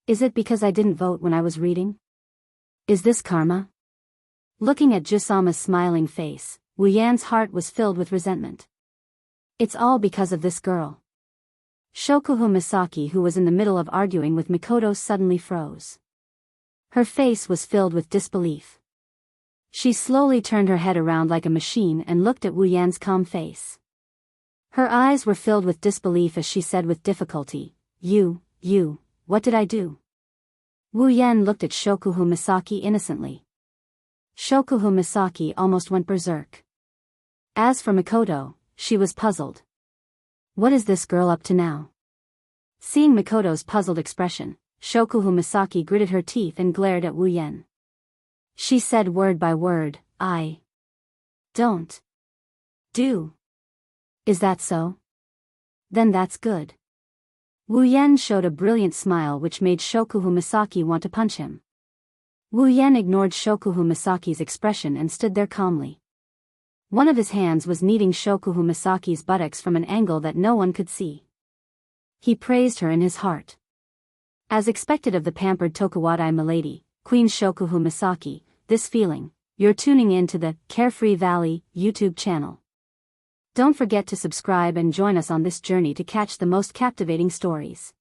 Is it because I didn't vote when I was reading? Is this karma? Looking at Jusama's smiling face, Wu Yan's heart was filled with resentment. It's all because of this girl. Shokuhu Misaki, who was in the middle of arguing with Mikoto, suddenly froze. Her face was filled with disbelief. She slowly turned her head around like a machine and looked at Wu Yan's calm face. Her eyes were filled with disbelief as she said with difficulty, You, what did I do? Wu Yan looked at Shokuhu Misaki innocently. Shokuhu Misaki almost went berserk. As for Mikoto, she was puzzled. What is this girl up to now? Seeing Mikoto's puzzled expression, Shokuhu Misaki gritted her teeth and glared at Wu Yan. She said word by word, I don't do. Is that so? Then that's good. Wu Yan showed a brilliant smile which made Shokuhu Misaki want to punch him. Wu Yan ignored Shokuhu Misaki's expression and stood there calmly. One of his hands was kneading Shokuhu Misaki's buttocks from an angle that no one could see. He praised her in his heart. As expected of the pampered Tokuwadai milady, Queen Shokuhu Misaki, this feeling, you're tuning in to the Carefree Valley YouTube channel. Don't forget to subscribe and join us on this journey to catch the most captivating stories.